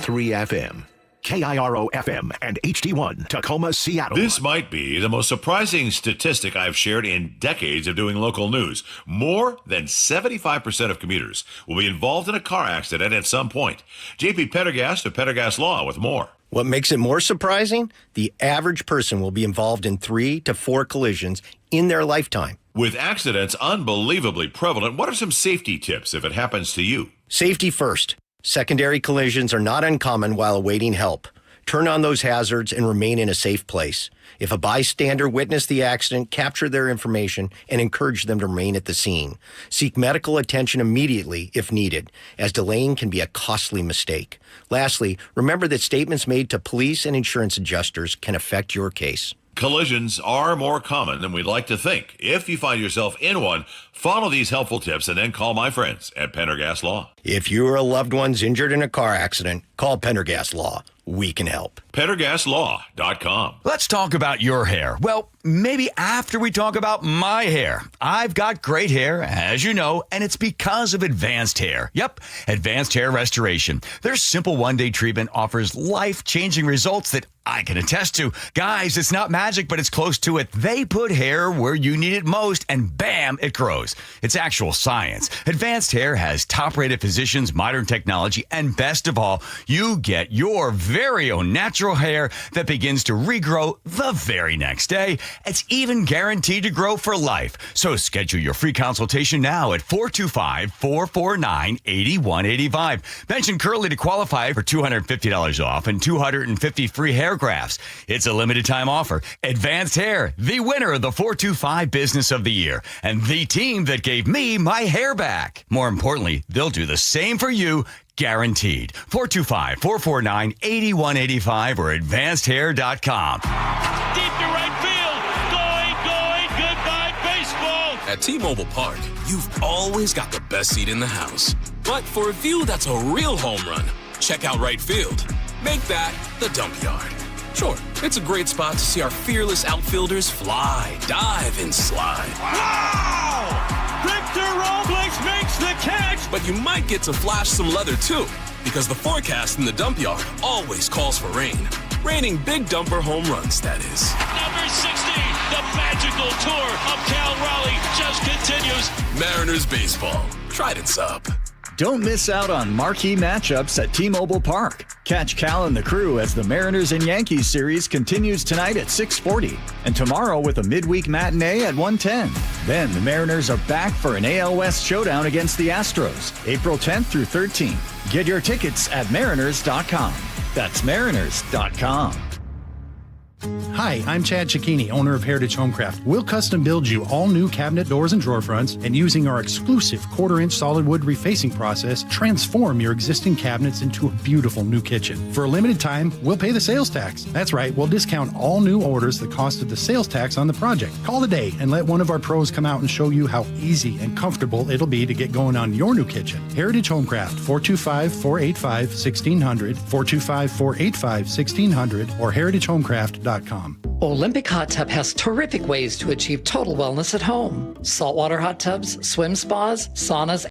FM. KIRO FM and HD1, Tacoma, Seattle. This might be the most surprising statistic I've shared in decades of doing local news. More than 75% of commuters will be involved in a car accident at some point. JP Pendergast of Pendergast Law with more. What makes it more surprising? The average person will be involved in 3 to 4 collisions in their lifetime. With accidents unbelievably prevalent, what are some safety tips if it happens to you? Safety first. Secondary collisions are not uncommon while awaiting help. Turn on those hazards and remain in a safe place. If a bystander witnessed the accident, capture their information and encourage them to remain at the scene. Seek medical attention immediately if needed, as delaying can be a costly mistake. Lastly, remember that statements made to police and insurance adjusters can affect your case. Collisions are more common than we'd like to think. If you find yourself in one, follow these helpful tips and then call my friends at Pendergast Law. If you or a loved one's injured in a car accident, call Pendergast Law. We can help. PendergastLaw.com. Let's talk about your hair. Well, maybe after we talk about my hair. I've got great hair, as you know, and it's because of Advanced Hair. Yep, Advanced Hair Restoration. Their simple one-day treatment offers life-changing results that I can attest to. Guys, it's not magic, but it's close to it. They put hair where you need it most, and bam, it grows. It's actual science. Advanced Hair has top-rated physicians, modern technology, and best of all, you get your very own natural hair that begins to regrow the very next day. It's even guaranteed to grow for life. So schedule your free consultation now at 425-449-8185. Mention Curly to qualify for $250 off and 250 free hair grafts. It's a limited time offer. Advanced Hair, the winner of the 425 Business of the Year, and the team that gave me my hair back. More importantly, they'll do the same for you, guaranteed. 425-449-8185 or advancedhair.com. Deep to right field. Going. Goodbye, baseball. At T-Mobile Park, you've always got the best seat in the house. But for a view that's a real home run, check out right field. Make that the dump yard. Sure, it's a great spot to see our fearless outfielders fly, dive, and slide. Wow! Victor Robles makes the catch! But you might get to flash some leather too, because the forecast in the dump yard always calls for rain. Raining big dumper home runs, that is. Number 60, the magical tour of Cal Raleigh just continues. Mariners baseball. Trident's up. Don't miss out on marquee matchups at T-Mobile Park. Catch Cal and the crew as the Mariners and Yankees series continues tonight at 6:40 and tomorrow with a midweek matinee at 1:10. Then the Mariners are back for an AL West showdown against the Astros, April 10th through 13th. Get your tickets at mariners.com. That's mariners.com. Hi, I'm Chad Cicchini, owner of Heritage Homecraft. We'll custom build you all new cabinet doors and drawer fronts, and using our exclusive 1/4-inch solid wood refacing process, transform your existing cabinets into a beautiful new kitchen. For a limited time, we'll pay the sales tax. That's right, we'll discount all new orders the cost of the sales tax on the project. Call today and let one of our pros come out and show you how easy and comfortable it'll be to get going on your new kitchen. Heritage Homecraft, 425-485-1600, 425-485-1600, or heritagehomecraft.com. Olympic Hot Tub has terrific ways to achieve total wellness at home. Saltwater hot tubs, swim spas, saunas,